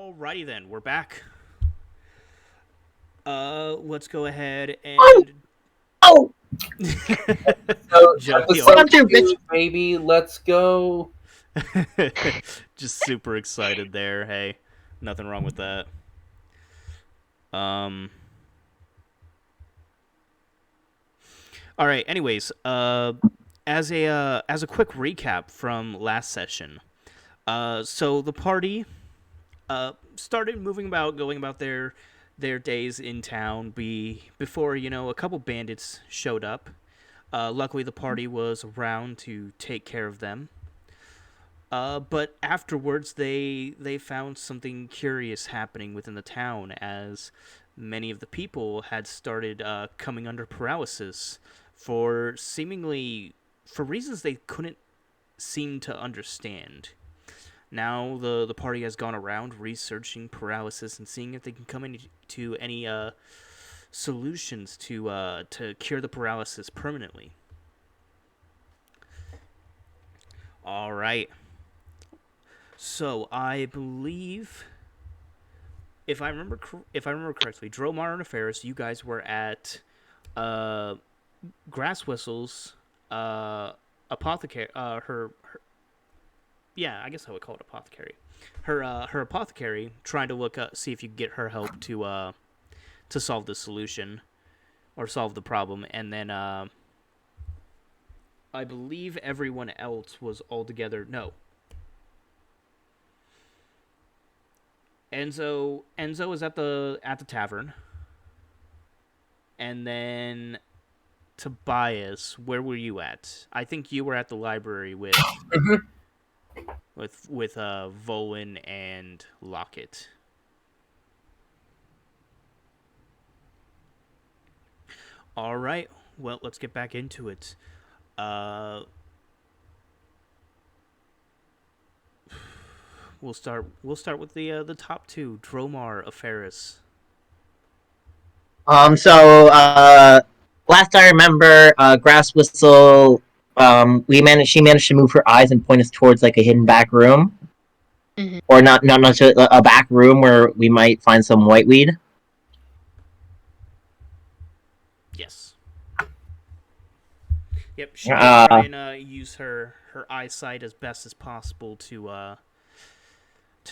Alrighty then, we're back. Let's go ahead Oh, and oh, So Joey, episode Come through, bitch. 2, baby, let's go. just super excited there. Hey, nothing wrong with that. Um. All right. Anyways, as a quick recap from last session, so the party started moving about, going about their days in town. Before a couple bandits showed up. Luckily, the party was around to take care of them. But afterwards, they found something curious happening within the town, as many of the people had started coming under paralysis for reasons they couldn't seem to understand. Now the party has gone around researching paralysis and seeing if they can come into any solutions to cure the paralysis permanently. All right. So I believe, if I remember correctly, Dromar and Ferris, you guys were at uh, Grass Whistle's apothecary. Yeah, I guess I would call it apothecary. Her apothecary, trying to see if you could get her help to solve the solution or solve the problem, and then I believe everyone else was all together. No, Enzo is at the tavern, and then Tobias, where were you at? I think you were at the library Mhm. with Volin and Lockett. All right. Well, let's get back into it. Uh, we'll start with the top two, Dromar Aferis. So last I remember, Grass Whistle, she managed to move her eyes and point us towards like a hidden back room, Mhm. or not necessarily a back room where we might find some whiteweed. Yes. Yep. She did try Uh, and use her eyesight as best as possible to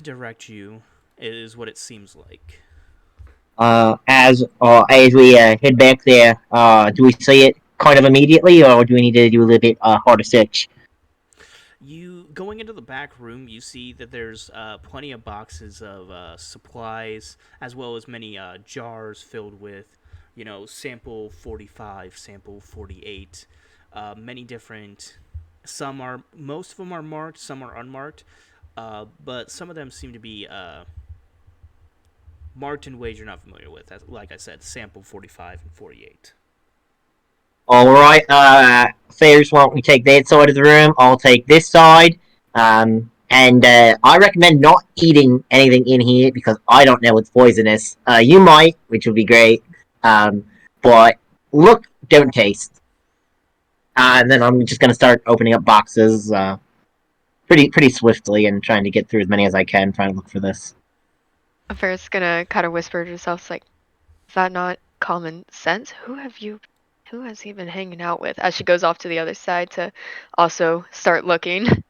direct you. Is what it seems like. as we head back there, do we see it kind of immediately, or do we need to do a little bit harder search? You going into the back room, you see that there's plenty of boxes of supplies, as well as many jars filled with, sample 45, sample 48, many different. Most of them are marked, some are unmarked, but some of them seem to be marked in ways you're not familiar with. Like I said, sample 45 and 48. All right, Fairs, why don't we take that side of the room? I'll take this side. And I recommend not eating anything in here because I don't know it's poisonous. You might, which would be great. Um, but look, don't taste. And then I'm just gonna start opening up boxes, pretty swiftly and trying to get through as many as I can, trying to look for this. Farrah's gonna kind of whisper to herself, like, "Is that not common sense? Who has he been hanging out with?" As she goes off to the other side to also start looking.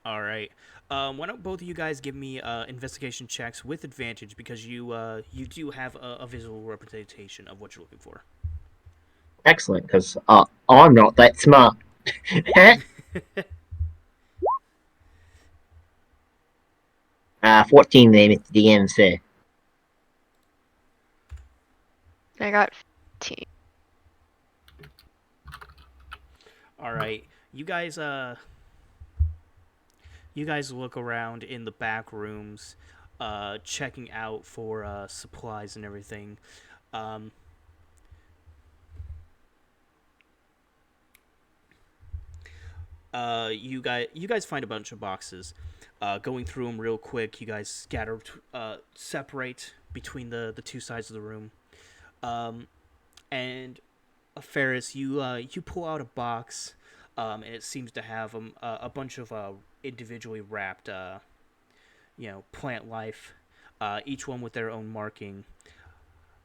All right. Why don't both of you guys give me investigation checks with advantage because you do have a visual representation of what you're looking for. Excellent, because I'm not that smart. 14 there, Mr. DM, sir. I got 15. All right. You guys look around in the back rooms, checking out for supplies and everything. Um, you guys find a bunch of boxes. Going through them real quick, you guys separate between the two sides of the room. Um, and Ferris, you pull out a box, and it seems to have a bunch of individually wrapped plant life, each one with their own marking.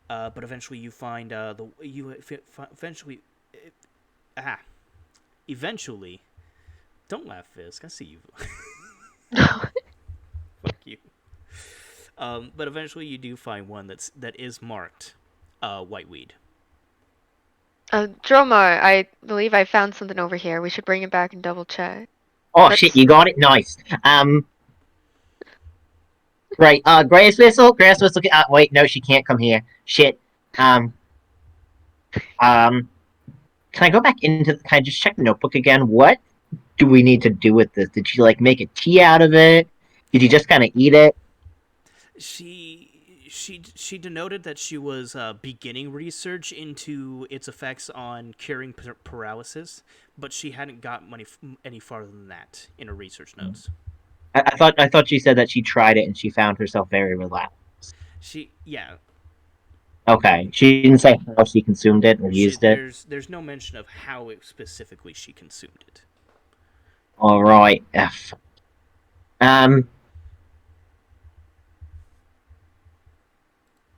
But eventually you find eventually ah eventually don't laugh, Fisk. I see you. Fuck you. But eventually you do find one that is marked whiteweed. Dromar, I believe I found something over here. We should bring it back and double check. Oh That's- shit, you got it? Nice. Right, Grace Whistle? Grace Whistle, wait, no, she can't come here. Shit. Um, can I go back into, can I just check the notebook again? What do we need to do with this? Did she, like, make a tea out of it? Did you just kind of eat it? She denoted that she was beginning research into its effects on curing paralysis, but she hadn't gotten any farther than that in her research notes. I thought she said that she tried it and she found herself very relaxed. Yeah. Okay, she didn't say how she consumed it or used it. There's no mention of how specifically she consumed it. All right. F.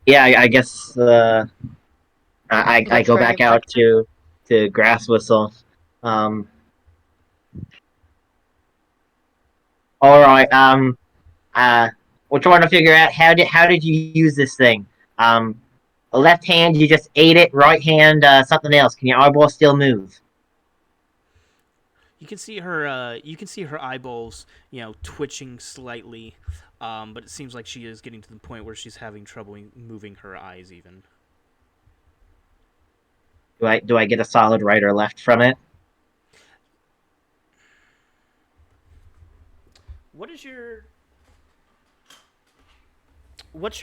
Yeah, I guess I go back out to Grass Whistle. All right. We're trying to figure out how did you use this thing? A left hand, you just ate it. Right hand, something else. Can your eyeball still move? You can see her. You can see her eyeballs, twitching slightly, but it seems like she is getting to the point where she's having trouble moving her eyes. Even. Do I get a solid right or left from it? What's your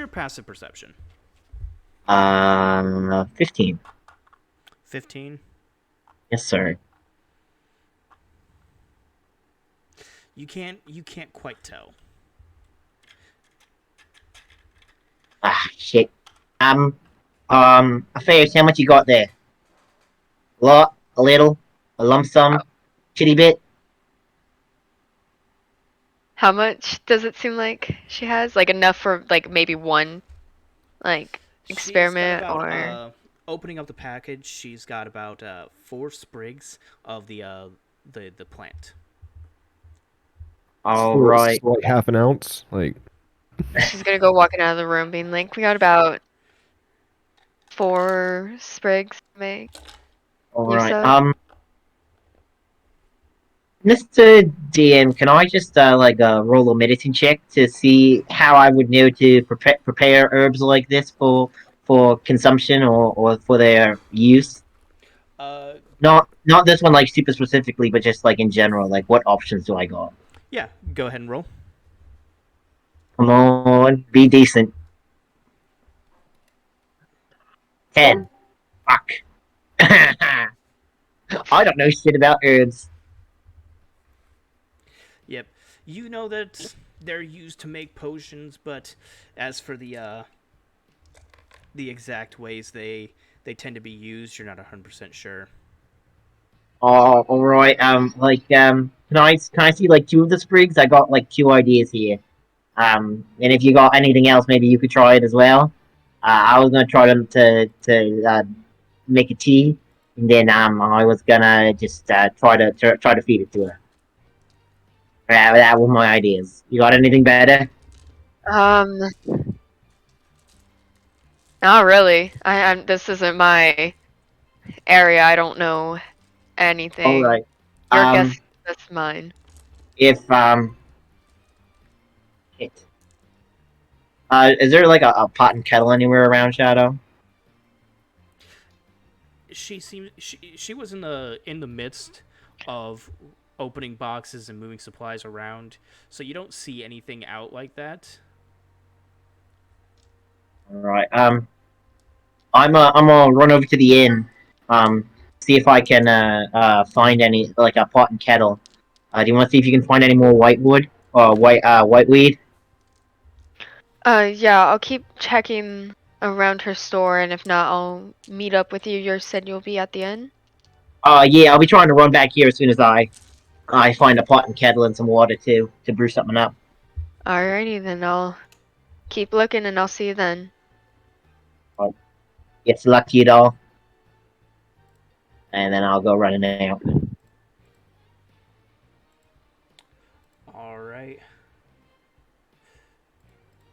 passive perception? 15. 15. Yes, sir. You can't quite tell. Ah, shit. Affairs, how much you got there? A lot? A little? A lump sum? Shitty bit? How much does it seem like she has? Like enough for like maybe one, like experiment She's got or. about, opening up the package, she's got about 4 sprigs of the plant. All right. So, like half an ounce, like. She's gonna go walking out of the room, being like, "We got about 4 sprigs to make." All You right. said? Mr. DM, can I just roll a medicine check to see how I would know to prepare herbs like this for consumption or for their use? Not this one like super specifically, but just like in general, like what options do I got? Yeah, go ahead and roll. Come on, be decent. 10. Fuck. I don't know shit about herbs. Yep. You know that they're used to make potions, but as for the exact ways they tend to be used, you're not 100% sure. Oh, all right. Can I see like 2 of the sprigs? I got like 2 ideas here. And if you got anything else, maybe you could try it as well. I was gonna try to make a tea, and then I was gonna just try to feed it to her. That were my ideas. You got anything better? Um, Not really. I'm. This isn't my area. I don't know anything. All right. Your guess. That's mine. If it. Is there like a pot and kettle anywhere around, Shadow? She was in the midst of opening boxes and moving supplies around, so you don't see anything out like that. All right. I'm gonna run over to the inn. See if I can find any like a pot and kettle. Do you want to see if you can find any more whitewood or whiteweed? Yeah. I'll keep checking around her store, and if not, I'll meet up with you. You said you'll be at the end. Yeah, I'll be trying to run back here as soon as I find a pot and kettle and some water to brew something up. Alrighty, then I'll keep looking and I'll see you then. Gets lucky at all. And then I'll go running out. All right.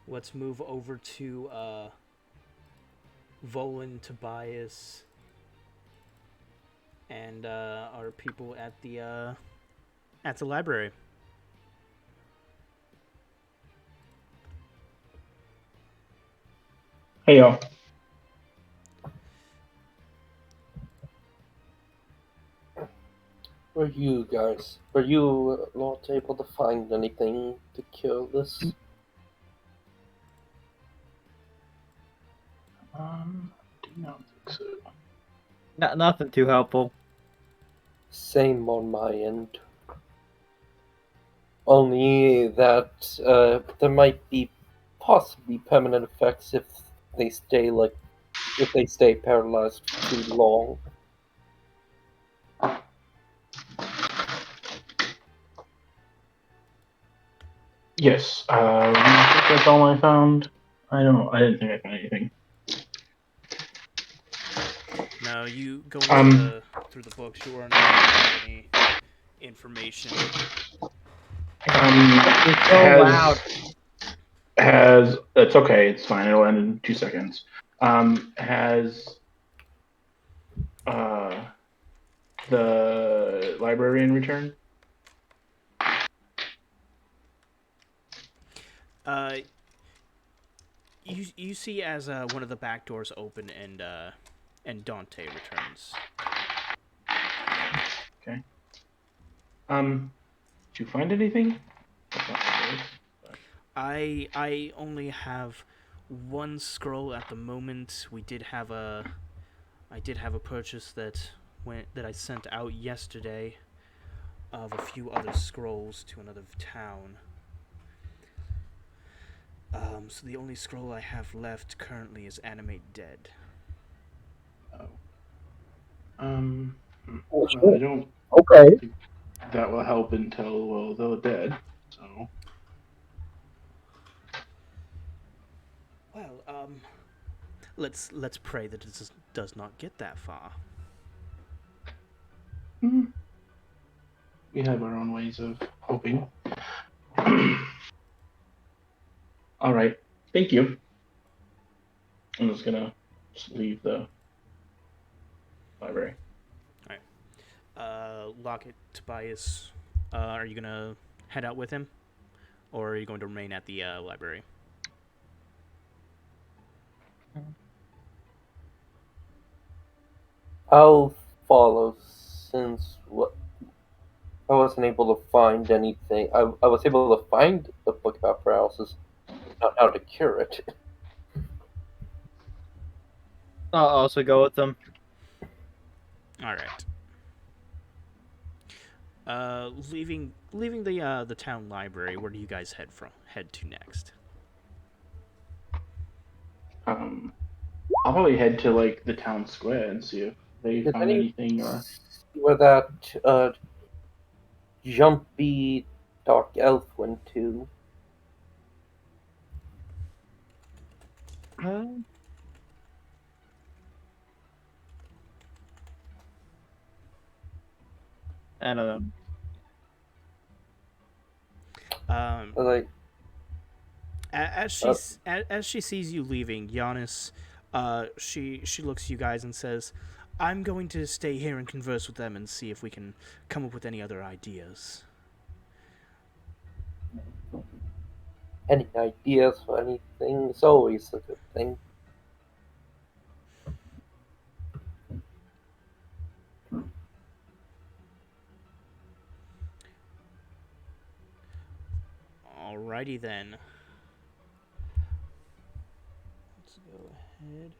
Let's move over to Volan, Tobias, and our people at the library. Hey y'all. Were you not able to find anything to cure this? Do not think so. Nothing too helpful. Same on my end. Only that there might be possibly permanent effects if they stay paralyzed for too long. Yes. I think that's all I found. I didn't think I found anything. No, you going through the books. You weren't able to find any information. It's so loud. It's okay. It's fine. It'll end in 2 seconds. Has the librarian returned? You see as one of the back doors open and Dante returns. Okay. Did you find anything? I only have one scroll at the moment. I did have a purchase that I sent out yesterday of a few other scrolls to another town. So the only scroll I have left currently is Animate Dead. Oh. Oh, Well, I don't Okay. think that will help until they're dead. So. Well, let's pray that it does not get that far. We have our own ways of hoping. All right. Thank you. I'm just gonna leave the library. All right. Lockett, Tobias, are you gonna head out with him, or are you going to remain at the library? I'll follow since I wasn't able to find anything. I was able to find a book about paralysis, not how to cure it. I'll also go with them. All right. Leaving the town library. Where do you guys head to next? I'll probably head to like the town square and see if they Did found anyone anything or. see where that jumpy dark elf went to? I don't know. Like, As she sees you leaving, Giannis, she looks at you guys and says, "I'm going to stay here and converse with them and see if we can come up with any other ideas." any ideas for anything is always a good thing. Alrighty then. Let's go ahead.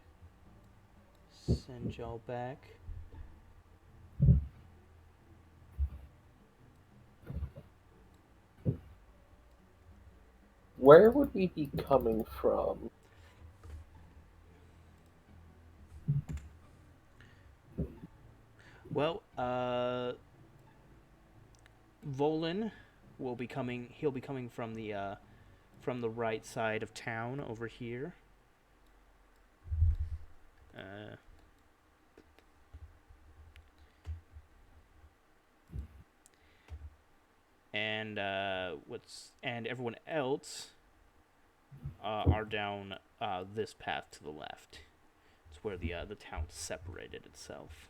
Send y'all back. Where would we be coming from? Well, Volan will be coming. He'll be coming from the from the right side of town over here. And everyone else are down this path to the left. It's where the town separated itself.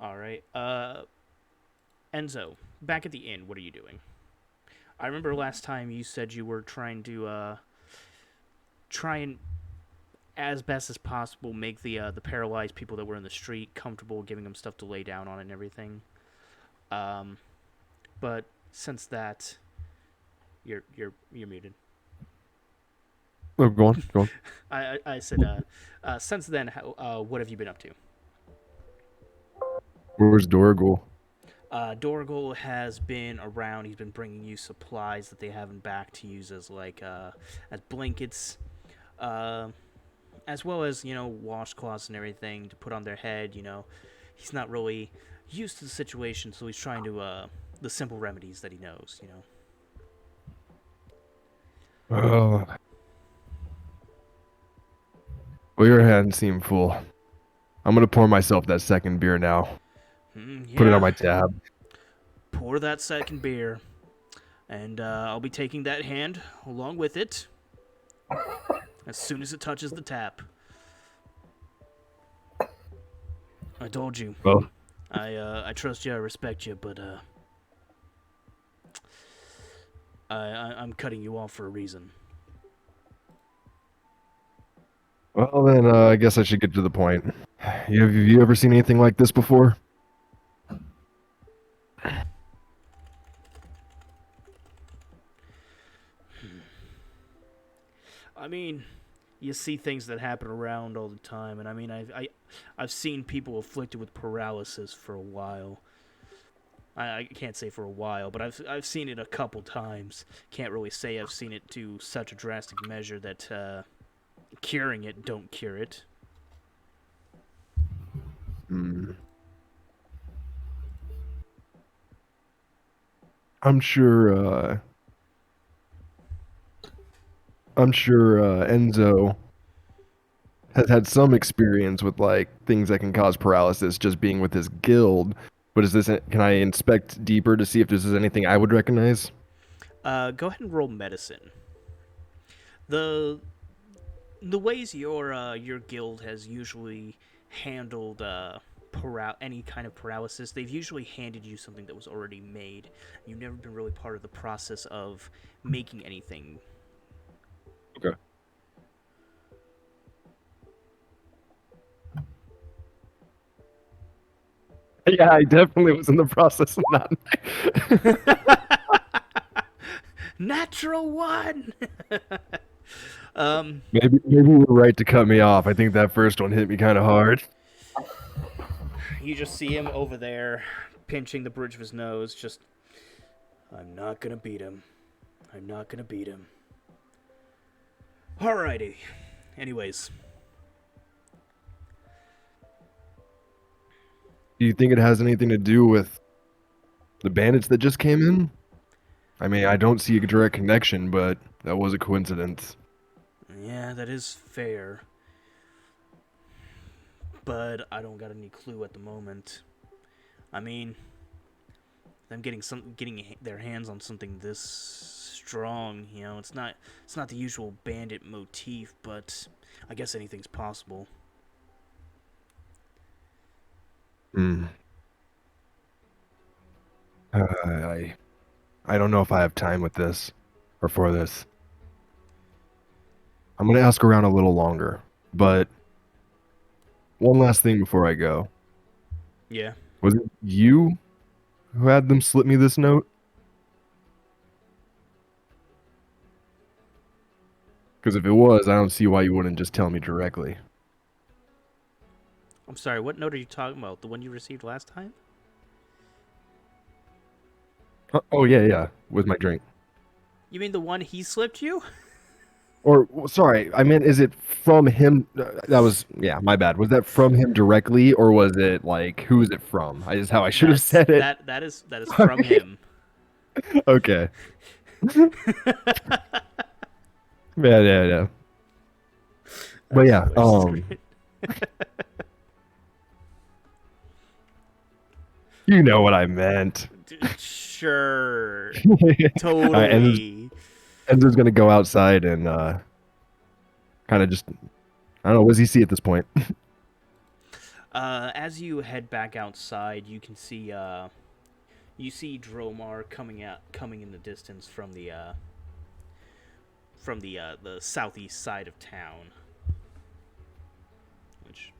All right. Enzo, back at the inn, what are you doing? I remember last time you said you were trying to try and, as best as possible, make the paralyzed people that were in the street comfortable, giving them stuff to lay down on and everything. But since that, you're muted. Oh, go on, go on. I said, since then, what have you been up to? Where's Dorgal? Dorgal has been around. He's been bringing you supplies that they have in back to use as as blankets, as well as washcloths and everything to put on their head. He's not really used to the situation, so he's trying to the simple remedies that he knows. Oh. Well, your hands seem full. I'm gonna pour myself that second beer now. Yeah. Put it on my tab. Pour that second beer, and I'll be taking that hand along with it as soon as it touches the tap. I told you. Well, I trust you. I respect you, but I'm cutting you off for a reason. well then, I guess I should get to the point. Have you ever seen anything like this before? I mean, you see things that happen around all the time, and I mean, I've seen people afflicted with paralysis for a while. I can't say for a while, but I've seen it a couple times. Can't really say I've seen it to such a drastic measure that curing it don't cure it. Hmm. I'm sure Enzo has had some experience with like things that can cause paralysis just being with his guild. But can I inspect deeper to see if this is anything I would recognize? Go ahead and roll medicine. The ways your guild has usually handled any kind of paralysis, they've usually handed you something that was already made. You've never been really part of the process of making anything. Okay. Yeah, I definitely was in the process of not. Natural one. Maybe you were right to cut me off. I think that first one hit me kind of hard. You just see him over there, pinching the bridge of his nose. Just, I'm not gonna beat him. I'm not gonna beat him. Alrighty. Anyways. Do you think it has anything to do with the bandits that just came in? I mean, I don't see a direct connection, but that was a coincidence. Yeah, that is fair. But I don't got any clue at the moment. I mean, them getting their hands on something this strong, it's not the usual bandit motif, but I guess anything's possible. Hmm. I don't know if I have time with this or for this. I'm gonna ask around a little longer, but one last thing before I go. Yeah. Was it you who had them slip me this note? Because if it was, I don't see why you wouldn't just tell me directly. I'm sorry, what note are you talking about? The one you received last time? Oh yeah, with my drink. You mean the one he slipped you? Or sorry, I meant is it from him? That was my bad. Was that from him directly, or was it like who is it from? Is how I should have said it. That is from him. Okay. Yeah. But yeah, you know what I meant. Sure. Alright, Totally. Enzo's gonna go outside and kind of just, I don't know, what does he see at this point? As you head back outside, you can see Dromar coming in the distance from the southeast side of town. Which,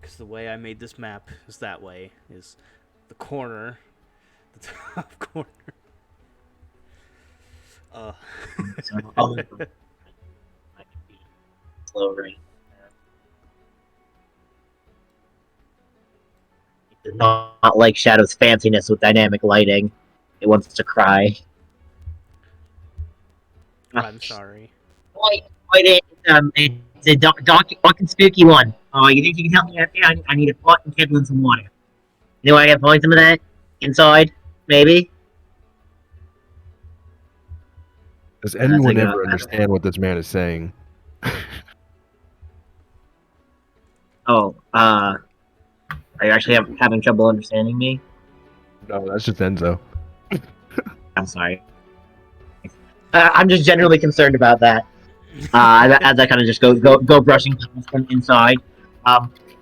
because the way I made this map is that way, is the corner, the top corner. Slow rain. It does not like Shadow's fanciness with dynamic lighting. It wants to cry. I'm sorry. It's a dark, fucking spooky one. Oh, you think you can help me out there? I need a pot and kettle and some water. You know where I can find some of that? Inside? Maybe? Does anyone ever understand what this man is saying? Are you actually having trouble understanding me? No, that's just Enzo. I'm sorry. I'm just generally concerned about that. As I kind of just go brushing from inside.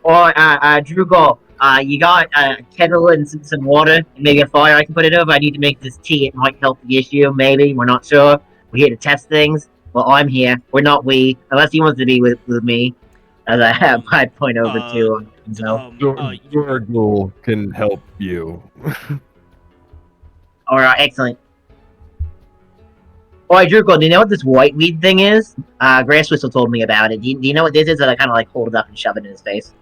Drugol, you got a kettle and some water, and maybe a fire I can put it over. I need to make this tea. It might help the issue, maybe. We're not sure. We're here to test things. Well, I'm here. We're not we. Unless he wants to be with me. As I have my point over to Durgle can help you. Alright, excellent. Alright, Drugol, do you know what this white weed thing is? Grass Whistle told me about it. Do you know what this is? That I kind of like hold it up and shove it in his face.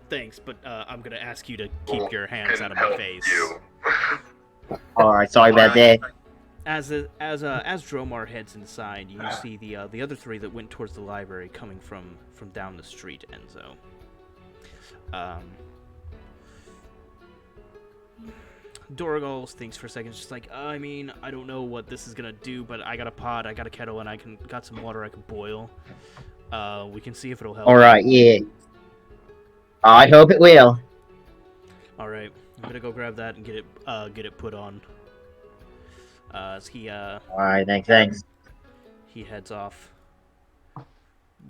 Thanks, but I'm gonna ask you to keep your hands out of my face. Alright, sorry about that. As Dromar heads inside, you see the other three that went towards the library coming from down the street, Enzo. Dorgal thinks for a second, just like, I mean, I don't know what this is gonna do, but I got a pot, I got a kettle, and got some water I can boil. We can see if it'll help. Alright, yeah. I hope it will. Alright, I'm gonna go grab that and get it put on. As he Alright, thanks. He heads off,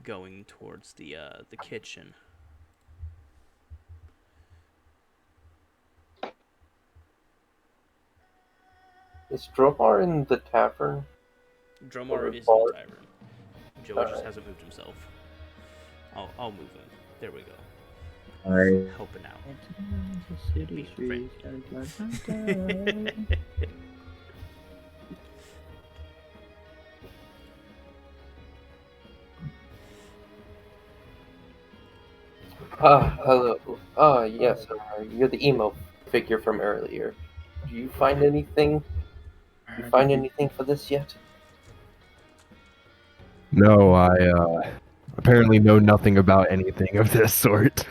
going towards the kitchen. Is Dromar in the tavern? Dromar is in the tavern. Joey just hasn't moved himself. I'll move him. There we go. Alright. Helping out. Hello. Yes, you're the emo figure from earlier. Do you find anything? You find anything for this yet? No, I apparently know nothing about anything of this sort.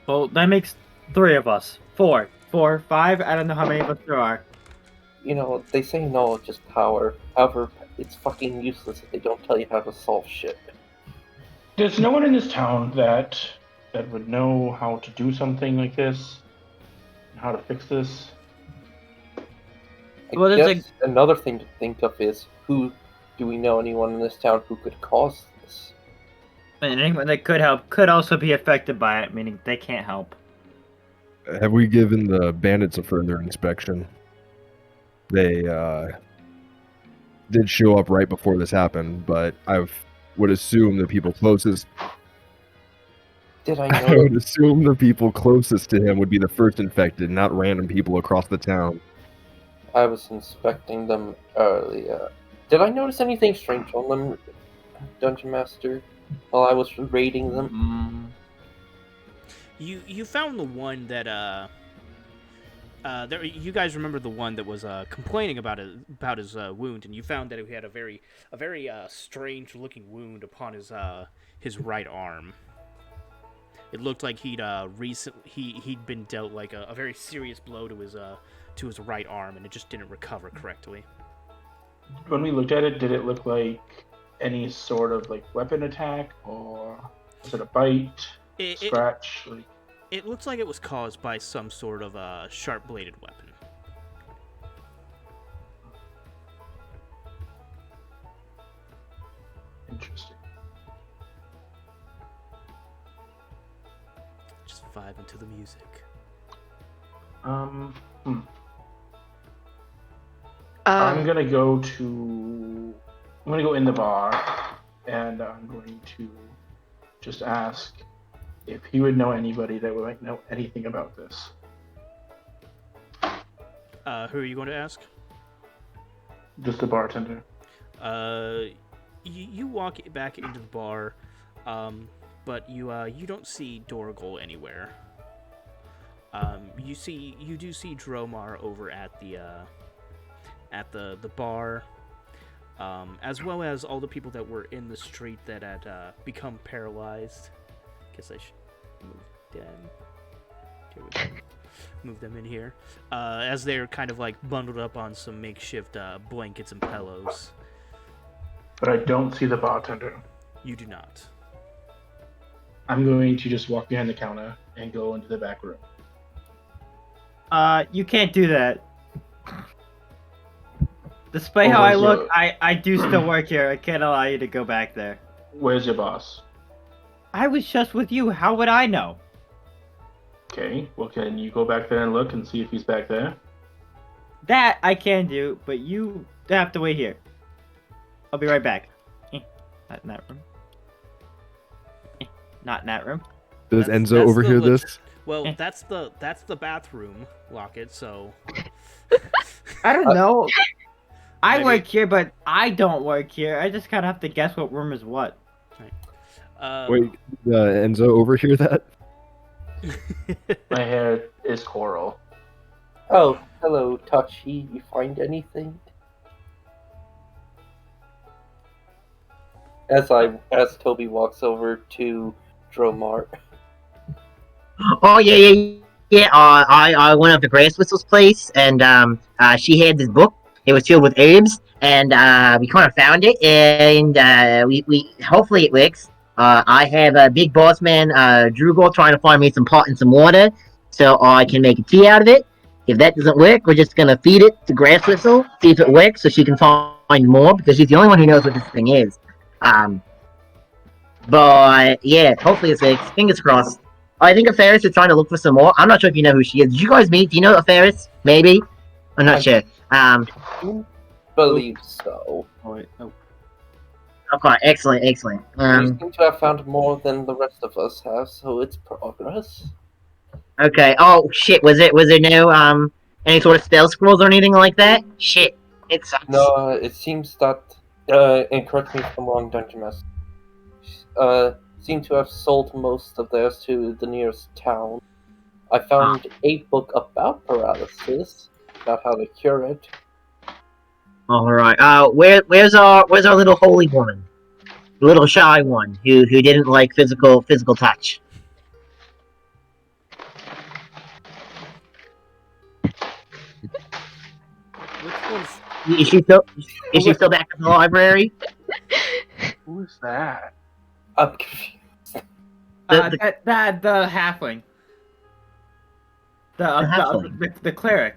Well, that makes 3 of us. 4, 5. I don't know how many of us there are. You know, they say knowledge is power. However, it's fucking useless if they don't tell you how to solve shit. There's no one in this town that would know how to do something like this, how to fix this. Well, I there's guess another thing to think of is, do we know anyone in this town who could cause this? And anyone that could help could also be affected by it, meaning they can't help. Have we given the bandits a further inspection? They did show up right before this happened, but I would assume the people closest. Did I I know? would assume the people closest to him would be the first infected, not random people across the town. I was inspecting them earlier. Did I notice anything strange on them, Dungeon Master, while I was raiding them? You found the one that you guys remember the one that was complaining about his wound, and you found that he had a very strange looking wound upon his right arm. It looked like he'd been dealt like a very serious blow to his right arm, and it just didn't recover correctly. When we looked at it, did it look like any sort of like weapon attack, or was it a bite, scratch? It looks like it was caused by some sort of sharp-bladed weapon. Interesting. Just vibe into the music. I'm gonna go in the bar, and I'm going to just ask if he would know anybody that would know anything about this. Who are you going to ask? Just the bartender. You walk back into the bar, but you don't see Dorgal anywhere. You do see Dromar over at the bar, as well as all the people that were in the street that had become paralyzed. Guess I should move them. Here we go. Move them in here, as they're kind of like bundled up on some makeshift blankets and pillows. But I don't see the bartender. You do not. I'm going to just walk behind the counter and go into the back room. You can't do that. Despite how I look, I do still work here. I can't allow you to go back there. Where's your boss? I was just with you. How would I know? Okay, well, can you go back there and look and see if he's back there? That I can do, but you have to wait here. I'll be right back. Not in that room. Not in that room. Does That's Enzo overhear this? Well, that's the bathroom, Locket. So I don't know. I Maybe- work here, but I don't work here. I just kind of have to guess what room is what. Wait, Enzo overhear that? My hair is coral. Oh, hello, Touchy. You find anything? As Toby walks over to Dromar. Oh yeah. I went up to Grace Whistle's place, and she had this book. It was filled with herbs, and we kind of found it, and we hopefully it works. I have a big boss man, Drugol, trying to find me some pot and some water, so I can make a tea out of it. If that doesn't work, we're just gonna feed it to Grass Whistle, see if it works, so she can find more, because she's the only one who knows what this thing is. But yeah, hopefully it works. Fingers crossed. I think Afaris is trying to look for some more. I'm not sure if you know who she is. Did you guys meet? Do you know Afaris? Maybe? I'm not sure. Believe so. Oh, wait, oh. Okay, excellent. You seem to have found more than the rest of us have, so it's progress. Okay. Oh shit. Was there no any sort of spell scrolls or anything like that? Shit. It sucks. No, it seems that, and correct me if I'm wrong, Dungeon Master, seem to have sold most of theirs to the nearest town. I found a book about paralysis, about how to cure it. All right. Where's our little holy woman, the little shy one who didn't like physical touch? which one's Is she still back in the library? Who's that? I'm confused. The halfling. The cleric.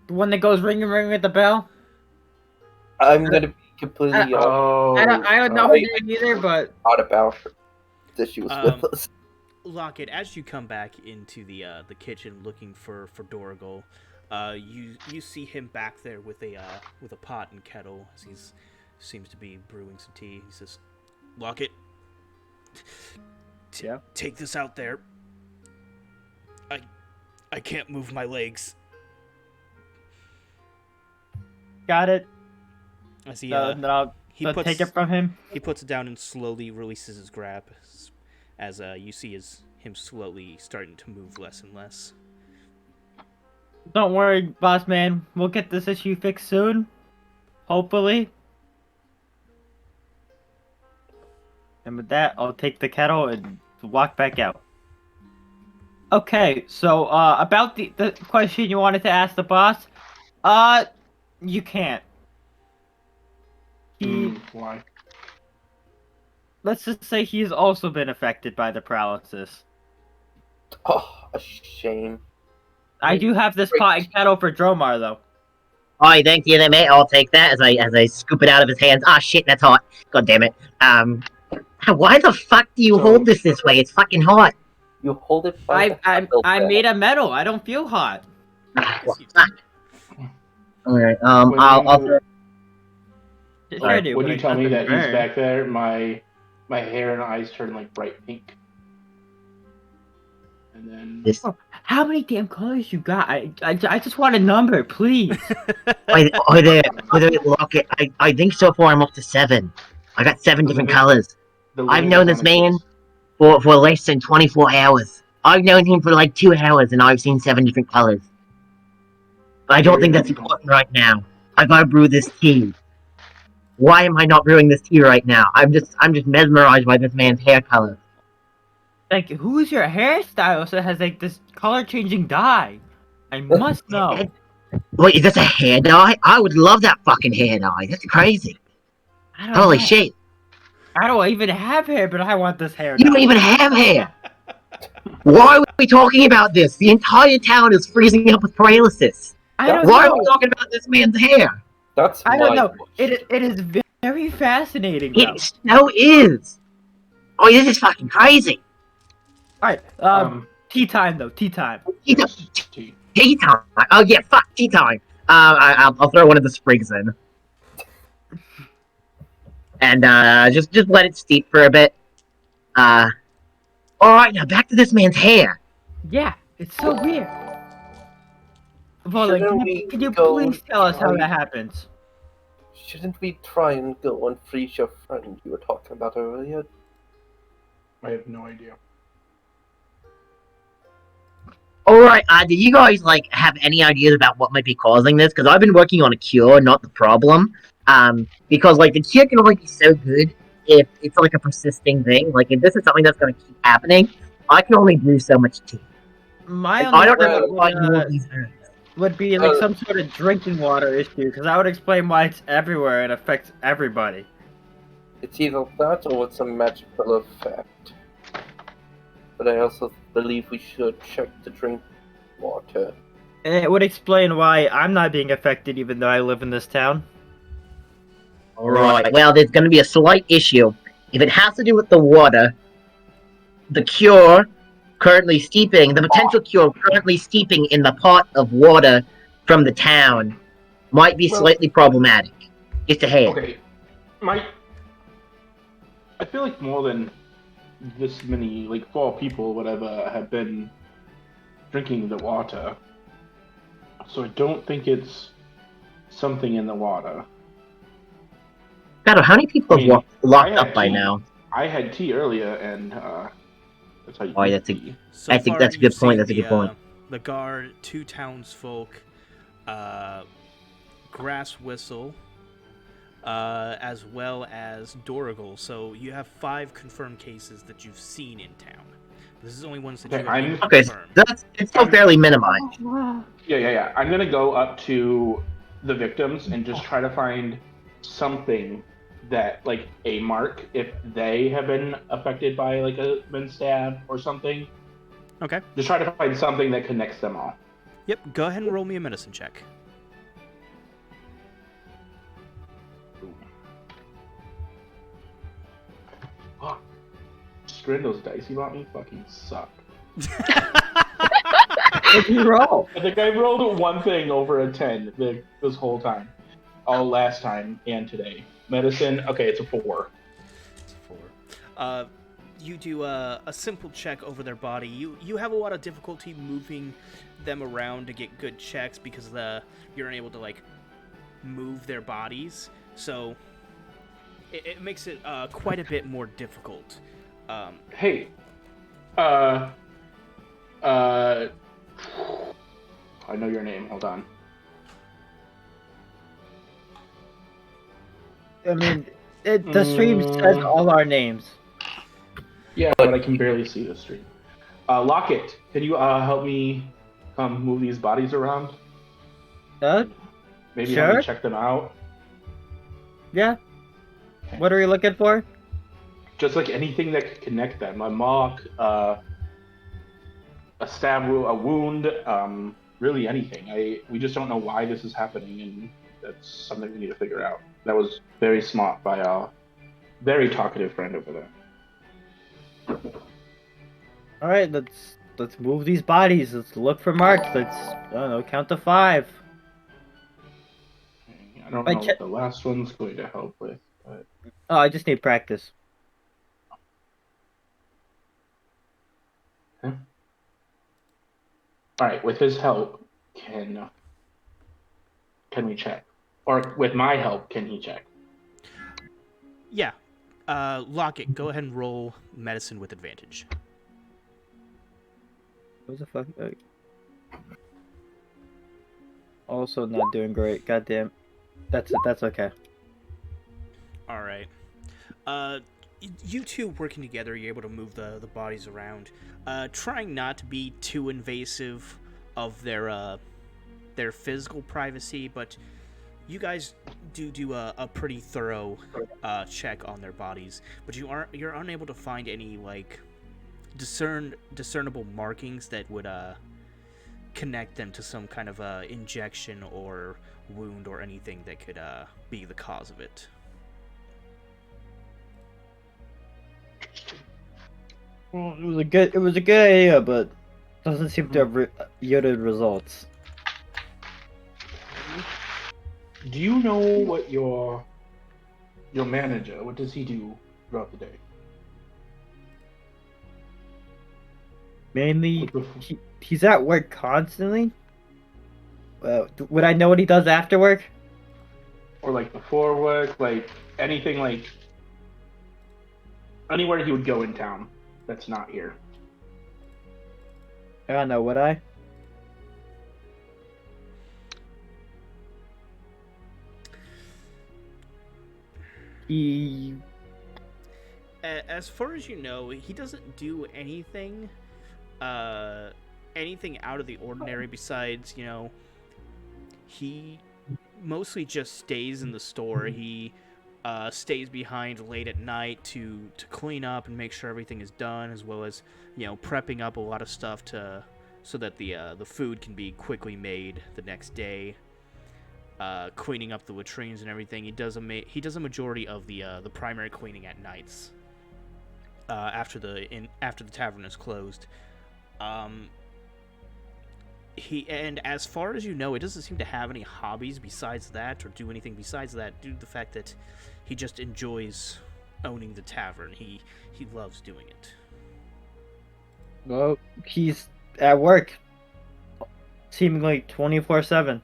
The one that goes ringing with the bell. I'm gonna be completely I don't know her name either, but odd about her. That she was with us. Locket, as you come back into the kitchen looking for Dorgal, you see him back there with a pot and kettle as he seems to be brewing some tea. He says, "Locket, yeah, take this out there. I can't move my legs." got it. As he I'll take it from him. He puts it down and slowly releases his grab, as you see him slowly starting to move less and less. Don't worry, boss man. We'll get this issue fixed soon. Hopefully. And with that, I'll take the kettle and walk back out. Okay, so about the question you wanted to ask the boss, you can't. Why? Let's just say he's also been affected by the paralysis. Oh, a shame. I do have this pot and kettle for Dromar though. Alright, thank you, then, mate. I'll take that as I scoop it out of his hands. Ah, shit, that's hot. God damn it. Why the fuck do you hold this way? It's fucking hot. You hold it by I made of metal. I don't feel hot. Well, fuck. Alright, I'll throw... Sure do, When but you it tell me doesn't that he's burn. back there, my hair and eyes turn like bright pink. And then This... How many damn colors you got? I just want a number, please. Wait, look it. I think so far I'm up to 7. I got 7 different colors. the I've limit known is this man unexist. for less than 24 hours. I've known him for like 2 hours and I've seen 7 different colors. But I don't think that's important right now. I gotta brew this tea. Why am I not brewing this tea right now? I'm just mesmerized by this man's hair color. Like, who's your hairstylist that has like this color changing dye? I must know. Wait, is this a hair dye? I would love that fucking hair dye. That's crazy. I don't Holy know. shit. I don't even have hair, but I want this hair You dye. don't even have hair. Why are we talking about this? The entire town is freezing up with paralysis. I don't Why are know. we talking about this man's hair? That's I don't my know. question. It is very fascinating, though. It so is. Oh, this is fucking crazy. Alright, tea time, though. Tea time. Tea time. Oh yeah, fuck tea time. I'll throw one of the sprigs in, and just let it steep for a bit. All right, now back to this man's hair. Yeah, it's so weird. Well, like, Shouldn't we can you go please tell us how try- that happens? Shouldn't we try and go and freeze your friend you were talking about earlier? I have no idea. Alright, do you guys, like, have any ideas about what might be causing this? Because I've been working on a cure, not the problem. Because, like, the cure can only be so good if it's, like, a persisting thing. Like, if this is something that's going to keep happening, I can only brew so much tea. My Like, I don't only know thought what to find more of these herbs. would be like some sort of drinking water issue, because that would explain why it's everywhere and affects everybody. It's either that or it's a magical effect. But I also believe we should check the drink water. And it would explain why I'm not being affected even though I live in this town. Alright, well, there's going to be a slight issue. If it has to do with the water, the cure currently steeping, the potential cure currently steeping in the pot of water from the town might be slightly problematic. Just ahead. Okay, I feel like more than this many, like 4 people, whatever, have been drinking the water. So I don't think it's something in the water. God, how many people have locked I had up by tea. now? I had tea earlier, and that's how you Oh, drink that's a- tea. So I think far, that's a good you've point, seen that's a good point. The guard, 2 townsfolk, Grass Whistle, as well as Dorigal. So you have 5 confirmed cases that you've seen in town. This is only ones that you have been Okay, confirmed. it's still fairly minimized. Yeah. I'm gonna go up to the victims and just try to find something that, like, a mark, if they have been affected by, like, been stabbed or something. Okay. Just try to find something that connects them all. Yep, go ahead and roll me a medicine check. Fuck. Screw those dice you bought me fucking suck. What'd you roll? I think I rolled one thing over a 10 this whole time. All last time and today. Medicine, okay, it's a 4. It's 4. You do a simple check over their body. You have a lot of difficulty moving them around to get good checks because you're unable to, like, move their bodies. So it makes it quite a bit more difficult. Hey, I know your name. Hold on. I mean, the stream says all our names. Yeah, but I can barely see the stream. Locket, can you help me move these bodies around? Maybe help Sure. me check them out. Yeah. What are you looking for? Just like anything that could connect them. A mark, a stab, a wound, really anything. We just don't know why this is happening, and that's something we need to figure out. That was very smart by our very talkative friend over there. All right, let's move these bodies. Let's look for marks. I don't know, count to 5. I don't know what the last one's going to help with, but Oh, I just need practice. all right. With his help, can we check? Or with my help, can he check? Yeah. Locket, go ahead and roll medicine with advantage. What the fuck? Also not doing great. Goddamn. That's it. That's okay. All right. You two working together, you're able to move the bodies around, trying not to be too invasive of their physical privacy, but you guys do a pretty thorough check on their bodies, but you're unable to find any like discernible markings that would connect them to some kind of injection or wound or anything that could be the cause of it. Well, it was a good idea, but doesn't seem to have yielded results. Do you know what your manager, what does he do throughout the day? Mainly, he's at work constantly. Would I know what he does after work? Or like before work, like anything, like anywhere he would go in town that's not here. I don't know, would I? As far as you know, he doesn't do anything out of the ordinary besides, he mostly just stays in the store. He stays behind late at night to clean up and make sure everything is done, as well as, prepping up a lot of stuff so that the food can be quickly made the next day. Cleaning up the latrines and everything. He does a majority of the primary cleaning at nights. After the tavern is closed. And as far as you know, it doesn't seem to have any hobbies besides that, or do anything besides that, due to the fact that he just enjoys owning the tavern. He loves doing it. Well, he's at work, seemingly 24/7.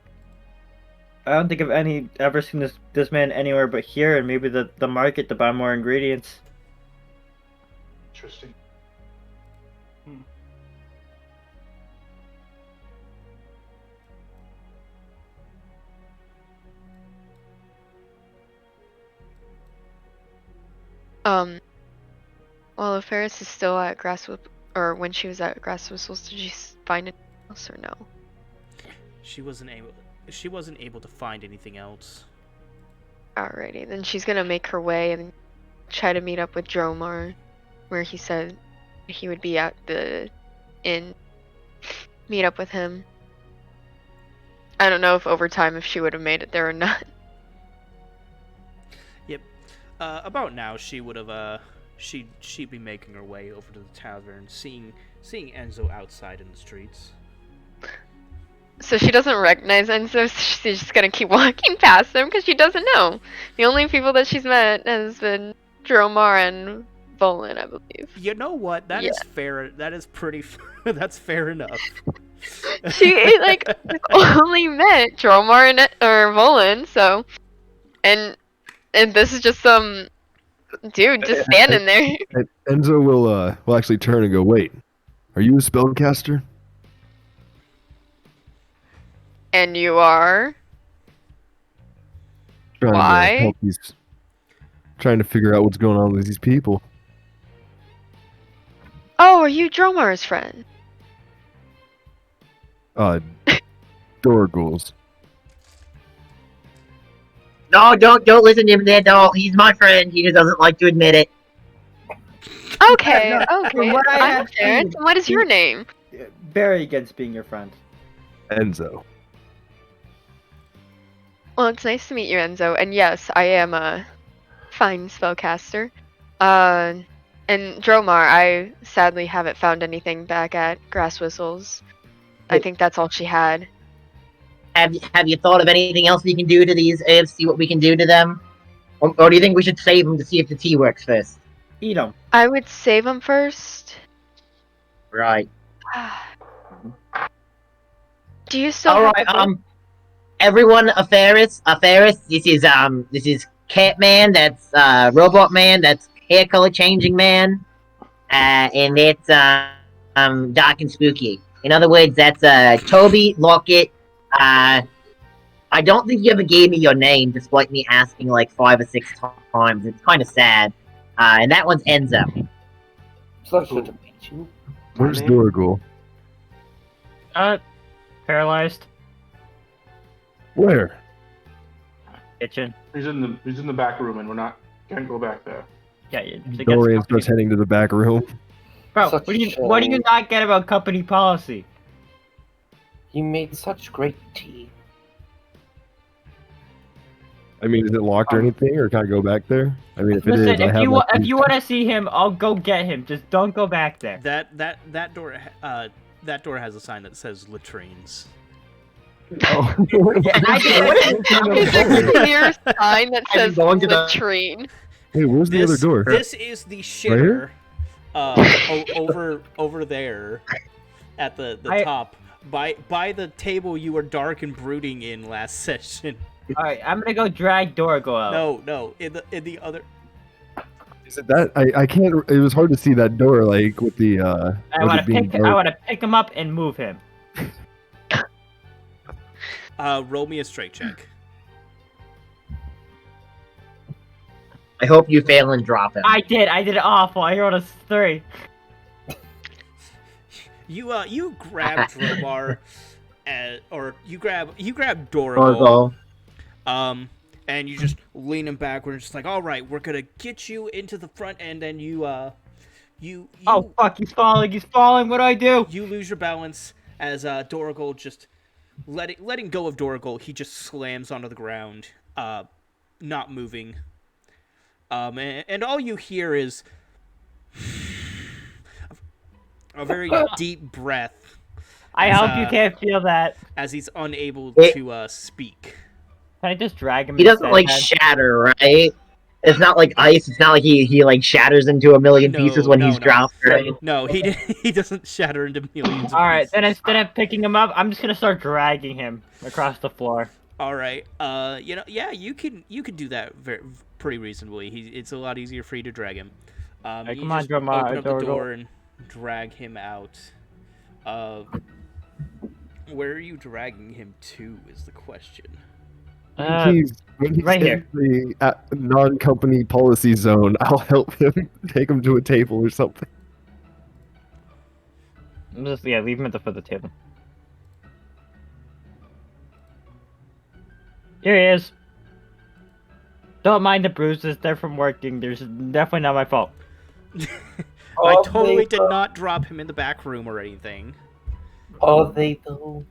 I don't think I've ever seen this man anywhere but here, and maybe the market to buy more ingredients. Interesting. Well, if Ferris is still at or when she was at Grass Whistles, did she find anything else or no? She wasn't able to find anything else. Alrighty, then she's gonna make her way and try to meet up with Dromar, where he said he would be at the inn. Meet up with him. I don't know if over time if she would have made it there or not. Yep. About now, she would have. She'd be making her way over to the tavern, seeing Enzo outside in the streets. So she doesn't recognize Enzo, so she's just gonna keep walking past him because she doesn't know. The only people that she's met has been Dromar and Volan, I believe. You know what? That is fair. That is pretty. That's fair enough. She only met Dromar or Volan, so and this is just some dude just standing there. Enzo will actually turn and go, "Wait, are you a spellcaster?" And you are? Trying Why? to help trying to figure out what's going on with these people. Oh, are you Dromar's friend? Dorgles. No, don't listen to him there, doll. He's my friend. He just doesn't like to admit it. Okay, No, okay. from what I I have understand. seen, What is your name? Very against being your friend. Enzo. Well, it's nice to meet you, Enzo. And yes, I am a fine spellcaster. And Dromar, I sadly haven't found anything back at Grass Whistles. I think that's all she had. Have you thought of anything else we can do to these herbs? See what we can do to them, or do you think we should save them to see if the tea works first? Eat them. I would save them first. Right. Do you still All have right. the book? Everyone, Afaris. This is Catman. That's Robot Man. That's Hair Color Changing Man. And that's Dark and Spooky. In other words, that's Toby Lockett. I don't think you ever gave me your name, despite me asking like 5 or 6 times. It's kind of sad. And that one's Enzo. Pleasure to meet you. Where's My name? Dorgle? Paralyzed. Where? Kitchen. He's in the back room, and can't go back there. Yeah, you. Dorian starts heading to the back room. Bro, Such what do you not get about company policy? You made such great tea. I mean, is it locked or anything, or can I go back there? I mean, if it Listen, is, I have my if you want to see him, I'll go get him. Just don't go back there. That door has a sign that says latrines. Oh. Is there a clear sign that I'm says going to the- latrine? Hey, where's the other door? This is the shitter. Over there, at the top, by the table you were dark and brooding in last session. All right, I'm gonna go drag Dorgo out. No, in the other. Is it that? I can't. It was hard to see that door, like with the. I want to pick him up and move him. Roll me a strength check. I hope you fail and drop him. I did it awful. I rolled a 3. You grab Dromar, or you grab Dorgle. Dorgo. And you just lean him backward, and just like, all right, we're gonna get you into the front, and then you Oh fuck, he's falling. What do I do? you lose your balance as Dorgal just letting go of Dorgal. He just slams onto the ground, not moving. And all you hear is a very deep breath. I hope you can't feel that. As he's unable to speak. Can I just drag him? He doesn't instead, like man? shatter, right? It's not like ice. It's not like he like shatters into a million pieces when he's dropped, right? No, he doesn't shatter into millions of All right, pieces. then instead of picking him up, I'm just gonna start dragging him across the floor. All right. You can do that pretty reasonably. It's a lot easier for you to drag him. Hey, You come on, just Dromar, open up the Dorgo. door and drag him out. Where are you dragging him to? Is the question. When he's right in the non-company policy zone, I'll help him take him to a table or something. Just leave him at the foot of the table. Here he is. Don't mind the bruises; they're from working. There's definitely not my fault. I totally did not drop him in the back room or anything. Are they though?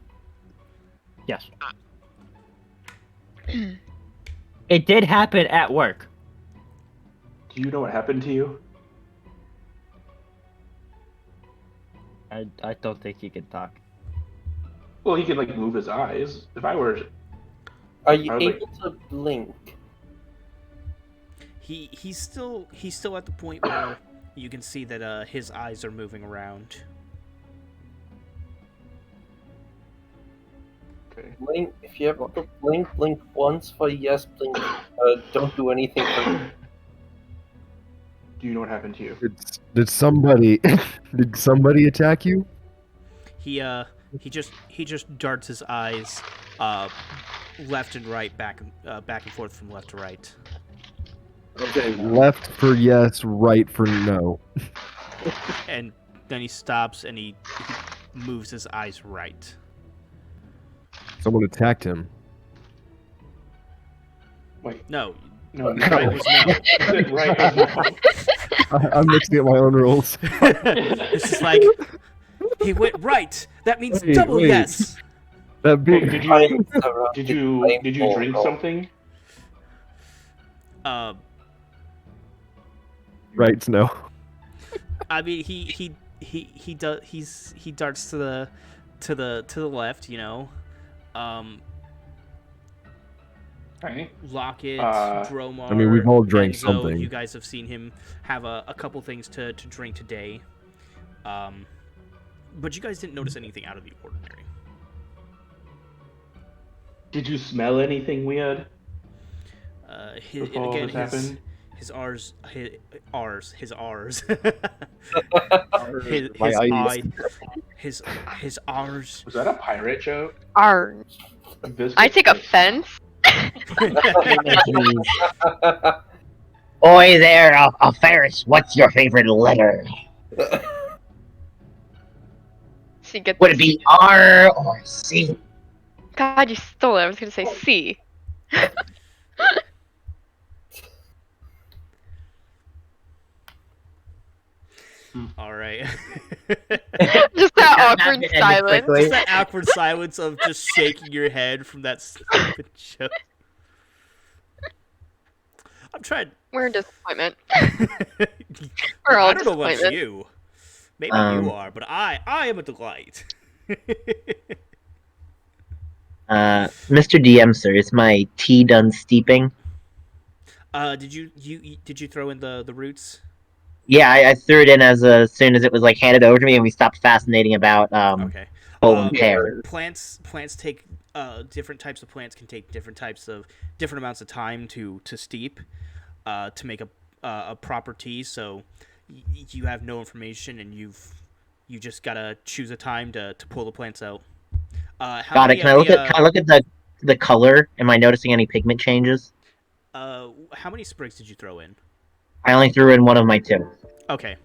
Yes. It did happen at work. Do you know what happened to you? I don't think he can talk. Well, he could like move his eyes. If I were, Are you I was able to blink? He's still at the point where you can see that his eyes are moving around. okay. Blink. If you have to blink, blink once for yes. Blink. Don't do anything for. Do you know what happened to you? Did somebody attack you? He just darts his eyes left and right, back and forth from left to right. Okay. Left for yes, right for no. And then he stops and he moves his eyes right. Someone attacked him. Wait. No, No. right was no. Right was no. I'm mixing up my own rules. It's just like he went right. That means Wait, double wait. yes. That big. Did you drink something? Right's no. I mean, he darts to the left, you know. Right. Lockett, Dromar. I mean, we've all drank Enzo, something. You guys have seen him have a couple things to drink today. But you guys didn't notice anything out of the ordinary. Did you smell anything weird His before this happened? his R's. My His R's. Was that a pirate joke? Arr. I take offense. Oi there, Ferris, what's your favorite letter? So you get Would it be R or C? God, you stole it. I was gonna say C. All right. Just that Yeah, awkward that ended silence. quickly. Just that awkward silence of just shaking your head from that stupid joke. I'm trying. We're in disappointment. We're all I don't know about disappointment. you. Maybe you are, but I am a delight. Mr. DM, sir, is my tea done steeping? Did you throw in the roots? Yeah, I threw it in as soon as it was like handed over to me, and we stopped fascinating about Okay. pole and pear. Plants take different types of plants can take different amounts of time to steep, to make a proper tea. So you have no information, and you just gotta choose a time to pull the plants out. Got it. Can I look at the color? Am I noticing any pigment changes? How many sprigs did you throw in? I only threw in one of my two. Okay.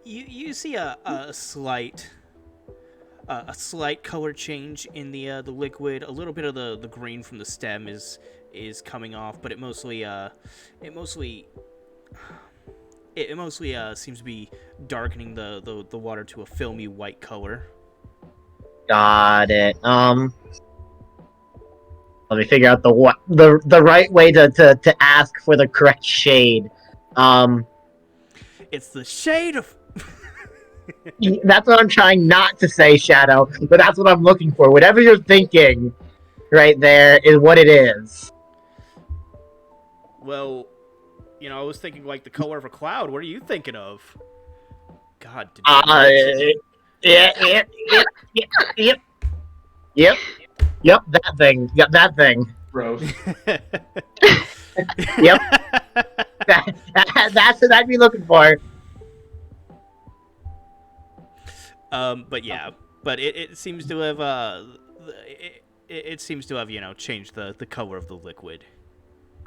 You see a slight color change in the liquid. A little bit of the green from the stem is coming off, but it mostly seems to be darkening the water to a filmy white color. Got it. Let me figure out the right way to ask for the correct shade. It's the shade of. That's what I'm trying not to say, Shadow, but that's what I'm looking for. Whatever you're thinking, right there is what it is. Well, I was thinking like the color of a cloud. What are you thinking of? God. Yep, that thing. Yep, that thing. Gross. Yep. That's what I'd be looking for. But yeah, but it seems to have it seems to have changed the color of the liquid.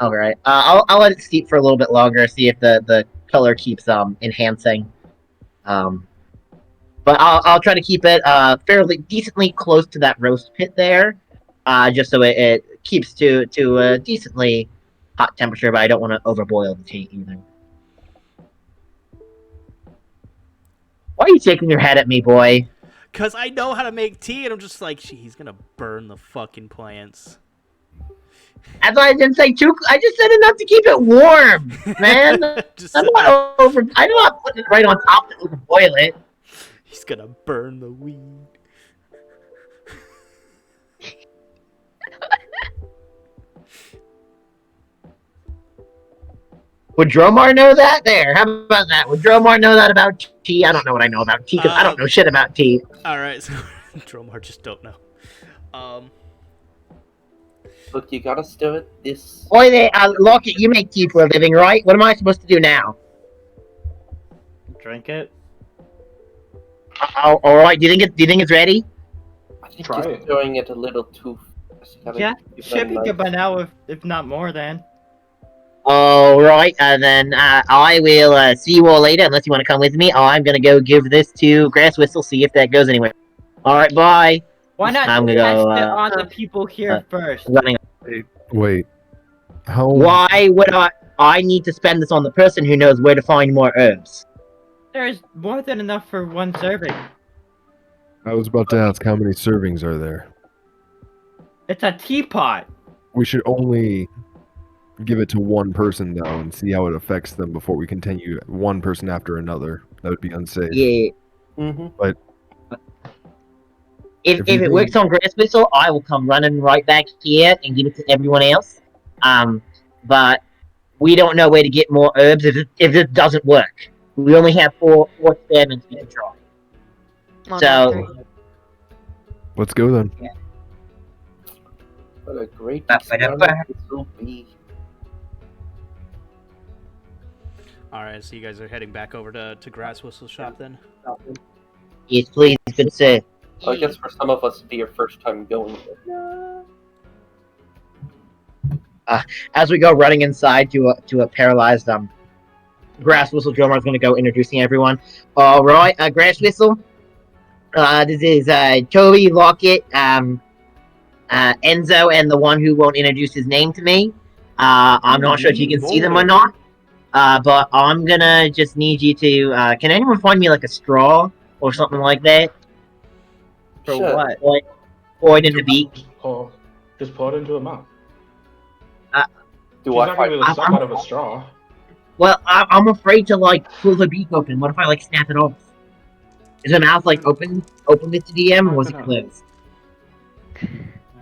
All right. I'll let it steep for a little bit longer. See if the color keeps enhancing. But I'll try to keep it fairly decently close to that roast pit there, just so it keeps to a decently hot temperature. But I don't want to overboil the tea either. Why are you shaking your head at me, boy? Cause I know how to make tea, and I'm just like, he's gonna burn the fucking plants. That's why I didn't say too. I just said enough to keep it warm, man. I'm not I'm not putting it right on top to overboil it. He's gonna burn the weed. Would Dromar know that? There, how about that? Would Dromar know that about tea? I don't know what I know about tea, because I don't know shit about tea. Alright, so Dromar just don't know. Look, you gotta stir it this... Boy, Lockett, you make tea for a living, right? What am I supposed to do now? Drink it. All right. Do you think it's ready? I think Try he's it. doing it a little too fast. You gotta Yeah, give should him, be like- good by now, if not more than. All right. Then I will see you all later. Unless you want to come with me, I'm gonna go give this to Grass Whistle. See if that goes anywhere. All right. Bye. Why not I'm gonna test go, it on the people here first? running. Wait. How? Why would I? I need to spend this on the person who knows where to find more herbs. There's more than enough for one serving. I was about to ask how many servings are there. It's a teapot. We should only give it to one person though, and see how it affects them before we continue one person after another. That would be unsafe. Yeah. Mm-hmm. But If you it think- works on Grass Whistle, I will come running right back here and give it to everyone else. But we don't know where to get more herbs if this doesn't work. We only have four experiments we can try. On So- all three. let's go then. What a great Ba-ba-da-ba. experiment this will be. All right, so you guys are heading back over to Grass Whistle shop then. Yes, please, good sir. So I guess for some of us, it'd be your first time going there. As we go running inside to a paralyzed Grass Whistle drummer is going to go introducing everyone. All right, Grass Whistle. This is Toby, Lockett, Enzo, and the one who won't introduce his name to me. I'm not sure if you can see them or not. But I'm gonna just need you to. Can anyone find me like a straw or something like that? For Sure. what? Like, pour it in the beak. Just pour it into a mouth. Do She's I not gonna be find able to suck out of a straw. Well, I'm afraid to like pull the beak open. What if I like snap it off? Is the mouth like open with the DM, or was it closed?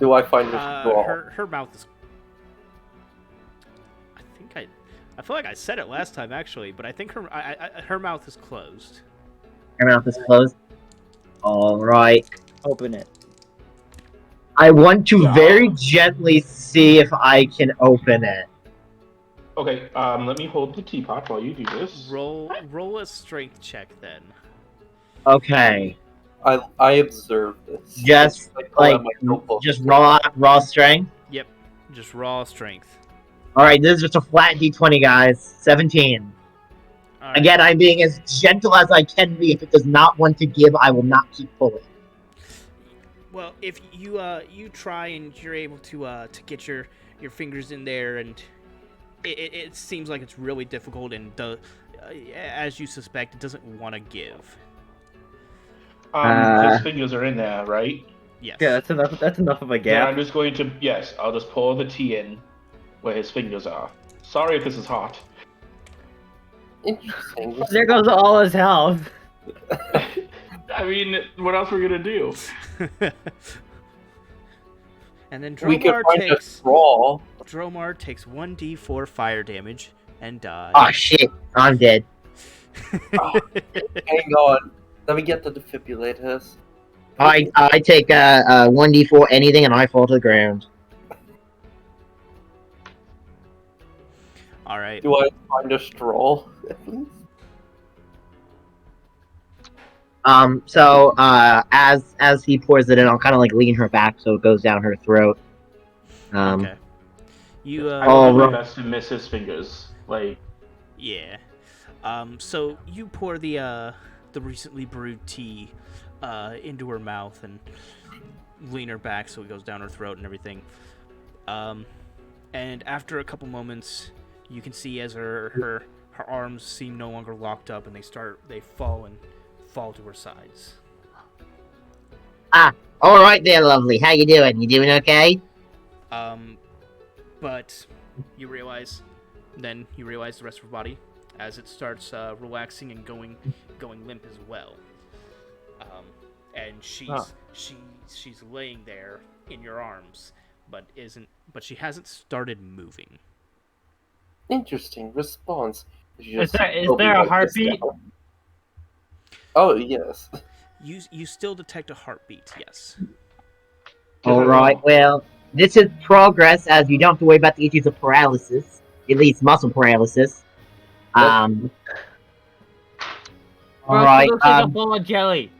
do I find a straw? Her mouth is. I feel like I said it last time actually, but I think her mouth is closed. Her mouth is closed. All right. Open it. I want to Yeah. very gently see if I can open it. Okay, let me hold the teapot while you do this. Roll a strength check then. Okay. I observed this. Just I pull out like my notebook. just raw strength. Yep, just raw strength. All right, this is just a flat d20, guys. 17. All right. Again, I'm being as gentle as I can be. If it does not want to give, I will not keep pulling. Well, if you try and you're able to get your fingers in there, and it seems like it's really difficult, and as you suspect, it doesn't want to give. His fingers are in there, right? Yes. Yeah, that's enough. That's enough of a Then gap. I'm just going to, yes, I'll just pour the tea in where his fingers are. Sorry if this is hot. Interesting. There goes all his health. I mean, what else we're gonna do? And then We could find a straw. Dromar takes 1d4 fire damage and dies. Oh shit, I'm dead. Hang on. Let me get the defibrillators. I take 1d4 anything and I fall to the ground. All right. Do I find a straw, at least? So as he pours it in, I'll kind of like lean her back so it goes down her throat. Okay. You I Oh, will do my right. best to miss his fingers. Like, yeah. So you pour the recently brewed tea into her mouth and lean her back so it goes down her throat and everything. And after a couple moments, you can see as her arms seem no longer locked up and they fall to her sides. All right there, lovely. How you doing? You doing okay? But you realize the rest of her body as it starts relaxing and going limp as well. And she's laying there in your arms, but she hasn't started moving. Interesting response. Is there a heartbeat? Oh, yes. You still detect a heartbeat, yes. All right. Well, this is progress, as you don't have to worry about the issues of paralysis, at least muscle paralysis. All right. Looks like a ball of jelly.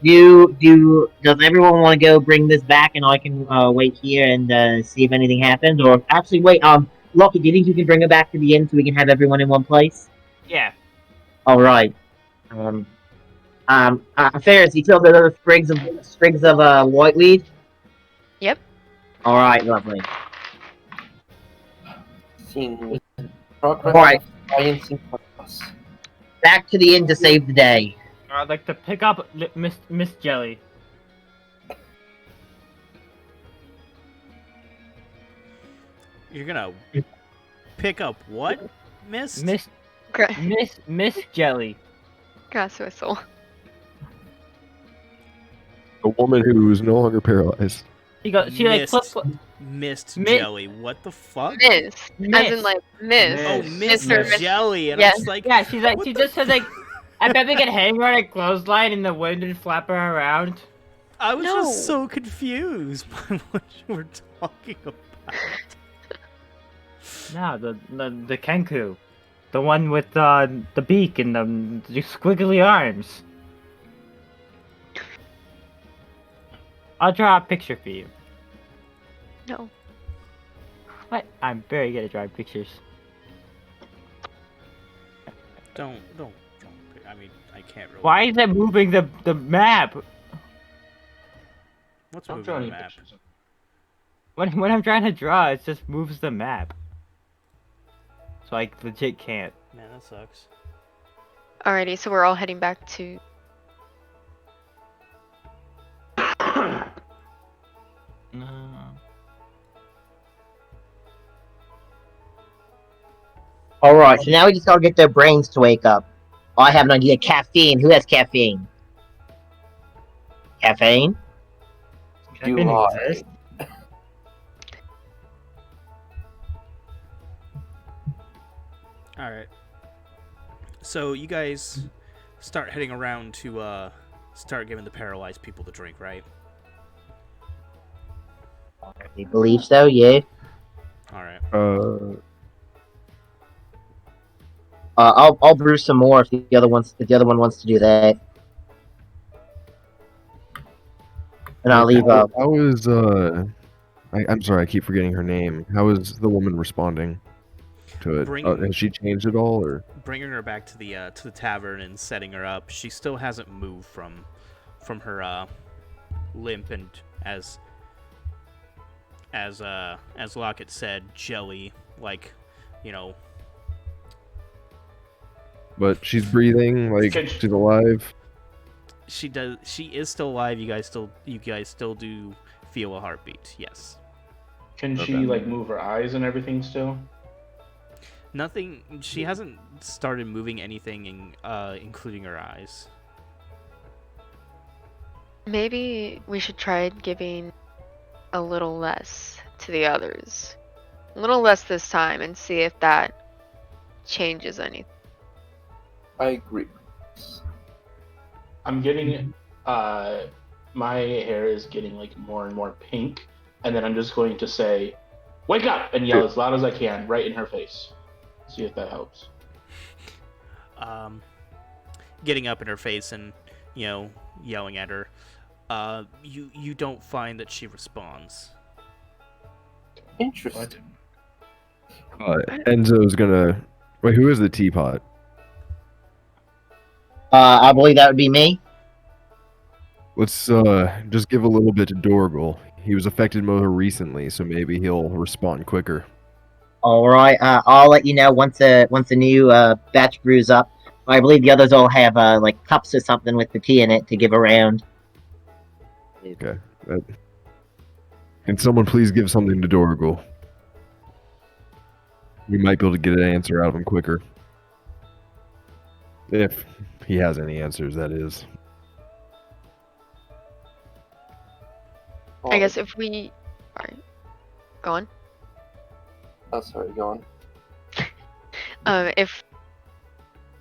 Does everyone want to go bring this back, and I can wait here and see if anything happens? Or actually, wait. Lucky, do you think you can bring it back to the inn so we can have everyone in one place? Yeah. All right. Ferris, you killed the other sprigs of whiteweed. Yep. All right, lovely. Seeing progress All right, of science in front of us. back to the inn to save the day. I'd like to pick up Miss Jelly. You're gonna pick up what, Mist? Miss Jelly. Grass whistle. A woman who is no longer paralyzed. She like Mist. Miss- Jelly. What the fuck? Miss. As Miss. in like miss. Oh, Miss. Mr. Miss. Jelly, and Yeah. I'm just like, Yeah, she's like what she the just says like I bet we can hang her on a clothesline in the wind and flap her around. I was No. just so confused by what you were talking about. No, the Kenku. The one with the beak and the squiggly arms. I'll draw a picture for you. No. What? I'm very good at drawing pictures. Don't. I mean, I can't really. Why is it moving the map? What's Don't moving draw the any map? pictures. When I'm trying to draw, it just moves the map. So I legit can't. Man, that sucks. Alrighty, so we're all heading back to. All right, so now we just gotta get their brains to wake up. Oh, I have an idea. Caffeine. Who has caffeine? Caffeine? Do Caffeine I? exists. All right. So you guys start heading around to start giving the paralyzed people the drink, right? I believe so. Yeah. All right. I'll brew some more if the other one wants to do that. And I'll leave. How is I'm sorry, I keep forgetting her name. How is the woman responding to it? Has she changed at all, or Bringing her back to the tavern and setting her up. She still hasn't moved from her limp, and as Lockett said, jelly, like, you know. but she's breathing, like she's alive. She does. She is still alive. You guys still do feel a heartbeat. Yes. Can she like move her eyes and everything still? Nothing. She hasn't started moving anything, including her eyes. Maybe we should try giving a little less to the others. A little less this time and see if that changes anything. I agree. I'm getting my hair is getting like more and more pink, and then I'm just going to say, "Wake up!" and yell as loud as I can right in her face. See if that helps. Getting up in her face and, you know, yelling at her. You don't find that she responds. Interesting. Enzo's gonna wait. Who is the teapot? I believe that would be me. Let's just give a little bit to Dorgal. He was affected more recently, so maybe he'll respond quicker. All right. I'll let you know once a new batch brews up. I believe the others all have like cups or something with the tea in it to give around. Okay. Can someone please give something to Dorgal? We might be able to get an answer out of him quicker. If he has any answers, that is. I guess if we. Alright. Go on. Oh, sorry, go on. If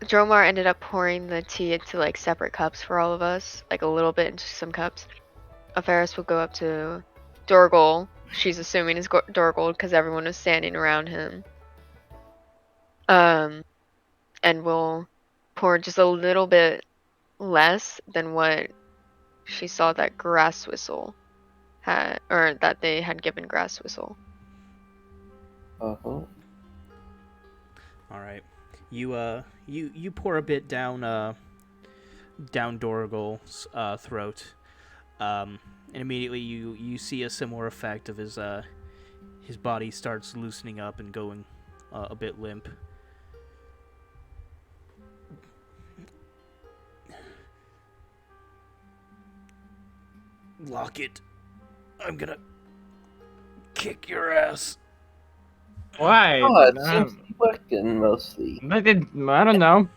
Dromar ended up pouring the tea into like separate cups for all of us, like a little bit into some cups, Ferris will go up to Dorgal. She's assuming it's Dorgal because everyone was standing around him. And we'll pour just a little bit less than what she saw that Grass Whistle had, or that they had given Grass Whistle. Uh-huh. All right. You pour a bit down Dorgal's throat, and immediately you see a similar effect of his body starts loosening up and going a bit limp. Lock it. I'm gonna kick your ass. Why? Oh, it seems to be working mostly. I don't know.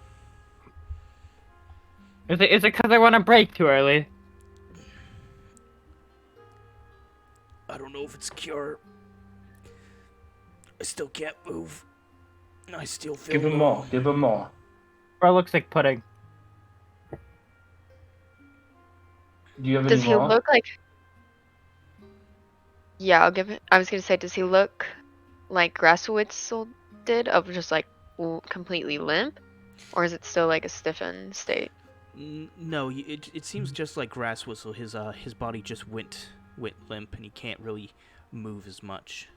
Is it because I want to break too early? I don't know if it's cure. I still can't move. I still feel Give him low. more. Give him more. Or it looks like pudding. Do you have Does any he more? look like? Yeah, I'll give it. I was gonna say, does he look like Grass Whistle did, of just like completely limp, or is it still like a stiffened state? No, it seems just like Grass Whistle. His body just went limp, and he can't really move as much.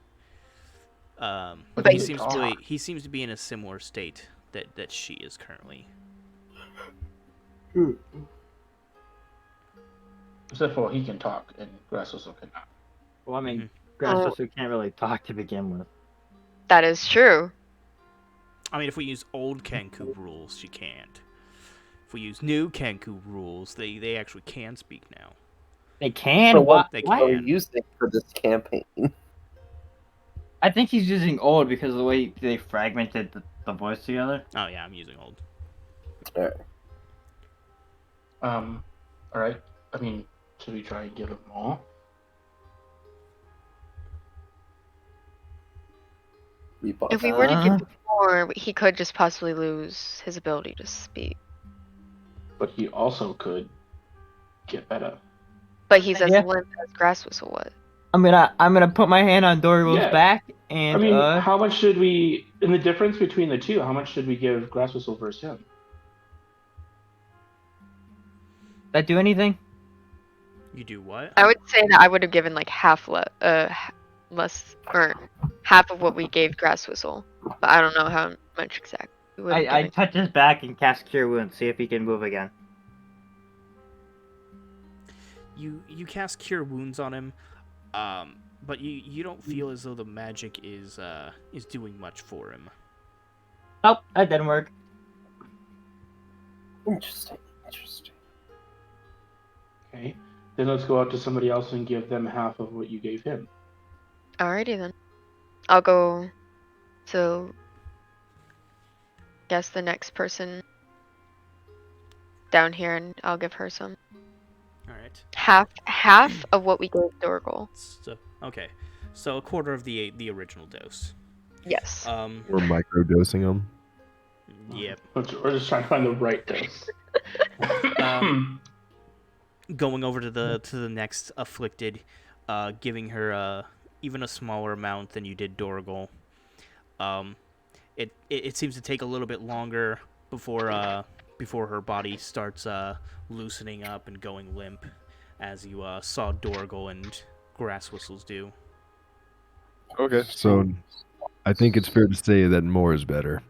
But But he he seems talk. he seems to be in a similar state that she is currently. Except for he can talk and Grass Whistle cannot. Well, I mean, Mhm. Grass Oh. Whistle can't really talk to begin with. That is true. I mean, if we use old Kenku rules, she can't. If we use new Kenku rules, they actually can speak now. They can? So What? They What are can. you using for this campaign? I think he's using old because of the way they fragmented the voice together. Oh yeah, I'm using old. Alright. Alright. I mean, should we try and give him more? If we were to give him more, he could just possibly lose his ability to speak. But he also could get better. But he's as Yeah. limp as Grass Whistle was. I'm gonna put my hand on Dorible's Yeah. back I and mean, how much should we, in the difference between the two, how much should we give Grass Whistle versus him? that do anything? You do what? I would say that I would have given like less, or half of what we gave Grass Whistle. But I don't know how much exactly we would have I given. touch his back and cast Cure Wounds, see if he can move again. You cast Cure Wounds on him, but you don't feel as though the magic is doing much for him. Oh, that didn't work. Interesting. Okay. Then let's go out to somebody else and give them half of what you gave him. Alrighty then. I'll go to guess the next person down here, and I'll give her some. All right. Half of what we gave Dorgal. So, okay. So a quarter of the original dose. Yes. We're microdosing them. Yep. We're just trying to find the right dose. Going over to the next afflicted, giving her even a smaller amount than you did Dorgal. It seems to take a little bit longer before her body starts loosening up and going limp, as you saw Dorgal and Grass Whistles do. Okay. So I think it's fair to say that more is better.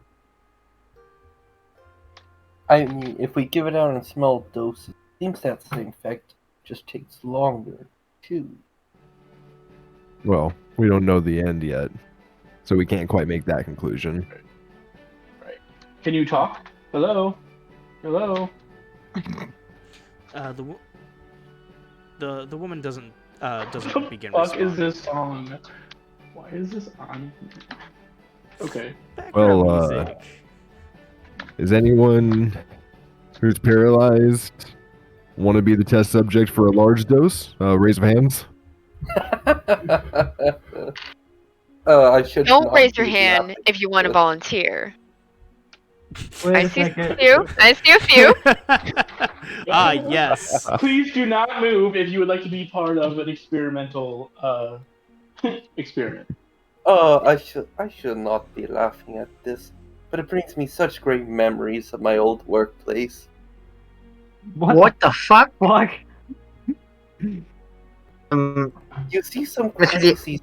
I mean, if we give it out in small doses, it seems to have the same effect. Just takes longer, too. Well, we don't know the end yet, so we can't quite make that conclusion. Right. Can you talk? Hello? Hello? The woman doesn't begin What the fuck responding. is this song? Why is this on? Okay. Background Well, music. Is anyone who's paralyzed want to be the test subject for a large dose? Raise of hands. I should Don't not raise your be hand laughing if you want to at volunteer. Wait I a see a second. few. I see a few. Ah, yes. Please do not move if you would like to be part of an experimental experiment. I should not be laughing at this, but it brings me such great memories of my old workplace. What the fuck? Fuck. You see some Mr. D- crazy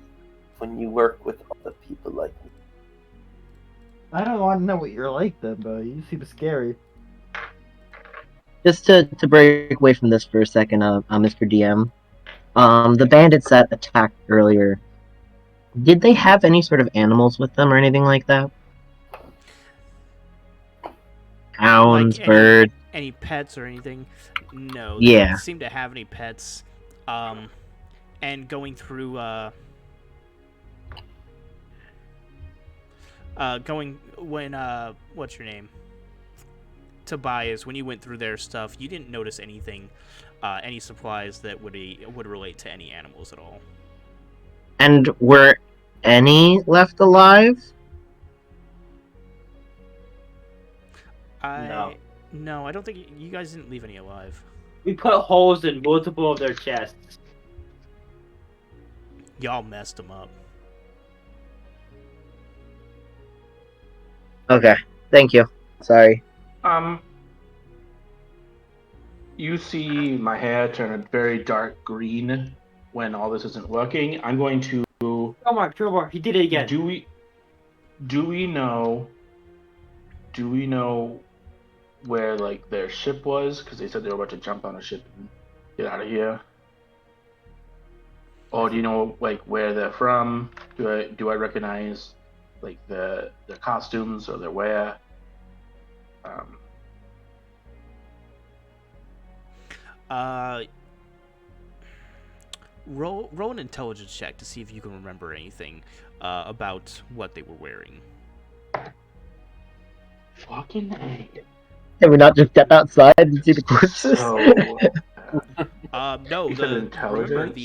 when you work with other people like me. I don't want to know what you're like then, but you seem scary. just to break away from this for a second, Mr. DM. The bandits that attacked earlier, did they have any sort of animals with them or anything like that? Hounds, Like birds. any pets or anything? No, they Yeah. don't seem to have any pets. And going through going when what's your name? Tobias, when you went through their stuff, you didn't notice anything, any supplies that would relate to any animals at all. And were any left alive? No, I don't think you guys didn't leave any alive. We put holes in multiple of their chests. Y'all messed them up. Okay, thank you. Sorry. You see my hair turn very dark green when all this isn't working. I'm going to. Tromar, he did it again. Do we know where like their ship was? Because they said they were about to jump on a ship and get out of here. Or do you know like where they're from? Do I recognize like their costumes or their wear? Roll an intelligence check to see if you can remember anything about what they were wearing. Fucking A. Can we not just step outside and see the corpses? So, No, you said remember intelligence?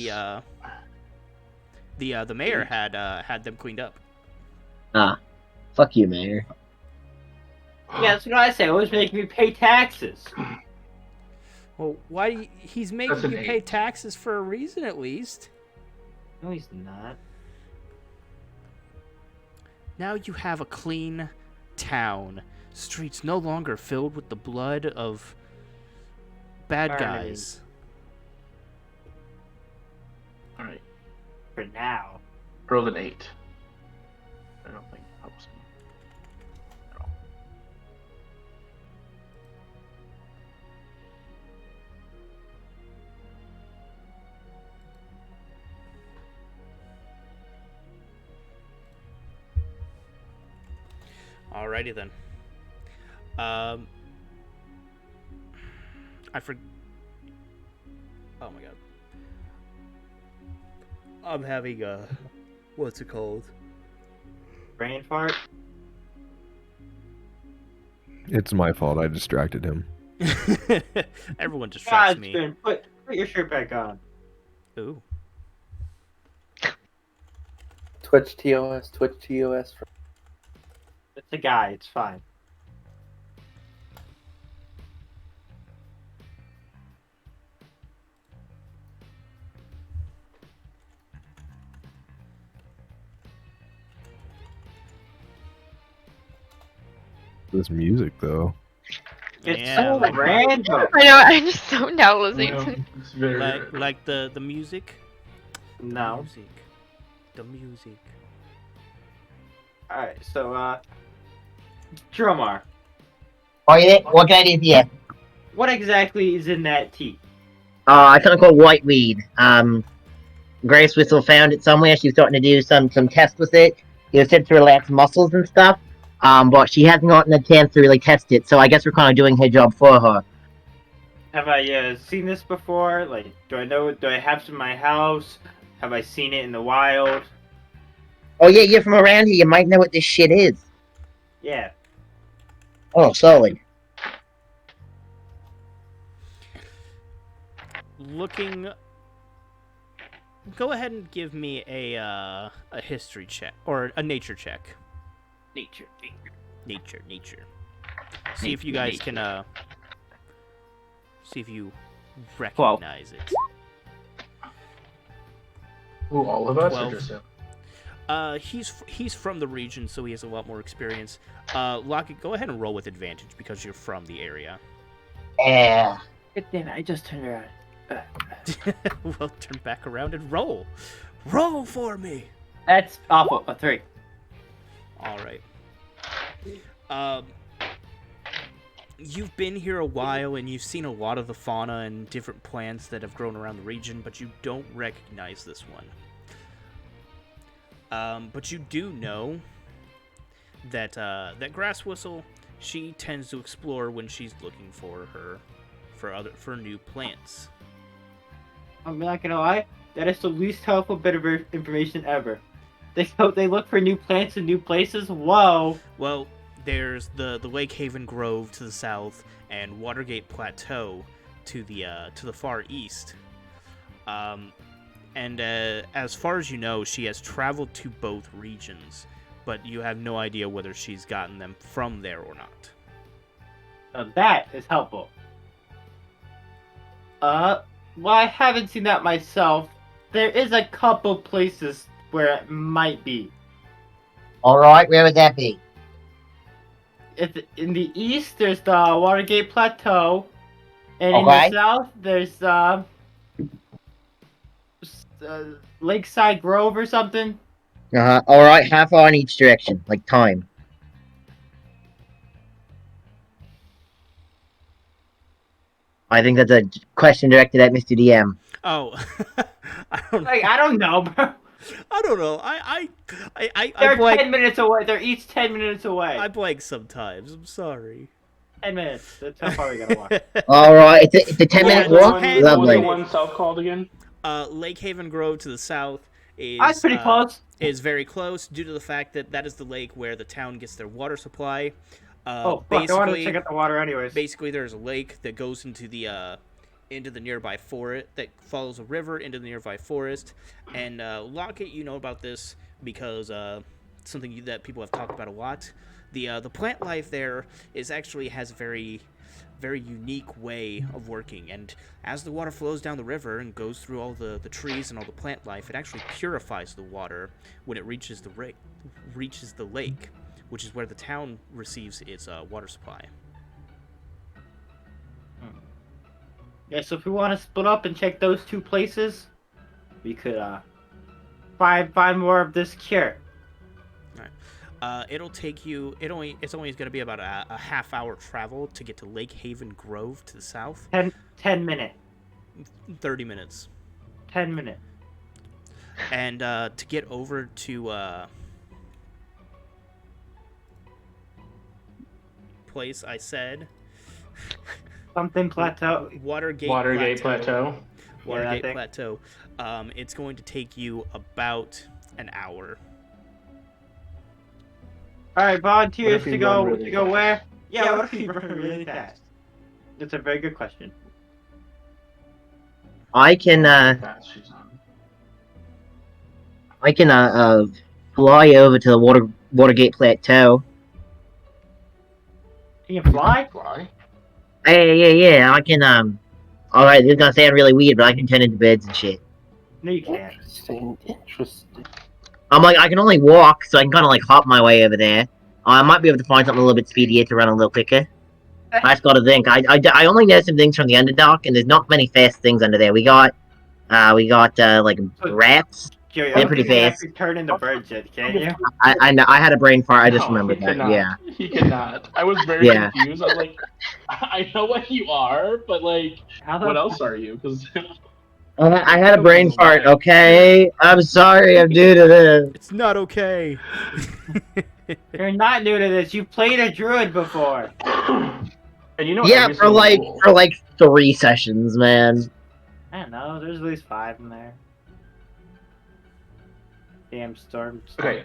the mayor had them cleaned up. Fuck you, Mayor. Yeah, that's what I say. Always making me pay taxes. Well, he's That's making an you pay 8. taxes for a reason at least. No, he's not. Now you have a clean town. Streets no longer filled with the blood of bad Alright. guys. All right. For now. Rolled an 8. I don't think it helps me at all. Alrighty then. I forgot. Oh my god. I'm having what's it called? Brain fart? It's my fault. I distracted him. Everyone distracts God, me. put your shirt back on. Ooh. Twitch TOS. It's a guy, it's fine. This music, though. It's Yeah, so random. I know, I'm just zoned out listening to No, it's very like the music. No. The music. Alright, so, Dromar, What can I do for you? what exactly is in that tea? Something called white weed. Grace Whistle found it somewhere. She was starting to do some tests with it. It was said to relax muscles and stuff. But she hasn't gotten a chance to really test it, so I guess we're kind of doing her job for her. Have I seen this before? Like, do I have some in my house? Have I seen it in the wild? Oh yeah, you're from around here. You might know what this shit is. Yeah. Oh, solid. Looking. Go ahead and give me a history check or a nature check. Nature. Nature. See if you guys can see if you recognize it. Ooh, all of us 12. or just him? He's from the region, so he has a lot more experience. Lockett, go ahead and roll with advantage because you're from the area. Yeah. Good thing I just turned around. Well, turn back around and roll. Roll for me. That's awful. A 3. All right. You've been here a while and you've seen a lot of the fauna and different plants that have grown around the region, but you don't recognize this one. But you do know that that grass whistle, she tends to explore when she's looking for new plants. I'm not gonna lie. That is the least helpful bit of information ever. They look for new plants in new places. Whoa. Well, there's the Lake Haven Grove to the south and Watergate Plateau to the far east. And as far as you know, she has traveled to both regions, but you have no idea whether she's gotten them from there or not. Now that is helpful. Well, I haven't seen that myself. There is a couple places where it might be. Alright, where would that be? In the east, there's the Watergate Plateau, and in Okay. the south, there's Lakeside Grove or something. Alright, how far in each direction? Like time. I think that's a question directed at Mr. DM. Oh, I don't know. Like, I don't know, bro. I don't know. I They're blank. 10 minutes away. They're each 10 minutes away. I blank sometimes. I'm sorry. 10 minutes. That's how far we gotta walk. Alright, it's a 10-minute Yeah, walk? ten- What was the Lovely. one south called again? Lake Haven Grove to the south is That's pretty close. is very close due to the fact that that is the lake where the town gets their water supply. Oh, fuck. I wanted to check out the water anyways. Basically, there's a lake that goes into the nearby forest that follows a river into the nearby forest. And Lockett, you know about this because something that people have talked about a lot. The plant life there actually has a very unique way of working, and as the water flows down the river and goes through all the trees and all the plant life, it actually purifies the water when it reaches the lake, which is where the town receives its water supply. Yeah, so if we want to split up and check those two places, we could find more of this cure. It'll take you. It's only going to be about a half-hour travel to get to Lake Haven Grove to the south. 10 minutes. 30 minutes. 10 minutes. And to get over to place I said. Something plateau. Watergate Plateau. Watergate Yeah, Plateau. It's going to take you about an hour. All right, volunteers What if to you go run really to go fast? where? Yeah, what if you run really fast? That's a very good question. I can Fast she's on. fly over to the Watergate Plateau. Can you fly? Fly? Yeah, I can, alright, this is gonna sound really weird, but I can turn into birds and shit. No, you can't. Interesting. I'm like, I can only walk, so I can kind of like hop my way over there. I might be able to find something a little bit speedier to run a little quicker. I just gotta think. I only know some things from the Underdark, and there's not many fast things under there. We got like rats. Joey, They're pretty fast. You turn into birds yet, can you? I know. I had a brain fart. I just No, remembered he that. cannot. Yeah. He cannot. I was very Yeah. confused. I was like, I know what you are, but like, How the what else are you? Because I had a brain fart. Okay, I'm sorry. I'm new to this. It's not okay. You're not new to this. You played a druid before. and you know, Yeah, every for single like rule. 3 sessions, man. I don't know. There's at least 5 in there. Damn storm. Okay.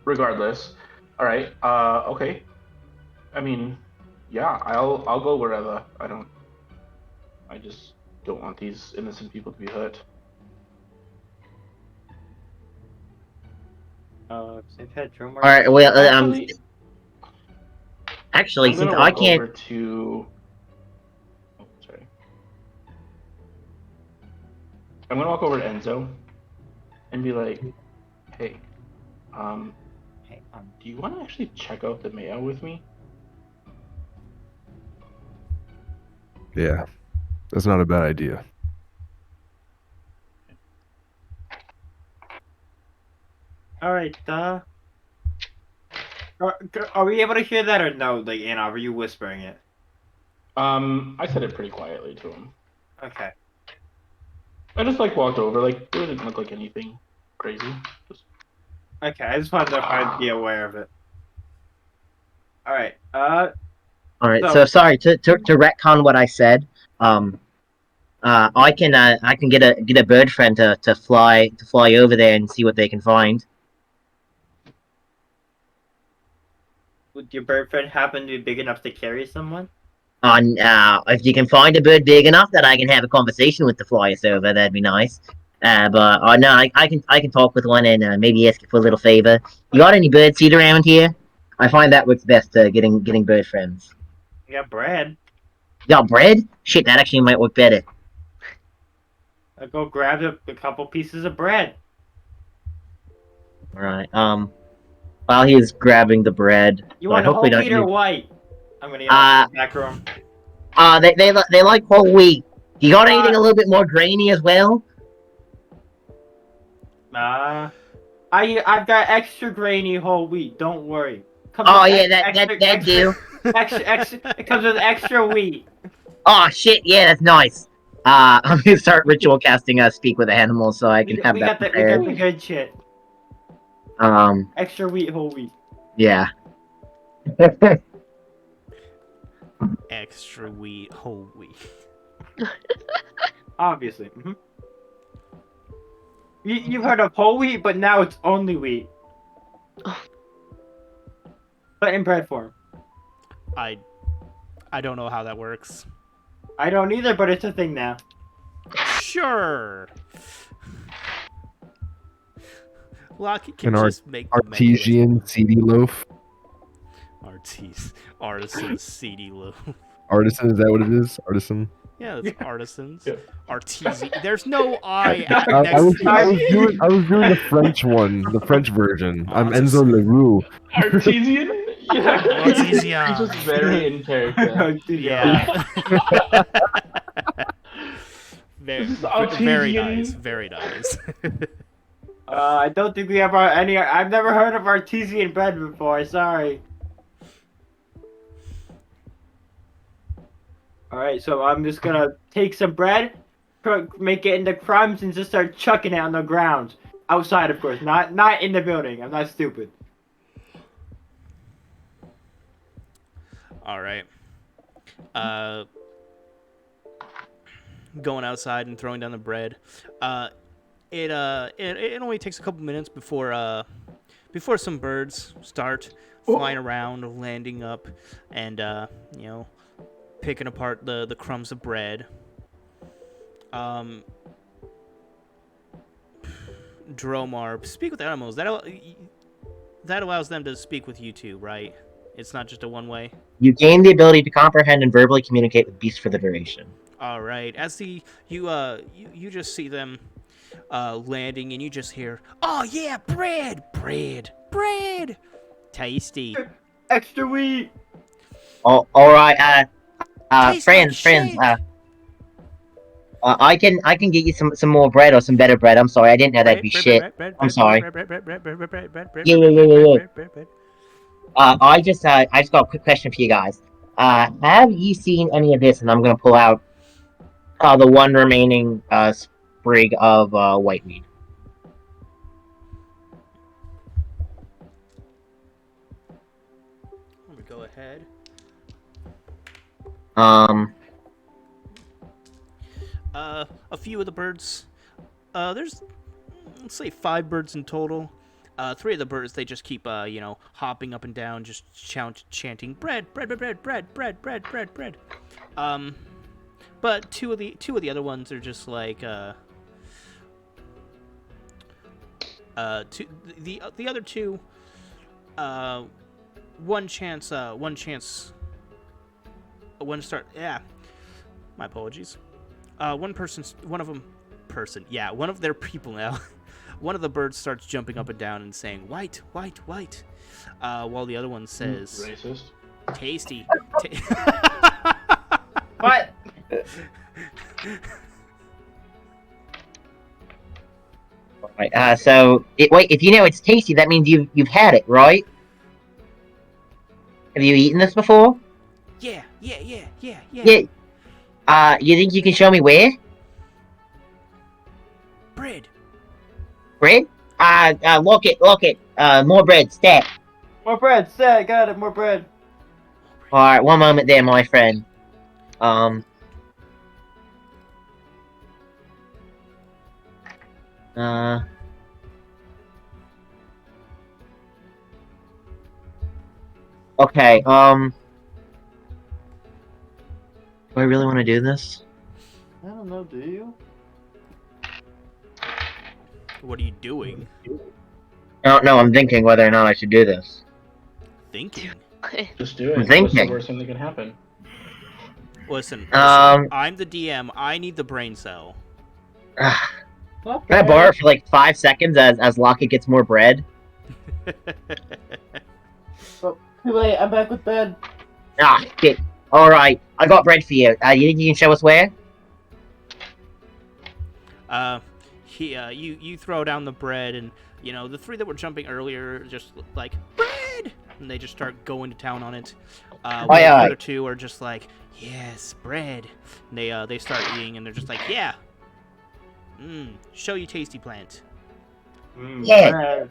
Regardless, all right. Okay. I mean, yeah, I'll go wherever. I just don't want these innocent people to be hurt. They've had drum All right. Well, Actually, actually, I'm since gonna I walk can't. over to. Oh, sorry. I'm gonna walk over to Enzo and be like, "Hey, Hey, do you want to actually check out the mail with me?" Yeah, that's not a bad idea. Alright, are we able to hear that or no? Like, Anna, were you whispering it? I said it pretty quietly to him. Okay. I just like walked over, like it didn't look like anything crazy. Just... Okay, I just wanted to know if I'd be aware of it. Alright, All right. So- So sorry to retcon what I said. I can get a bird friend to fly over there and see what they can find. would your bird friend happen to be big enough to carry someone? If you can find a bird big enough that I can have a conversation with to fly us over, that'd be nice. But no, I can talk with one and maybe ask you for a little favor. You got any bird seed around here? I find that works best getting bird friends. You got bread. You got bread? Shit, that actually might work better. I'll go grab a couple pieces of bread. All right. While he's grabbing the bread, You so I want hope whole we don't wheat or use- white? I'm gonna yell in the back room. they like whole wheat. You got anything a little bit more grainy as well? I've got extra grainy whole wheat. Don't worry. Comes Oh with yeah, that do. extra. It comes with extra wheat. Oh shit, yeah, that's nice. I'm gonna start ritual casting Speak with Animals so I can have We that got the prepared. good shit. Extra wheat, whole wheat. Yeah. Extra wheat, whole wheat. Obviously. You've heard of whole wheat, but now it's only wheat. But in bread form. I don't know how that works. I don't either, but it's a thing now. Sure. Lockie can An just make the artesian seedy loaf. Artisan seedy loaf. Artisan, is that what it is? Artisan. Yeah, that's artisans. Yeah. Artesian. There's no I I was next to doing the French one, the French version. I'm Artis- Enzo Leroux. Artesian? Yeah. Artesian. He's just very in character. Yeah. This is very Artesian. nice. Very nice. I don't think we have any. I've never heard of artesian bread before. Sorry. All right, so I'm just gonna take some bread, make it into crumbs, and just start chucking it on the ground outside, of course, not in the building. I'm not stupid. All right. Going outside and throwing down the bread. It only takes a couple minutes before some birds start flying around, landing up, and picking apart the crumbs of bread. Dromar, speak with animals. That allows them to speak with you too, right? It's not just a one-way. You gain the ability to comprehend and verbally communicate with beasts for the duration. All right. As you just see them landing, and you just hear, "Oh yeah, bread, tasty." Extra wheat. Oh, all right. Tastes Friends. like shit. I can get you some more bread or some better bread. I'm sorry, I didn't know that'd be shit. I'm sorry. Yeah. I just got a quick question for you guys. Have you seen any of this? And I'm gonna pull out the one remaining sprig of whiteweed. Let me go ahead. A few of the birds. There's, let's say, 5 birds in total. 3 of the birds, they just keep, hopping up and down, just chanting bread. But two of the other ones are just like, the other 2, one of their people now. One of the birds starts jumping up and down and saying, white, while the other one says, Racist. tasty. Right. Wait. If you know it's tasty, that means you've had it, right? Have you eaten this before? Yeah. Yeah. You think you can show me where? Bread. Bread? Look it. More bread, stat. More bread. Say, got it. More bread. Alright, one moment there, my friend. Um. Okay, do I really want to do this? I don't know. Do you? What are you doing? I don't know, I'm thinking whether or not I should do this. Thinking. Just do I'm it. What's the thinking. worst thing that can happen? Listen. Um, I'm the DM. I need the brain cell. Can I borrow it for like 5 seconds as Locket gets more bread? Oh, too late. I'm back with bed. Shit. Alright, I got bread for you. You think you can show us where? You throw down the bread, and the three that were jumping earlier just like bread, and they just start going to town on it. The other two are just like, yes, bread. And they start eating, and they're just like, yeah. Show you tasty plant. Yeah. Bread.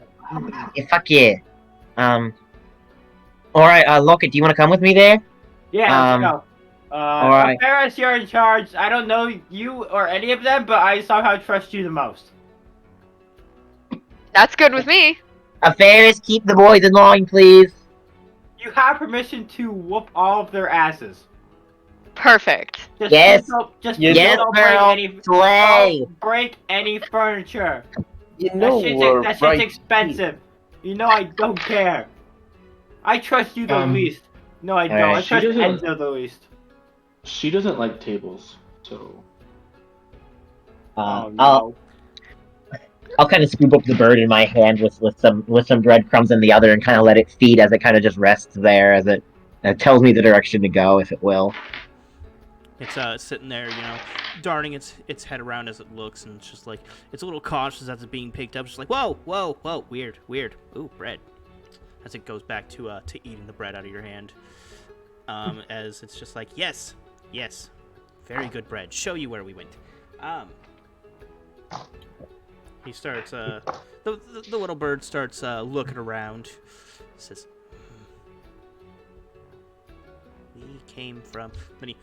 Yeah, fuck yeah. Alright, Locket, do you want to come with me there? Yeah, let's go. alright. Ferris, you're in charge. I don't know you or any of them, but I somehow trust you the most. That's good with me. Ferris, keep the boys in line, please. You have permission to whoop all of their asses. Perfect. Just Yes. Just Yes, don't girl. Slay. don't break any furniture. You know That shit's expensive. You know I don't care. I trust you the least. No, I don't. Alright. I trust She doesn't- Enzo the least. She doesn't like tables, so No. I'll kind of scoop up the bird in my hand with some breadcrumbs in the other and kind of let it feed as it kind of just rests there as it tells me the direction to go, if it will. It's sitting there, darting its head around as it looks, and it's just like it's a little cautious as it's being picked up. Just like whoa, weird. Ooh, bread. As it goes back to eating the bread out of your hand, as it's just like yes, very good bread. Show you where we went. He starts the little bird starts looking around. Says, we came from. Then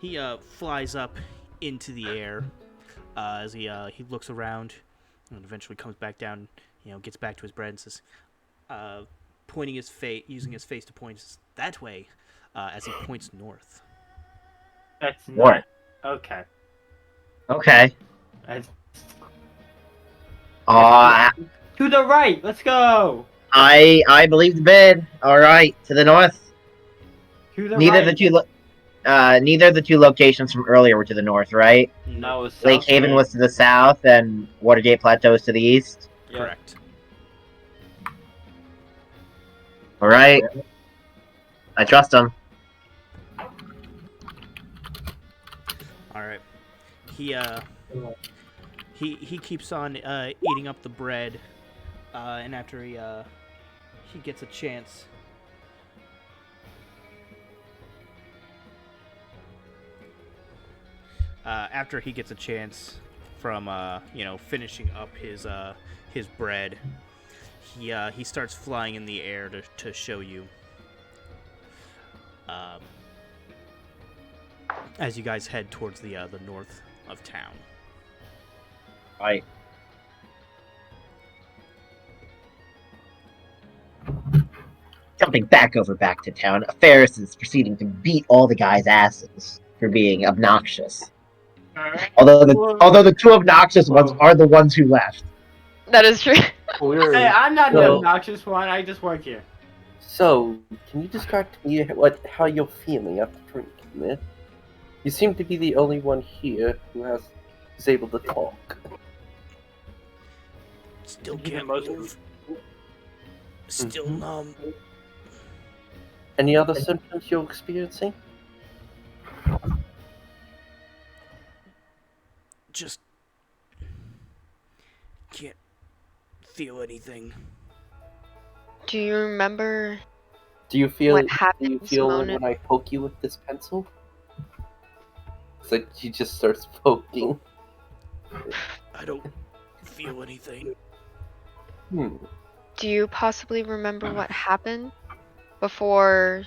he flies up into the air as he looks around, and eventually comes back down. Gets back to his bread and says, pointing his face, using his face to point, says, that way, as he points north. That's What? not okay. Okay. That's... To the right. Let's go. I believe the bid. All right, to the north. To the Neither right. neither of the two locations from earlier were to the north, right? No, it's Lake south Haven way. was to the south, and Watergate Plateau is to the east. Yeah. Correct. All right. I trust him. All right. He keeps on eating up the bread, and after he gets a chance. After he gets a chance from finishing up his bread, he starts flying in the air to show you. As you guys head towards the north of town. Right. Jumping back to town, Ferris is proceeding to beat all the guys' asses for being obnoxious. Although the two obnoxious ones are the ones who left. That is true. Hey, I'm not the Well- obnoxious one. I just work here. So, can you describe to me how you're feeling after drinking it? You seem to be the only one here who is able to talk. Still Even can't most- move. Still Mhm. numb. Any other symptoms you're experiencing? Just can't feel anything. Do you remember Do you feel? what Do happened you this feel moment? when I poke you with this pencil? It's like she just starts poking. I don't feel anything. Do you possibly remember what happened before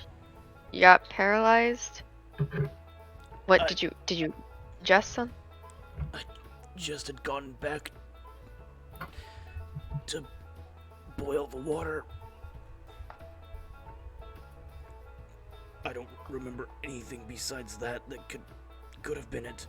you got paralyzed? What did you ingest some? I just had gone back to boil the water. I don't remember anything besides that could have been it.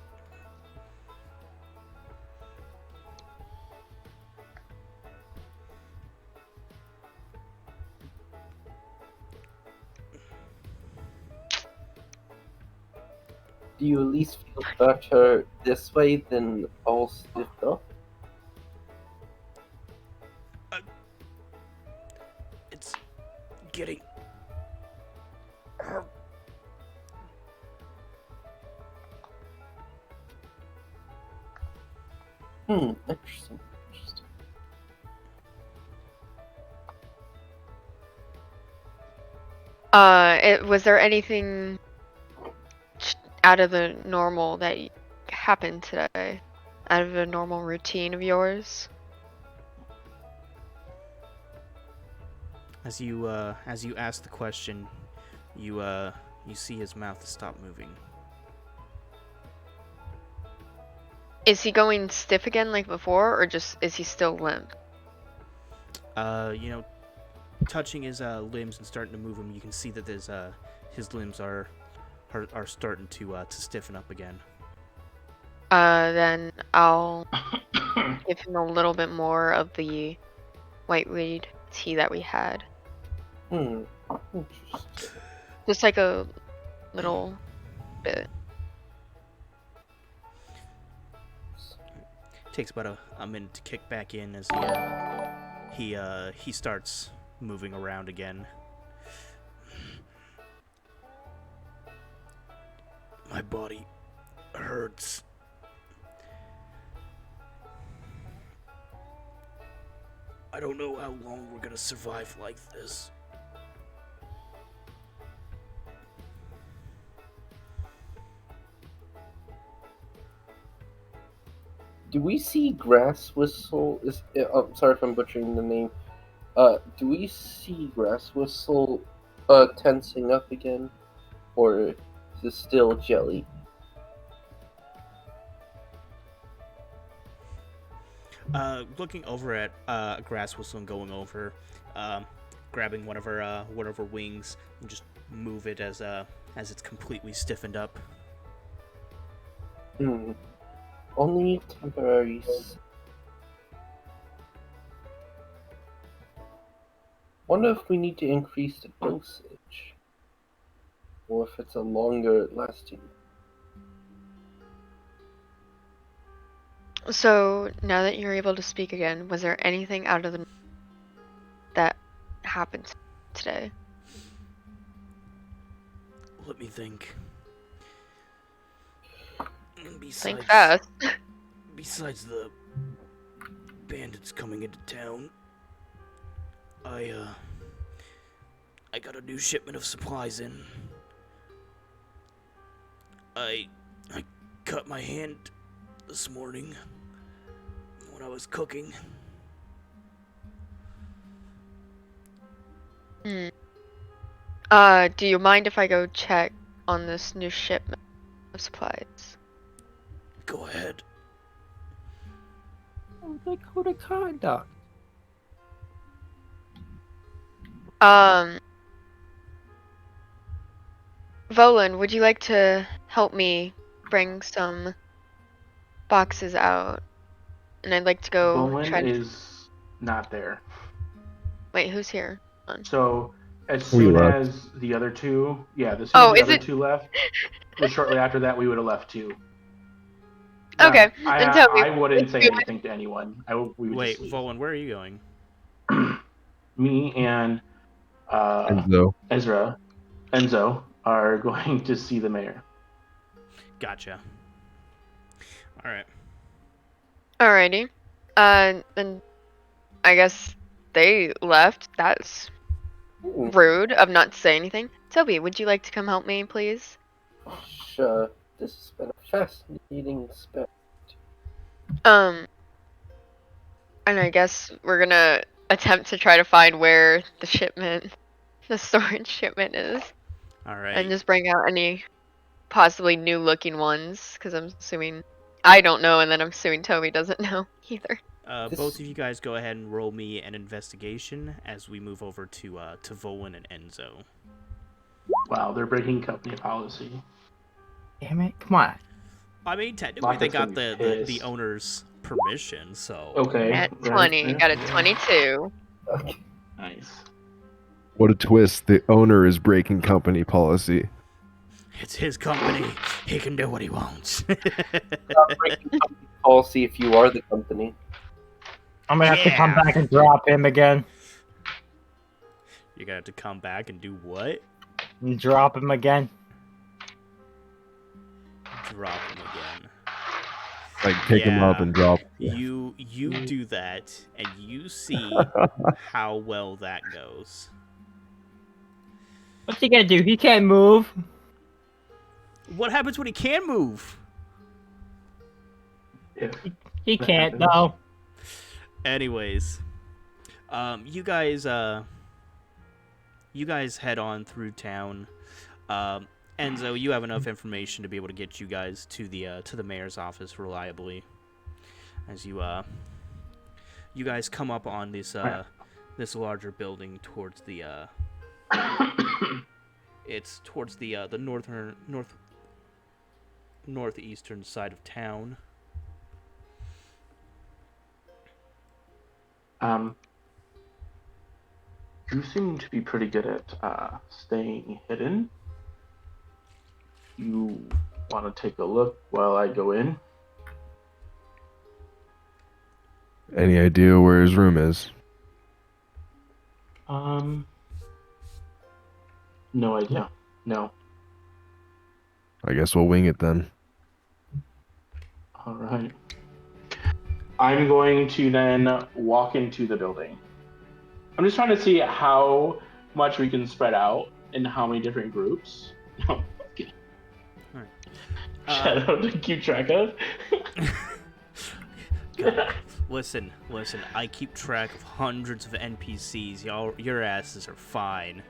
Do you at least feel better this way than all stiffed up? It's getting Interesting. Was there anything out of the normal that happened today? Out of the normal routine of yours? as you ask the question, you see his mouth stop moving. Is he going stiff again like before, or just is he still limp? Touching his limbs and starting to move him, you can see that his limbs are starting to stiffen up again. Then I'll give him a little bit more of the white weed tea that we had. Interesting. Just like a little bit. Takes about a minute to kick back in as he starts moving around again. My body hurts. I don't know how long we're gonna survive like this. Do we see Grass Whistle? Sorry if I'm butchering the name. Do we see Grass Whistle tensing up again, or is it still Jelly? Looking over at Grass Whistle and going over, grabbing one of her wings and just move it as it's completely stiffened up. Only temporary. Wonder if we need to increase the dosage, or if it's a longer lasting. So now that you're able to speak again, was there anything out of the that happened today? Let me think. Think fast. Besides the bandits coming into town, I got a new shipment of supplies in. I cut my hand this morning when I was cooking. Do you mind if I go check on this new shipment of supplies? Go ahead. The code of conduct. Volan, would you like to help me bring some boxes out? And I'd like to go Bowen is not there. Wait, who's here? So as We soon left. as the other two, as soon Oh, as the is other it- two left, just shortly after that, we would have left too. Okay, then tell me. I wouldn't say anything to anyone. We would Wait, just leave. Volan, where are you going? Me and Enzo are going to see the mayor. Gotcha. All right. Alrighty. Then I guess they left. That's Hmm, rude of not to say anything. Toby, would you like to come help me, please? sure. This has been a fascinating experiment. And I guess we're gonna attempt to try to find where the shipment, the storage shipment is, All and right. just bring out any possibly new-looking ones, because I'm assuming I don't know, and then I'm assuming Toby doesn't know either. Both of you guys go ahead and roll me an investigation as we move over to Volan and Enzo. Wow, they're breaking company policy. Damn it! Come on. I mean, technically they Locket's gonna got be the pissed. owner's permission, so. Okay. At right, 20, yeah, got a yeah. 22. Okay. Nice. What a twist. The owner is breaking company policy. It's his company. He can do what he wants. Not breaking company policy if you are the company. I'm gonna have to come Yeah. back and drop him again. You're gonna have to come back and do what? And drop him again. Drop him again. Like pick him up Yeah. and drop. You do that, and you see how well that goes. What's he gonna do? He can't move. What happens when he can move? If He that can't happens. though. Anyways, you guys head on through town. Enzo, you have enough information to be able to get you guys to the mayor's office reliably. As you guys come up on this this larger building towards the it's towards the northeastern side of town. You seem to be pretty good at staying hidden. You want to take a look while I go in? Any idea where his room is? No idea. No. I guess we'll wing it then. All right. I'm going to then walk into the building. I'm just trying to see how much we can spread out in how many different groups. No, okay. Shout out to keep track of. God, listen. I keep track of hundreds of NPCs. Your asses are fine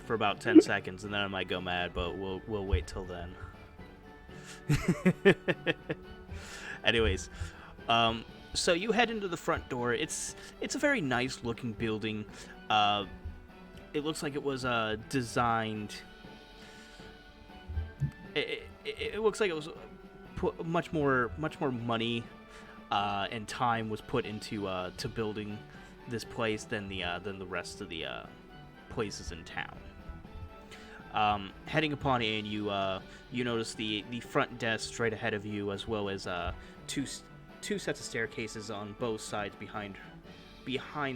for about 10 seconds, and then I might go mad. But we'll wait till then. Anyways, so you head into the front door. It's a very nice looking building. It looks like it was designed. It looks like it was put much more money and time was put into to building this place than the rest of the places in town. Heading upon in, you notice the front desk straight ahead of you, as well as two sets of staircases on both sides behind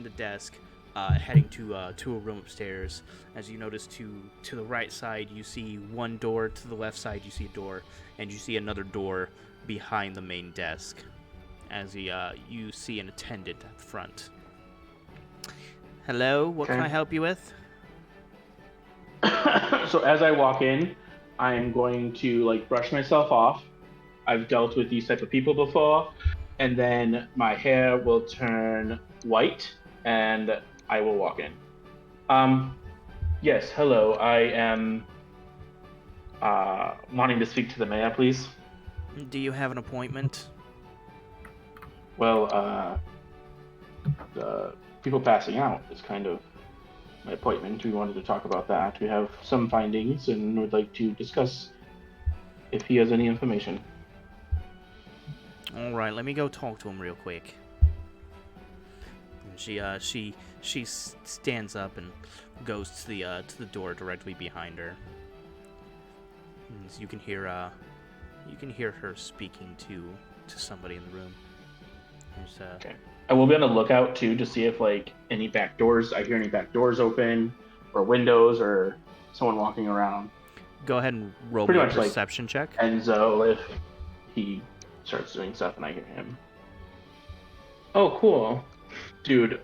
the desk, heading to a room upstairs. As you notice, to the right side you see one door, to the left side you see a door, and you see another door behind the main desk. As you see an attendant at the front. Hello, what can I help you with? So as I walk in, I'm going to brush myself off. I've dealt with these type of people before, and then my hair will turn white, and I will walk in. Yes, hello. I am wanting to speak to the mayor, please. Do you have an appointment? Well, the people passing out is kind of my appointment. We wanted to talk about that. We have some findings and would like to discuss if he has any information. All right, let me go talk to him real quick. And she stands up and goes to the door directly behind her. And you can hear her speaking to somebody in the room. Okay. I will be on the lookout too to see if any back doors. I hear any back doors open, or windows, or someone walking around. Go ahead and roll Pretty me a much perception check. Enzo, if he starts doing stuff and I hear him. Oh, cool. Dude,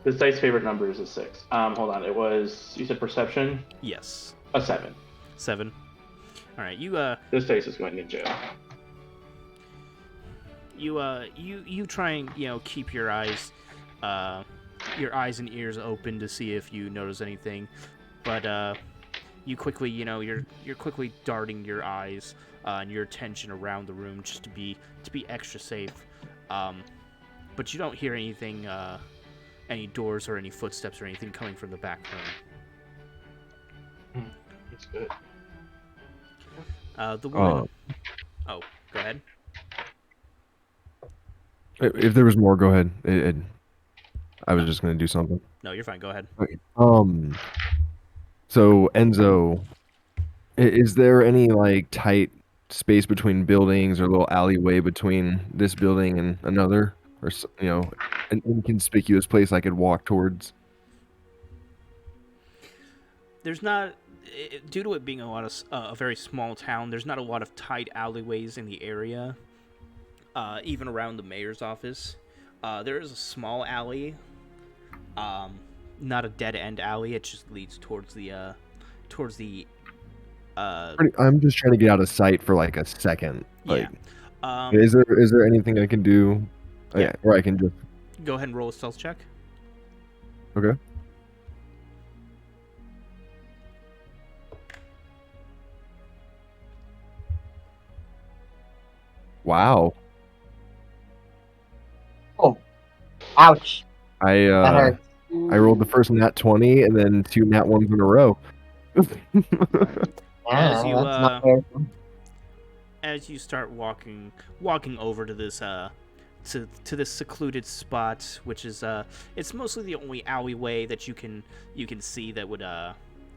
this dice favorite number is a 6. Hold on. It was, you said perception? Yes. A 7. 7. All right. This dice is going to jail. You try and keep your eyes and ears open to see if you notice anything, but you quickly you're quickly darting your eyes and your attention around the room just to be extra safe, but you don't hear anything, any doors or any footsteps or anything coming from the back room. That's good. The woman. Oh, go ahead. If there was more, go ahead. I was just gonna do something. No, you're fine. Go ahead. Okay. So Enzo, is there any like tight space between buildings or little alleyway between this building and another, or an inconspicuous place I could walk towards? There's not, due to it being a very small town. There's not a lot of tight alleyways in the area. Even around the mayor's office, there is a small alley. Not a dead-end alley. It just leads towards the. I'm just trying to get out of sight for like a second. Like, yeah. is there anything I can do? Yeah. Or I can just Go ahead and roll a stealth check. okay. Wow. Oh, ouch! I That hurts. I rolled the first nat 20 and then 2 nat 1s in a row. As you, that's not fair. As you start walking over to this to this secluded spot, which is it's mostly the only alleyway that you can see that would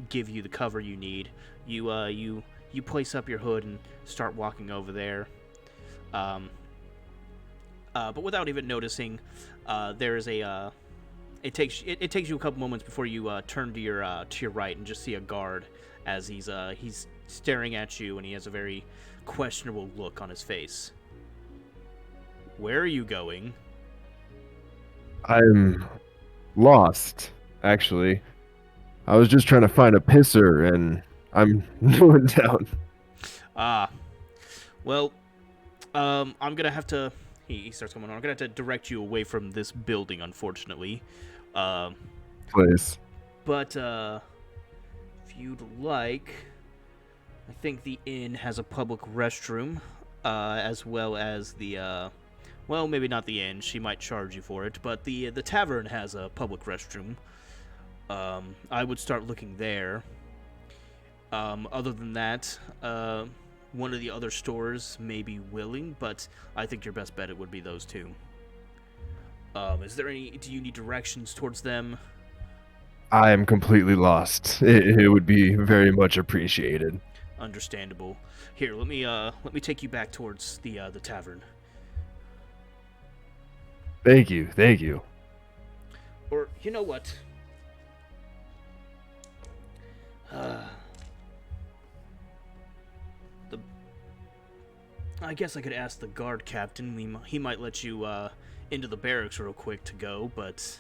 give you the cover you need. You place up your hood and start walking over there. But without even noticing, there is a. It takes you a couple moments before you turn to your right and just see a guard as he's staring at you, and he has a very questionable look on his face. Where are you going? I'm lost, actually. I was just trying to find a pisser and I'm going down. Well, I'm gonna have to. He starts coming on. I'm gonna have to direct you away from this building, unfortunately. Place. But if you'd like, I think the inn has a public restroom, as well as the. Well, maybe not the inn. She might charge you for it, but the tavern has a public restroom. I would start looking there. Other than that, one of the other stores may be willing, but I think your best bet it would be those two. Is there any? Do you need directions towards them? I am completely lost. It would be very much appreciated. Understandable. Here, let me take you back towards the tavern. Thank you. Or you know what? I guess I could ask the guard captain. He might let you into the barracks real quick to go, but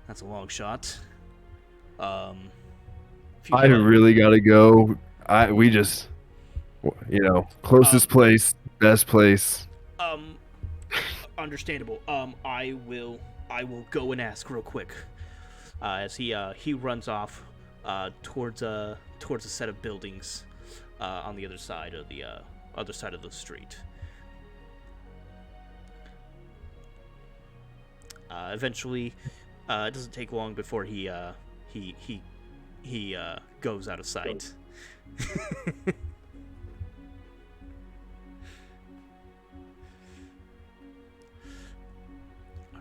that's a long shot. I really gotta go. We just, closest place, best place. Understandable. I will go and ask real quick. As he runs off towards a set of buildings on the other side of the street. Eventually, it doesn't take long before he goes out of sight.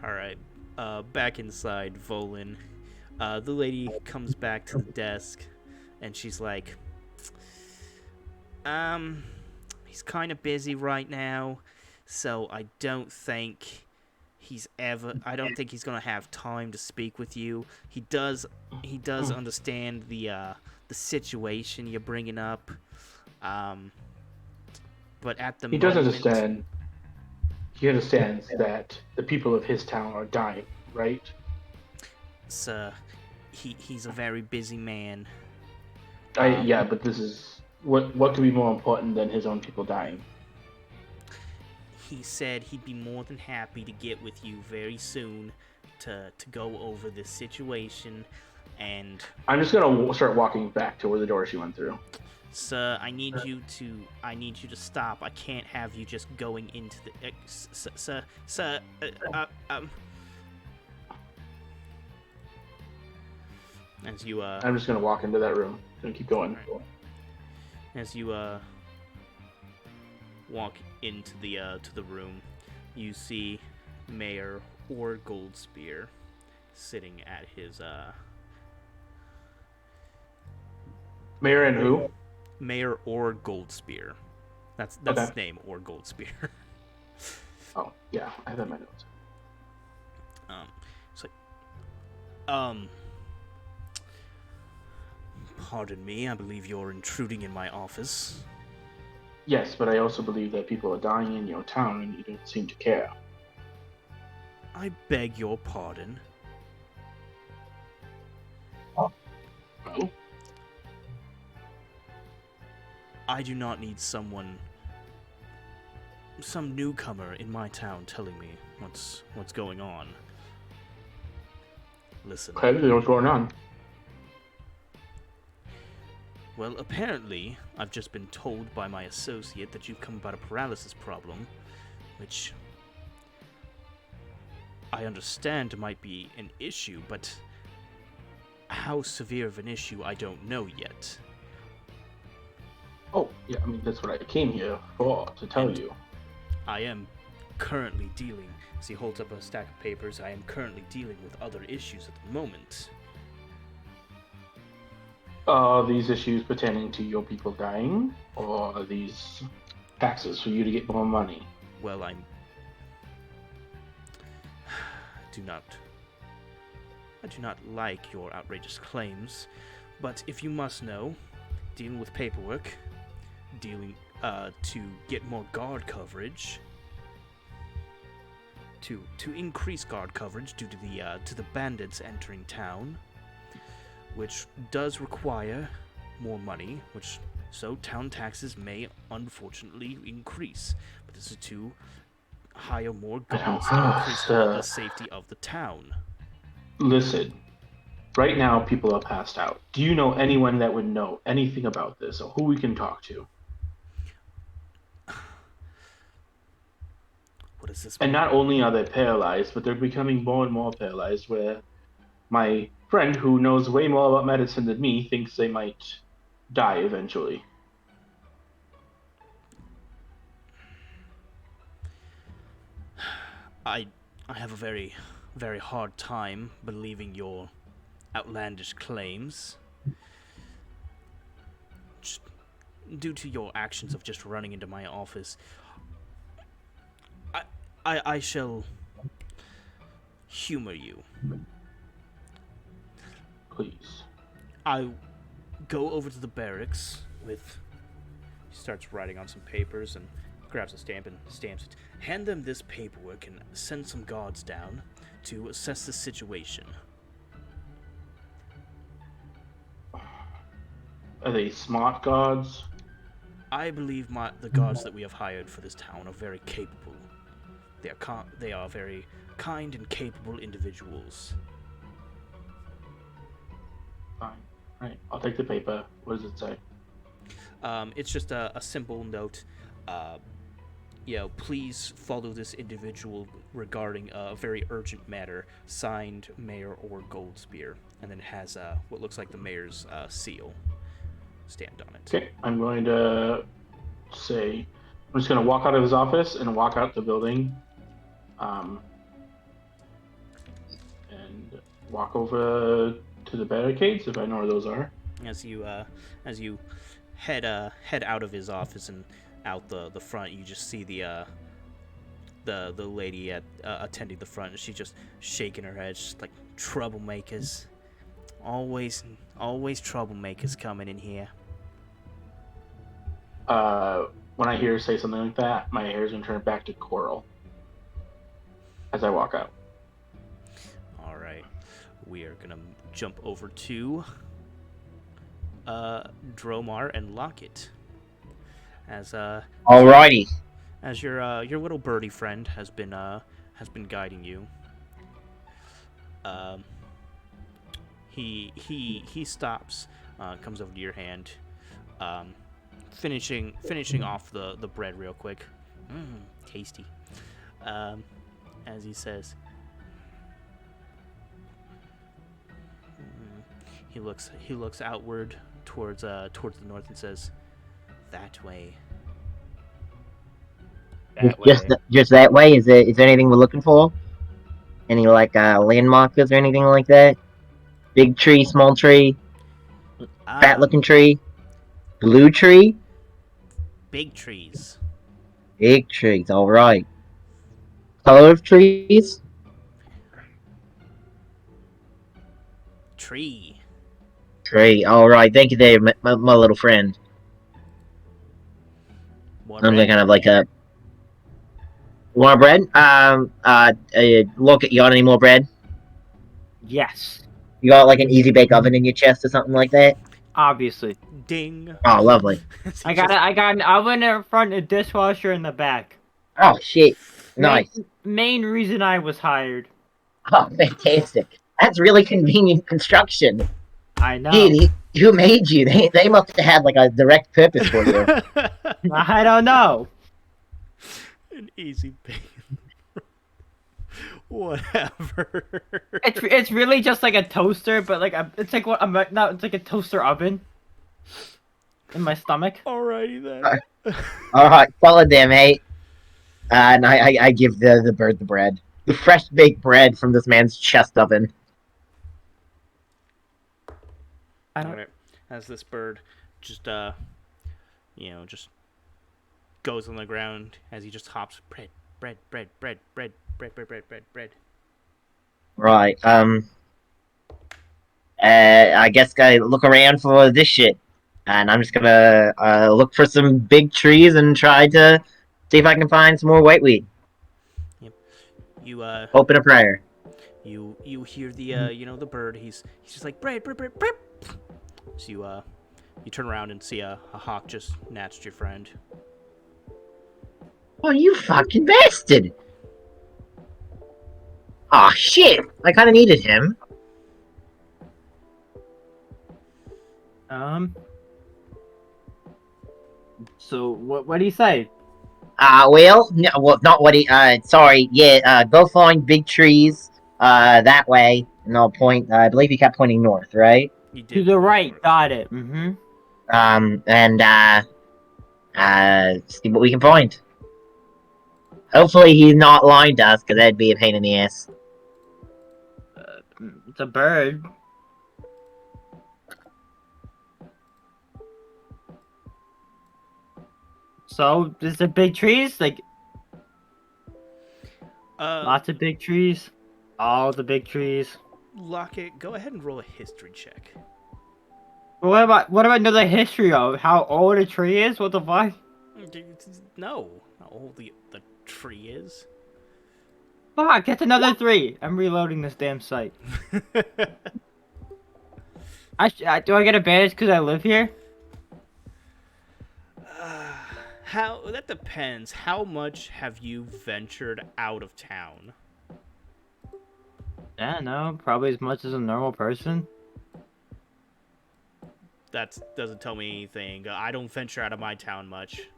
All right, back inside Volin, the lady comes back to the desk, and she's like, he's kind of busy right now, so I don't think he's gonna have time to speak with you. He does understand the situation you're bringing up, but at the moment, He does understand. he understands that the people of his town are dying, right? Sir, he's a very busy man. Yeah, but this is what could be more important than his own people dying? He said he'd be more than happy to get with you very soon to go over this situation, and I'm just gonna start walking back to where the door she went through. sir, I need you to stop. I can't have you just going into the sir. As you I'm just gonna walk into that room and keep going. as you walk into the to the room, you see Mayor or Goldspear sitting at his Mayor and who? Mayor or Goldspear. That's Okay. his name, or Goldspear. Oh, yeah, I have that in my notes. It's like, pardon me, I believe you're intruding in my office. Yes, but I also believe that people are dying in your town and you don't seem to care. I beg your pardon. Oh? I do not need some newcomer in my town telling me what's going on. Listen. Okay, then what's going on? Well, apparently, I've just been told by my associate that you've come about a paralysis problem, which I understand might be an issue, but how severe of an issue I don't know yet. Oh, yeah, I mean, that's what I came here for, to tell And you. I am currently dealing, as he holds up a stack of papers, I am currently dealing with other issues at the moment. Are these issues pertaining to your people dying, or are these taxes for you to get more money? Well, I do not like your outrageous claims, but if you must know, dealing with paperwork, dealing to get more guard coverage, to increase guard coverage due to the bandits entering town, which does require more money, so town taxes may unfortunately increase. But this is to hire more guards and increase the safety of the town. Listen, right now people are passed out. Do you know anyone that would know anything about this, or who we can talk to? What does this And mean? not only are they paralyzed, but they're becoming more and more paralyzed, where my friend, who knows way more about medicine than me, thinks they might die eventually. I have a very, very hard time believing your outlandish claims. Just due to your actions of just running into my office, I shall humor you. Please. I go over to the barracks with... He starts writing on some papers and grabs a stamp and stamps it. Hand them this paperwork and send some guards down to assess the situation. Are they smart gods? I believe the guards that we have hired for this town are very capable. They are very kind and capable individuals. Fine. Right. I'll take the paper. What does it say? It's just a simple note. Please follow this individual regarding a very urgent matter. Signed, Mayor or Goldspear. And then it has what looks like the mayor's seal stamped on it. Okay. I'm going to say... I'm just going to walk out of his office and walk out the building. And walk over to the barricades, if I know where those are. As you head out of his office and out the front, you just see the lady attending the front, and she's just shaking her head, just like, troublemakers, always troublemakers coming in here. When I hear her say something like that, my hair's gonna turn back to coral. as I walk out. All right, we are gonna jump over to Dromar and Locket as Alrighty. as your little birdie friend has been guiding you. He stops, comes over to your hand, finishing off the bread real quick. Tasty. As he says, he looks outward towards the north and says, "That way." Just that way. Is there anything we're looking for? Any like landmarkers or anything like that? Big tree, small tree, fat looking tree, blue tree, Big trees. big trees. All right. Color of trees? Tree. Tree. All right. Thank you, there, my little friend. What I'm red? kind of like a. Want bread? Look, you got any more bread? Yes, You got like an easy bake oven in your chest or something like that? obviously. Ding. Oh, lovely. I got an oven in front, a dishwasher in the back. Oh shit. Nice. Main reason I was hired. Oh, fantastic. That's really convenient construction. I know. Dude, who made you? They must have had like a direct purpose for you. I don't know. An easy bake. Whatever. It's really just like a toaster, but like it's like what no, it's like a toaster oven in my stomach. Alrighty then. Alright, solid there, mate. And I give the bird the bread. The fresh baked bread from this man's chest oven. Alright. As this bird just just goes on the ground as he just hops bread. Right, I guess I look around for this shit. And I'm just gonna look for some big trees and try to see if I can find some more whiteweed. Yep. You Hope and a prayer. you hear the the bird. He's just like bread. So you turn around and see a hawk just snatched your friend. Oh, you fucking bastard! Aw, shit! I kinda needed him. So what do you say? Well, no, well, not what he, sorry, yeah, go find big trees, that way, and I'll point, I believe he kept pointing north, right? You did To the point right. north. Got it. Mm-hmm. See what we can find. Hopefully he's not lying to us, because that'd be a pain in the ass. It's a bird. So, is there big trees? Like, lots of big trees? All the big trees? Locket, go ahead and roll a history check. Well, what about know the history of how old a tree is? What the fuck? No, how old the tree is. Fuck, that's another 3. I'm reloading this damn site. Do I get advantage because I live here? How that depends. How much have you ventured out of town? Yeah, no, probably as much as a normal person. That doesn't tell me anything. I don't venture out of my town much.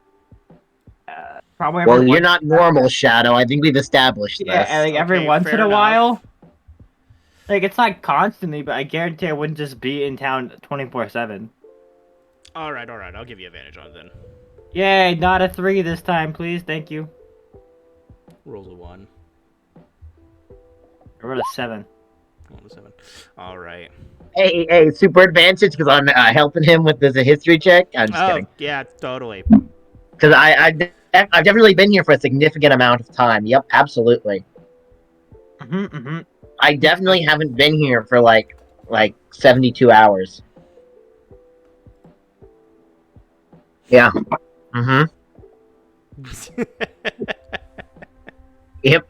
Probably Well, every you're once- not normal, Shadow. I think we've established this. Yeah, like every Okay, once fair in a enough. while. Like, it's not constantly, but I guarantee I wouldn't just be in town 24/7. All right. I'll give you advantage on it then. Yay, not a 3 this time, please. Thank you. Rolls a 1. I rolled a 7. Roll a 7. All right. Hey, super advantage, because I'm helping him with this history check? I'm just kidding. Yeah, totally. Because I've definitely been here for a significant amount of time. Yep, absolutely. I definitely haven't been here for like 72 hours. Yeah. Yep.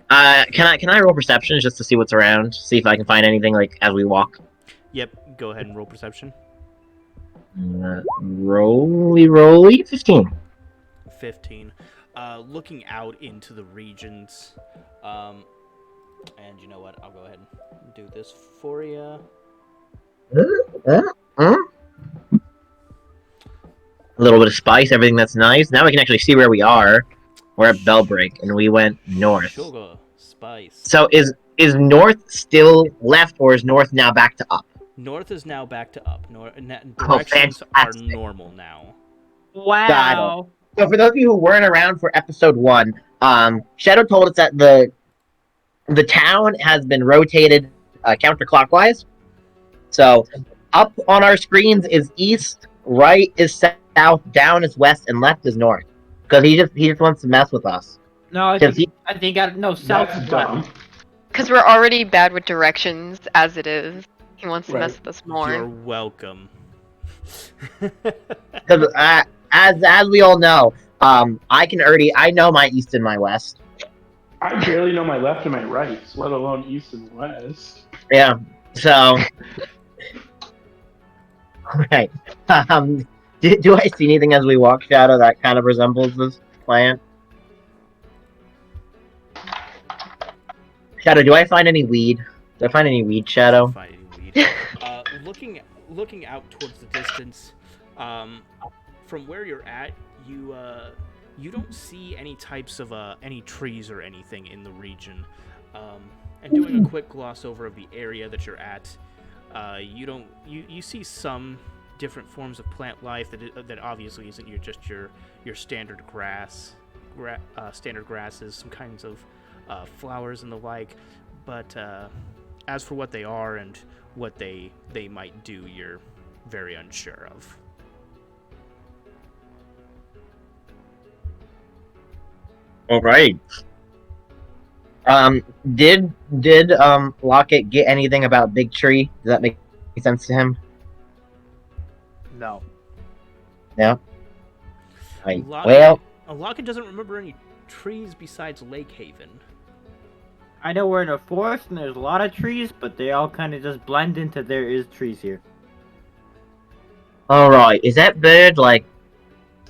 Can I roll perception just to see what's around? See if I can find anything like as we walk. Yep, go ahead and roll perception. Rolly 15. 15. Looking out into the regions, and you know what? I'll go ahead and do this for you. A little bit of spice, everything that's nice. Now we can actually see where we are. We're at Bellbreak, and we went north. Sugar, spice. So is north still left, or is north now back to up? North is now back to up. Directions are normal now. Wow. So for those of you who weren't around for episode 1, Shadow told us that the town has been rotated counterclockwise. So up on our screens is east, right is south, down is west, and left is north. Because he just wants to mess with us. No, I think south That's is dumb. west. Because we're already bad with directions as it is. He wants to mess with us more. You're welcome. Because as we all know, I know my east and my west. I barely know my left and my right, let alone east and west. Yeah. So. Right. Do I see anything as we walk, Shadow, that kind of resembles this plant? Shadow, do I find any weed? Do I find any weed, Shadow? Find any weed. Looking out towards the distance, from where you're at, you don't see any types of any trees or anything in the region. And doing a quick gloss over of the area that you're at, you see some different forms of plant life that obviously isn't your standard standard grasses, some kinds of flowers and the like, but as for what they are and what they might do, you're very unsure of. All right. Did Lockett get anything about Big Tree? Does that make sense to him? No. No. Lockett doesn't remember any trees besides Lake Haven. I know we're in a forest and there's a lot of trees, but they all kind of just blend into there is trees here. Alright, is that bird, like,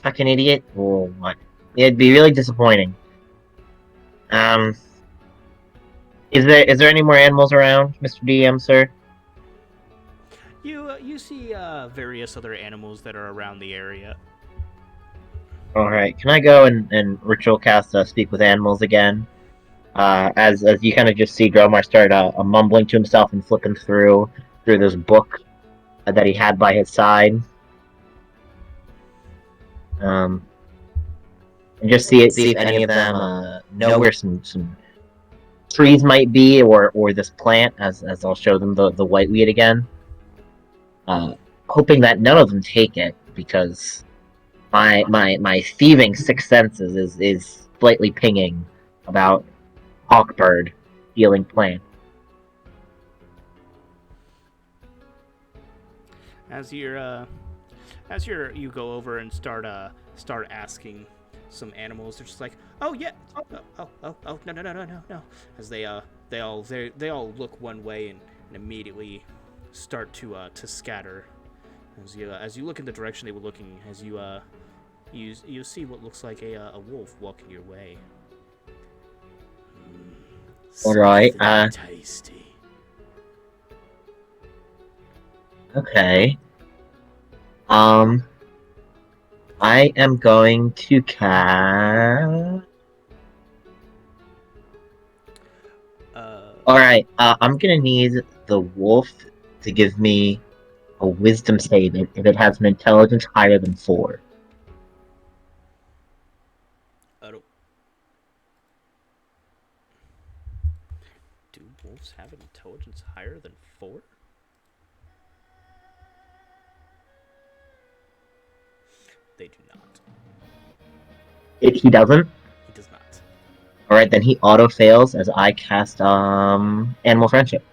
fucking idiot? Or what? It'd be really disappointing. Is there any more animals around, Mr. DM, sir? You see various other animals that are around the area. Alright, can I go and ritual cast Speak with Animals again? As you kind of just see Dromar start mumbling to himself and flipping through this book that he had by his side. And just see if any of them know where some trees might be, or this plant, as I'll show them the whiteweed again. Hoping that none of them take it, because my thieving sixth senses is slightly pinging about Hawkbird stealing plant. As you go over and start asking some animals, they're just like, oh yeah, oh no, as they all look one way and immediately start to scatter. As you look in the direction they were looking, as you see what looks like a wolf walking your way. Alright, tasty. Okay. I am going to cast. Alright, I'm gonna need the wolf to give me a wisdom save if it has an intelligence higher than 4. Do wolves have an intelligence higher than 4? They do not. He doesn't? He does not. Alright, then he auto fails as I cast Animal Friendship.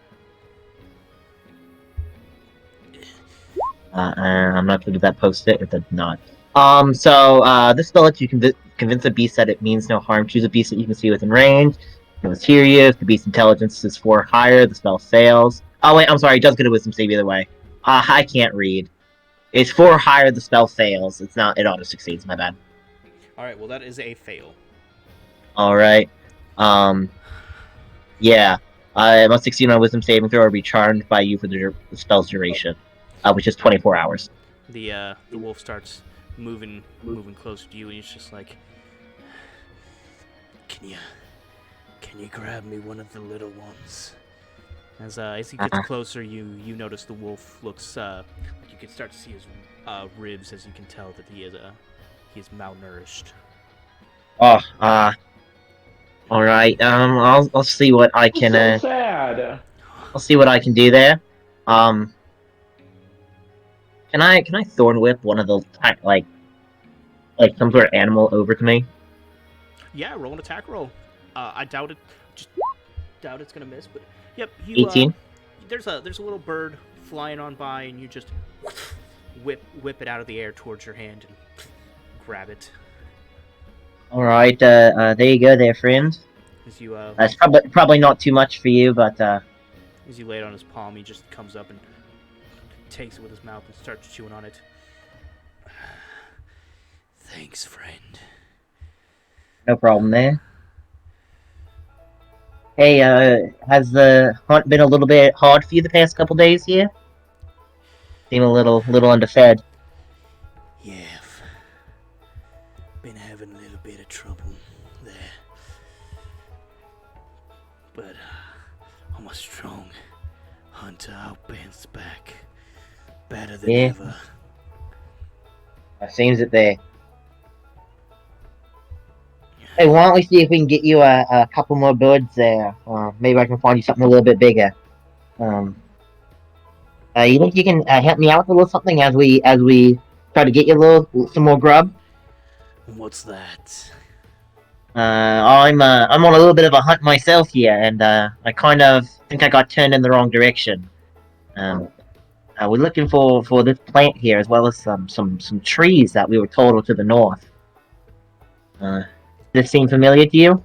I'm not going to do that post-it, it did not. So this spell lets you convince a beast that it means no harm. Choose a beast that you can see within range. Mysterious. The beast's intelligence is 4 higher. The spell fails. Oh wait, I'm sorry. It does get a wisdom save either way. I can't read. It's 4 higher. The spell fails. It's not. It auto succeeds. My bad. All right. Well, that is a fail. All right. Yeah. I must succeed on a wisdom saving throw or be charmed by you for the spell's duration, which is 24 hours. The wolf starts moving closer to you, and it's just like, can you grab me one of the little ones? As he gets closer, you notice the wolf looks you can start to see his ribs, as you can tell that he is malnourished. Oh, all right. I'll see what I can. So sad. I'll see what I can do there. Can I thorn whip one of the like some sort of animal over to me? Yeah, roll an attack roll. I doubt it. Just doubt it's gonna miss, but yep. 18. There's a little bird flying on by, and you just whip it out of the air towards your hand and grab it. All right. There you go, there, friend. As you That's probably not too much for you, but as you lay it on his palm, he just comes up and takes it with his mouth and starts chewing on it. Thanks, friend. no problem there. Hey, has the hunt been a little bit hard for you the past couple days here? Seem a little underfed. Yeah, been having a little bit of trouble there. But I'm a strong hunter. I'll bounce back better than Yeah. ever. It seems that they. Hey, why don't we see if we can get you a couple more birds there? Maybe I can find you something a little bit bigger. You think you can help me out with a little something as we try to get you some more grub? What's that? I'm on a little bit of a hunt myself here, and I kind of think I got turned in the wrong direction. We're looking for this plant here, as well as some trees that we were told were to the north. Does this seem familiar to you?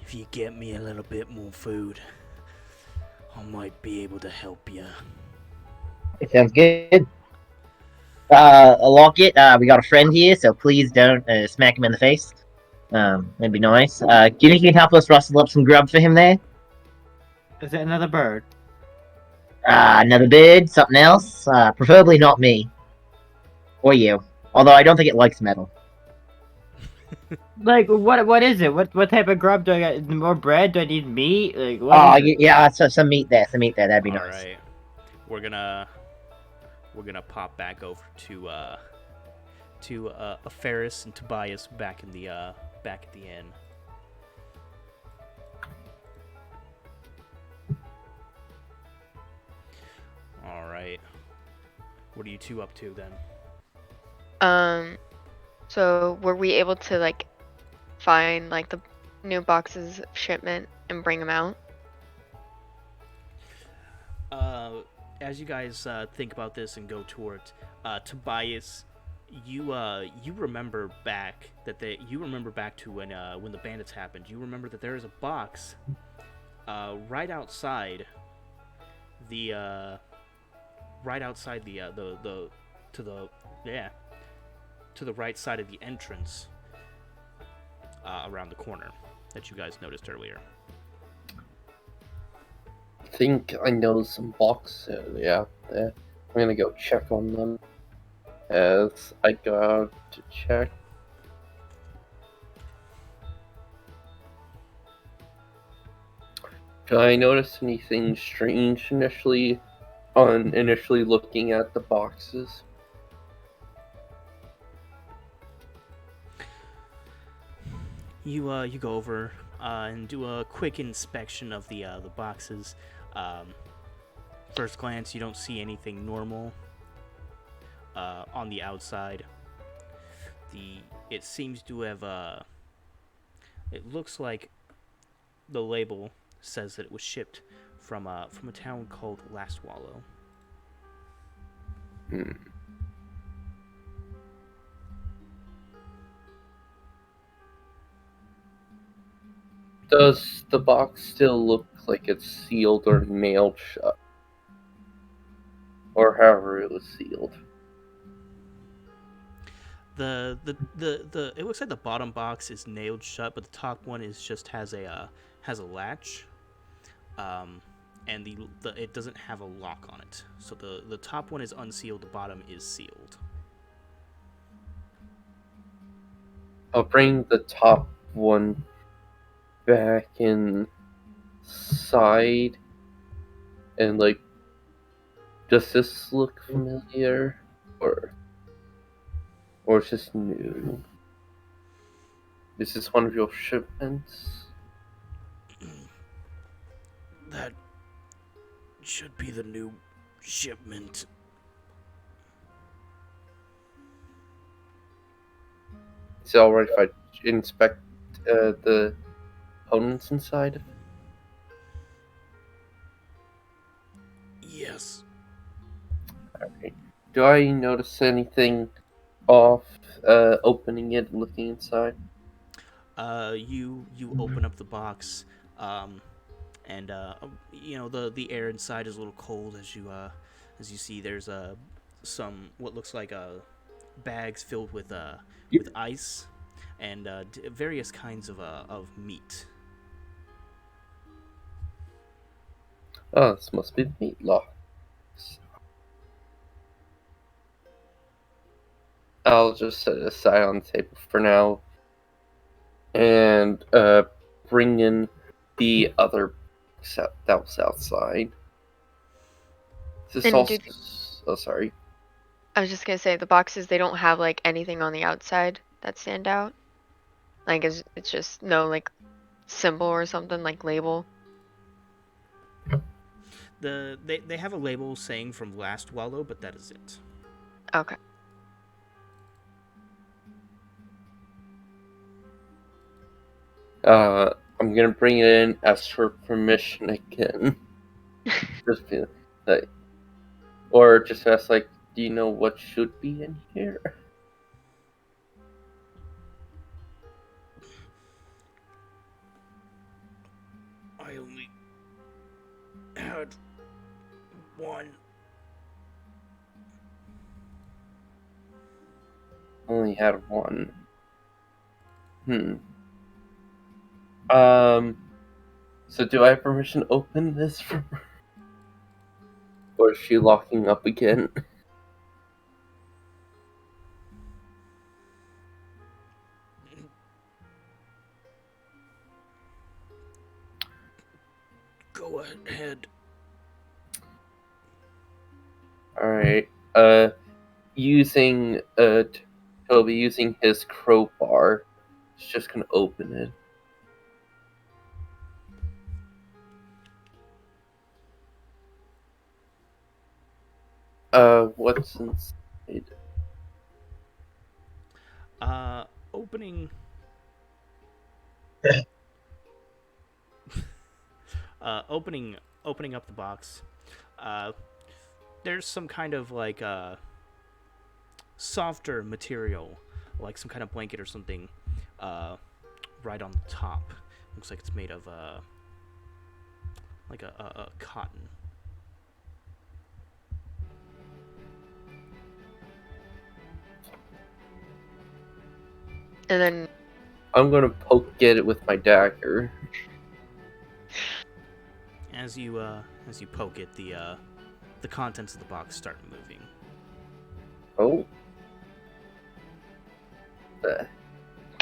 If you get me a little bit more food, I might be able to help you. It sounds good. Lockett, we got a friend here, so please don't smack him in the face. That'd be nice. Do you think you can help us rustle up some grub for him there? Is it another bird? Another bird, something else? Preferably not me. Or you. Although I don't think it likes metal. Like, what is it? What type of grub do I get? More bread? Do I need meat? Like, what is it? Yeah, so some meat there, that'd be All nice. right, we're gonna pop back over to Ferris and Tobias back at the inn. All right, what are you two up to then? So were we able to like find like the new boxes of shipment and bring them out? As you guys think about this and go towards Tobias, you remember back to when the bandits happened. You remember that there is a box right outside the to the right side of the entrance around the corner that you guys noticed earlier. I think I know some boxes. Yeah, there. I'm gonna go check on them. As I go out to check. Did I notice anything strange initially looking at the boxes? You go over and do a quick inspection of the boxes. First glance, you don't see anything normal on the outside. It seems to have it looks like the label says that it was shipped from a town called Last Wallow. Does the box still look like it's sealed or nailed shut? Or however it was sealed? The it looks like the bottom box is nailed shut, but the top one is just has a latch, and the it doesn't have a lock on it. So the top one is unsealed, the bottom is sealed. I'll bring the top one back inside, and like, does this look familiar, or it's just new? Is this one of your shipments? That should be the new shipment. Is it alright if I inspect the components inside? Yes. Alright. Do I notice anything off opening it, looking inside? You open up the box, and the air inside is a little cold as you see there's some what looks like bags filled with ice and various kinds of meat. Oh, this must be the meat lock. I'll just set it aside on the table for now, and bring in the other that was outside. Is this And also? Oh, sorry. I was just gonna say the boxes, they don't have like anything on the outside that stand out. Like it's just no like symbol or something like label. They have a label saying from last wallow, but that is it. Okay. I'm gonna bring it in, ask for permission again. Just be like, or just ask like, do you know what should be in here? I only had one. Only had one. So do I have permission to open this for her? Or is she locking up again? Go ahead. Alright. Using Toby using his crowbar, he's just gonna open it. What's inside? Opening. Opening up the box. There's some kind of like softer material, like some kind of blanket or something, right on the top. Looks like it's made of like a cotton. And then I'm gonna poke at it with my dagger. As you poke it, the contents of the box start moving. Oh.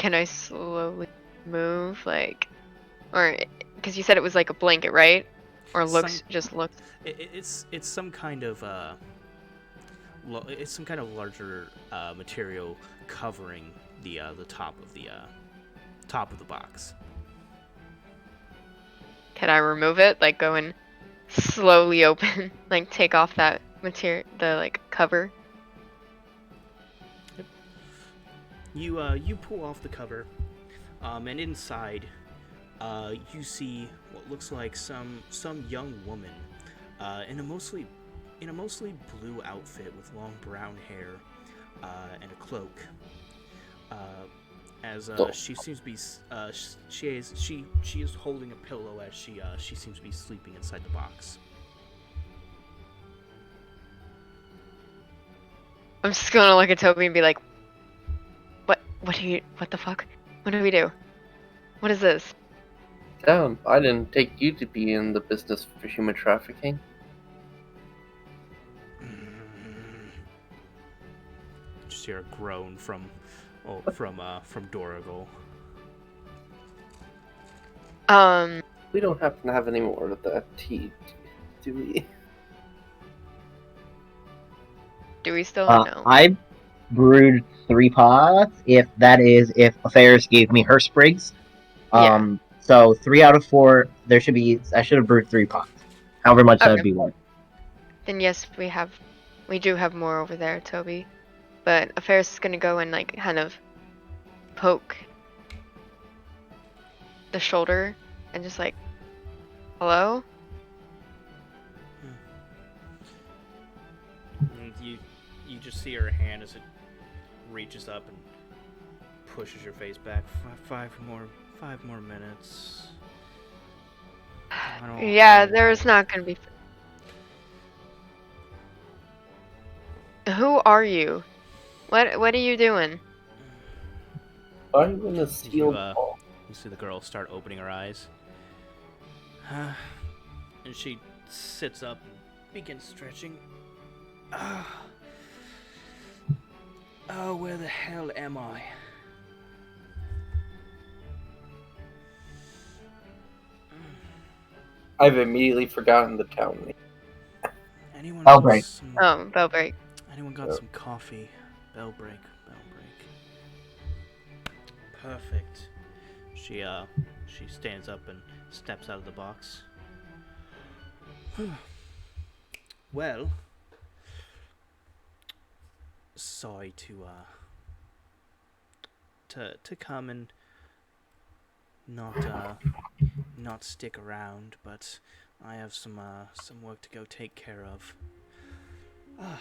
can I slowly move like, or because you said it was like a blanket, right? Or looks looks. It's some kind of it's some kind of larger material covering the top of the box. Can I remove it? Like go and slowly open, like take off that material, the like cover. Yep. You pull off the cover, and inside, you see what looks like some young woman, in a mostly blue outfit with long brown hair, and a cloak. as So- she seems to be she is holding a pillow as she seems to be sleeping inside the box. I'm just gonna look at Toby and be like, what the fuck? What do we do? What is this? Damn, I didn't take you to be in the business for human trafficking. Just hear a groan from Dorrigal. We don't happen to have any more of that tea, do we? Do we still know? I brewed 3 pots. If Affairs gave me her sprigs. Yeah. So 3 out of 4. I should have brewed 3 pots. However much that would Okay. be worth. Then yes, we do have more over there, Toby. But Affairs is gonna go and like kind of poke the shoulder and just like, hello? And you just see her hand as it reaches up and pushes your face back. Five more minutes. Yeah, there's not gonna be. Who are you? What are you doing? I'm in a sealed ball. You see the girl start opening her eyes. And she sits up and begins stretching. Oh, where the hell am I? I've immediately forgotten the town name. Anyone Bellbreak. got some, Oh, Bellbreak. anyone got some coffee? Bellbreak. Perfect. She stands up and steps out of the box. Well, sorry to come and not stick around, but I have some work to go take care of.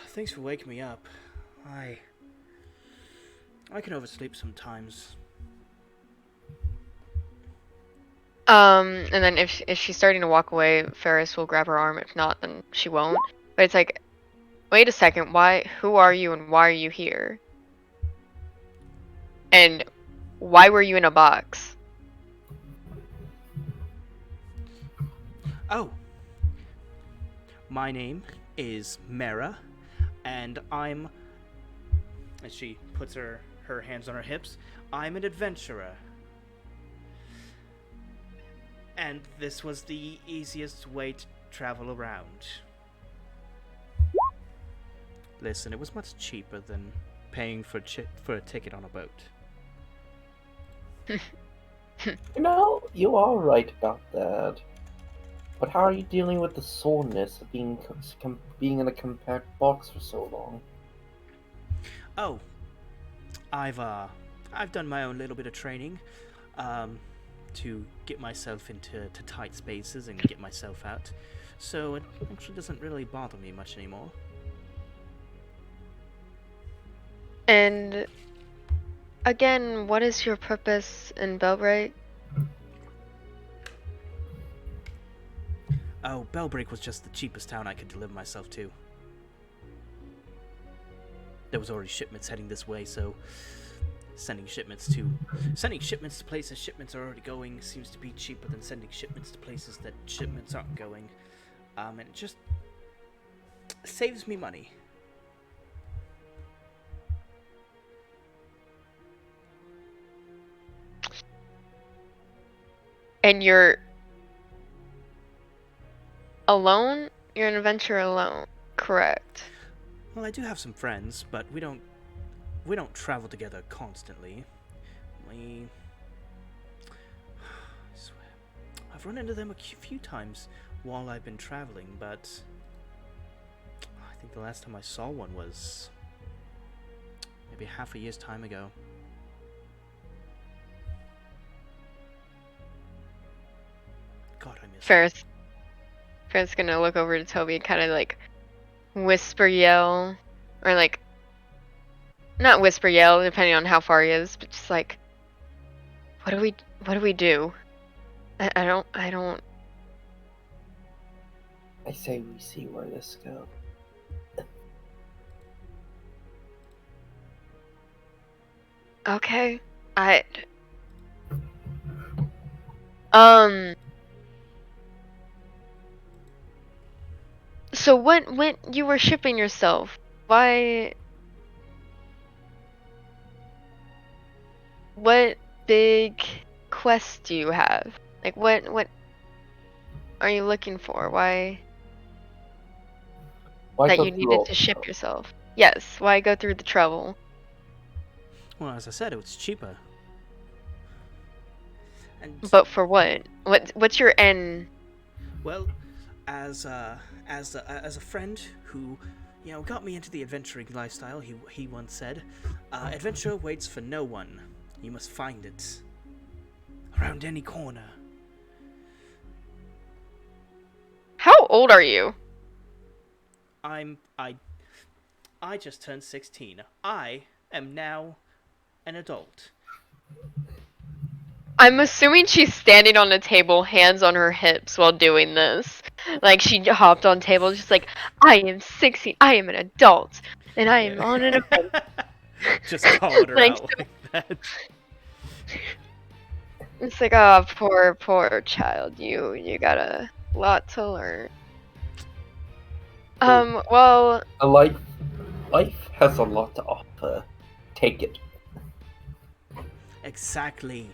Thanks for waking me up. I can oversleep sometimes. And then if she's starting to walk away, Ferris will grab her arm. If not, then she won't. But it's like, wait a second, who are you and why are you here? And why were you in a box? Oh, my name is Mara, and and she puts her hands on her hips, I'm an adventurer. And this was the easiest way to travel around. Listen, it was much cheaper than paying for a ticket on a boat. You know, you are right about that. But how are you dealing with the soreness of being in a compact box for so long? Oh, I've done my own little bit of training, to get myself into tight spaces and get myself out. So it actually doesn't really bother me much anymore. And again, what is your purpose in Bellbreak? Oh, Bellbreak was just the cheapest town I could deliver myself to. There was already shipments heading this way, so sending shipments to places shipments are already going seems to be cheaper than sending shipments to places that shipments aren't going. And it just saves me money. And you're alone? You're an adventurer alone, correct? Well, I do have some friends, but we don't travel together constantly. I swear, I've run into them a few times while I've been traveling, but I think the last time I saw one was maybe half a year's time ago. God, I miss them. Ferris gonna look over to Toby and kind of like whisper yell, or like not whisper yell, depending on how far he is, but just like, What do we do? I don't. I say we see where this goes. Okay. Um. So when you were shipping yourself, why? What big quest do you have? Like what are you looking for? Why Why that go you through needed all to this ship trouble? yourself? Yes. Why go through the trouble? Well, as I said, it was cheaper. And But for what? What's your end? well, as a friend who, got me into the adventuring lifestyle, he once said, "Adventure waits for no one. You must find it around any corner." How old are you? I just turned 16. I am now an adult. I'm assuming she's standing on a table, hands on her hips while doing this. Like she hopped on table, just like, I am 16, I am an adult, and I am on an adventure. Just calling her Like, out like that. it's like, oh, poor child, you got a lot to learn. Well, A life has a lot to offer. Take it. Exactly.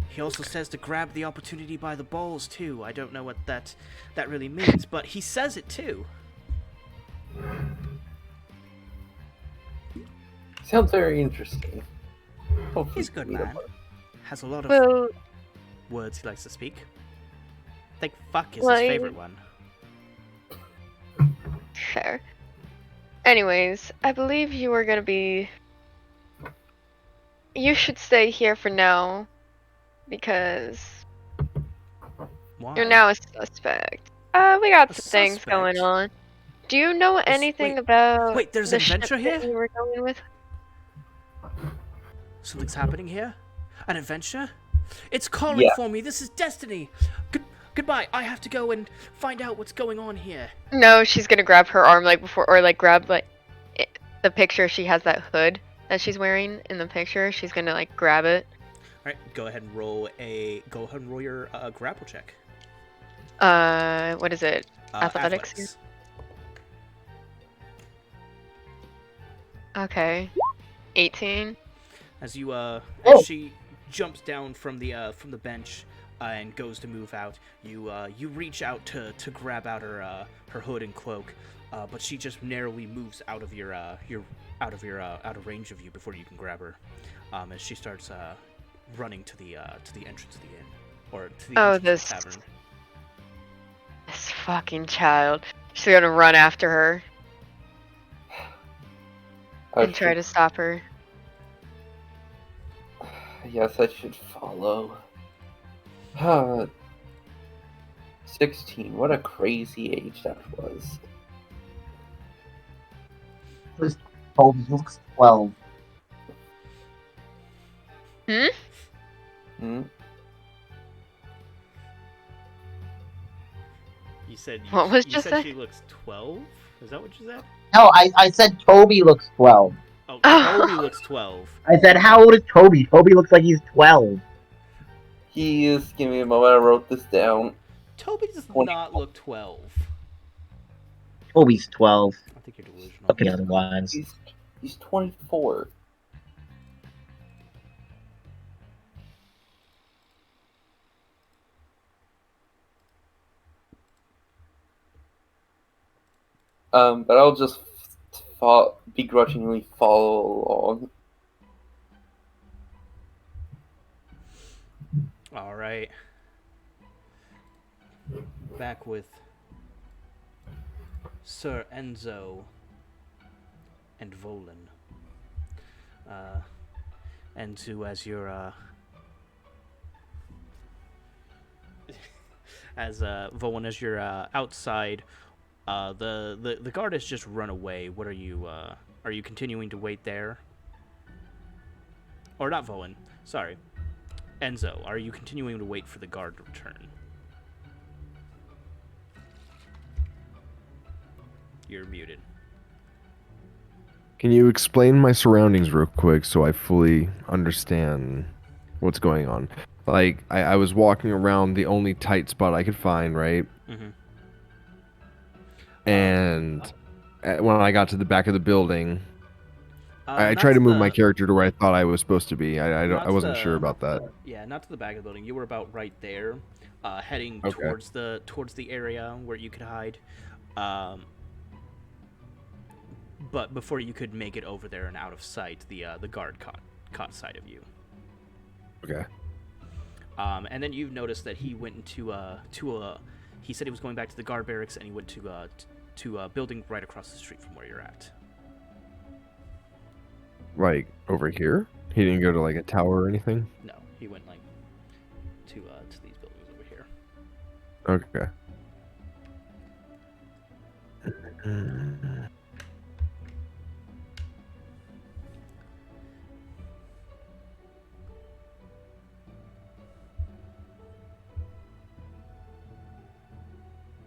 He also says to grab the opportunity by the balls too. I don't know what that really means, but he says it too. Sounds very interesting. Hopefully He's a good we meet man. him. Has a lot of well, words he likes to speak. I think fuck is his Like- favorite one. fair. Anyways, I believe you are gonna be. You should stay here for now, because Why? you're now a suspect. We got A some things going suspect? on. Do you know anything wait, about wait, there's the an adventure ship here? that you were going with? Something's happening here? An adventure? It's calling Yeah. for me. This is destiny. Goodbye. I have to go and find out what's going on here. No, she's gonna grab her arm like before, or like grab like the picture. She has that hood that she's wearing in the picture. She's gonna like grab it. All right, go ahead and roll your grapple check. What is it? Athletics? Athletics. Okay. 18. As Oh. she jumps down from the bench and goes to move out, you reach out to grab out her hood and cloak, but she just narrowly moves out of out of range of you before you can grab her. As she starts running to the entrance of the inn, or to the entrance of the tavern. This fucking child. She's gonna run after her and try to stop her. Yes, I should follow. 16. What a crazy age that was. Toby looks 12. Hmm? You said What was you just said that? she looks 12? Is that what you said? No, I said Toby looks 12. Oh, Toby looks 12. I said, how old is Toby? Toby looks like he's 12. He is. Give me a moment. I wrote this down. Toby does 20. not look 12. Toby's 12. I think you're delusional. Looking otherwise. He's 24. But I'll just begrudgingly follow along. All right. Back with Sir Enzo and Volan. Enzo, as you're as Volan, as you're outside, the guard has just run away. What are you continuing to wait there? or not Volan, sorry. Enzo, are you continuing to wait for the guard to return? You're muted. Can you explain my surroundings real quick so I fully understand what's going on? Like, I was walking around the only tight spot I could find, right? Mm-hmm. And when I got to the back of the building, I Not tried to move the- my character to where I thought I was supposed to be. not I wasn't the- sure about that. Yeah, not to the back of the building. You were about right there, heading Okay. towards the area where you could hide. But before you could make it over there and out of sight, the guard caught sight of you. Okay. And then you've noticed that he went into he said he was going back to the guard barracks, and he went to a building right across the street from where you're at. Like, over here? He didn't go to, like, a tower or anything? No, he went like to these buildings over here. Okay.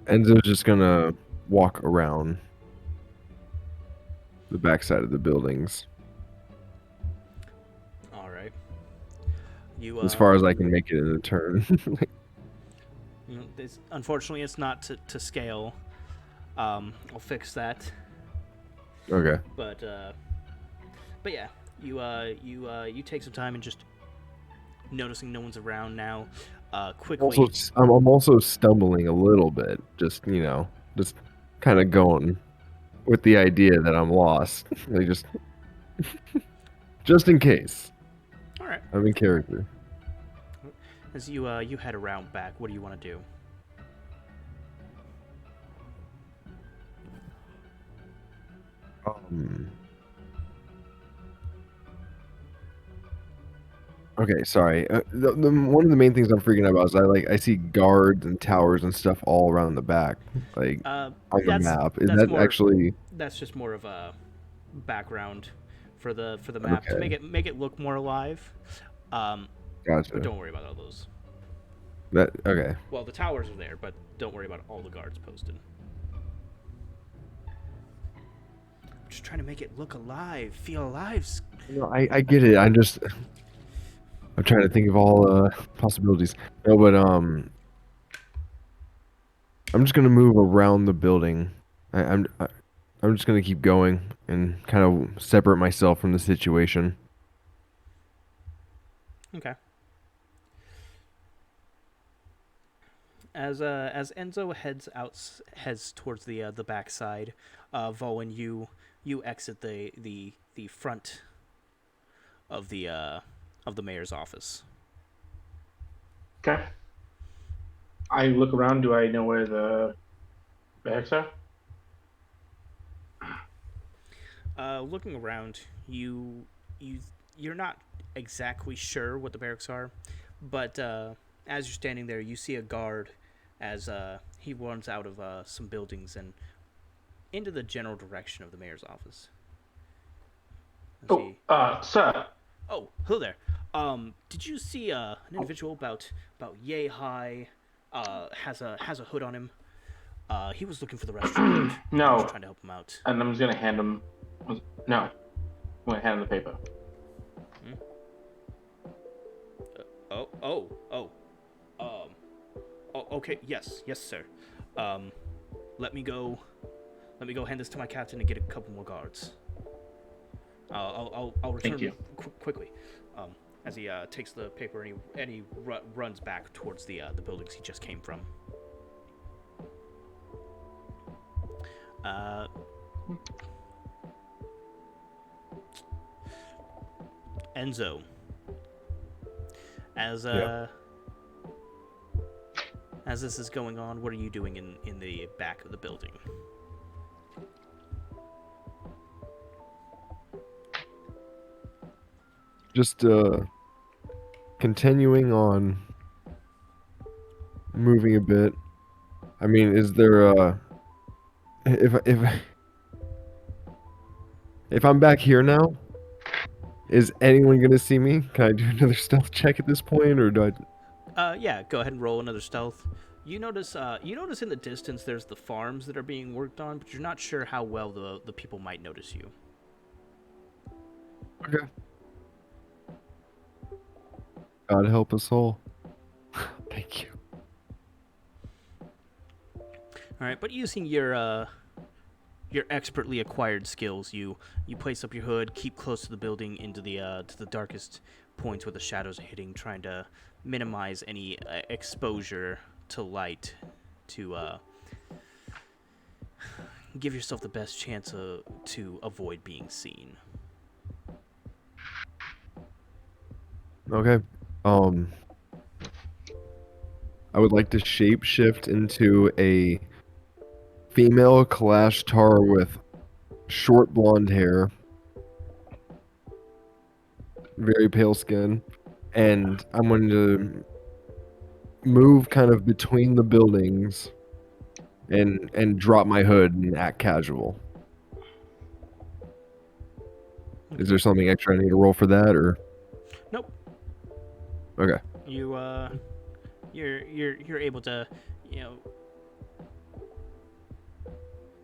Enzo's just gonna walk around the backside of the buildings All right. You as far as I can make it in a turn. unfortunately, it's not to scale. I'll fix that. Okay. But yeah, you take some time and just noticing no one's around now. Quickly. Also, I'm also stumbling a little bit. Just just kind of going with the idea that I'm lost. Like just in case. All right. I'm in character. As you head around back, what do you want to do? Okay, sorry. One of the main things I'm freaking out about is I see guards and towers and stuff all around the back, like on the map. Is that actually? That's just more of a background for the map to make it look more alive. Gotcha. But don't worry about all those. Okay. Well, the towers are there, but don't worry about all the guards posted. I'm just trying to make it look alive, feel alive. No, I get it. I'm trying to think of all possibilities. No, but I'm just gonna move around the building. I'm just gonna keep going and kind of separate myself from the situation. Okay. As Enzo heads towards the backside, Volan, you exit the front of the mayor's office. Okay. I look around. Do I know where the bags are? Looking around, you're not exactly sure what the barracks are, but as you're standing there, you see a guard as he runs out of some buildings and into the general direction of the mayor's office. Sir. Oh, hello there. Did you see an individual about yay high? Has a hood on him. He was looking for the restaurant. No. I was trying to help him out. And I'm just gonna hand him. No. I'm gonna hand him the paper. Okay. Yes, sir. Let me go hand this to my captain and get a couple more guards. I'll return. Thank you. Quickly. As he takes the paper and he runs back towards the buildings he just came from. Enzo. As this is going on, what are you doing in the back of the building? Just continuing on moving a bit. I mean, is there if I'm back here now, Is anyone gonna see me? Can I do another stealth check at this point, or do I? Yeah, go ahead and roll another stealth. You notice in the distance there's the farms that are being worked on, but you're not sure how well the people might notice you. Okay. God help us all. Thank you. All right, but using your expertly acquired skills, you place up your hood, keep close to the building into the darkest points where the shadows are hitting, trying to minimize any exposure to light to give yourself the best chance to avoid being seen. Okay. I would like to shapeshift into a female Kalashtar with short blonde hair, very pale skin, and I'm going to move kind of between the buildings and drop my hood and act casual. Is there something extra I need to roll for that, or? Nope. Okay. You're able to,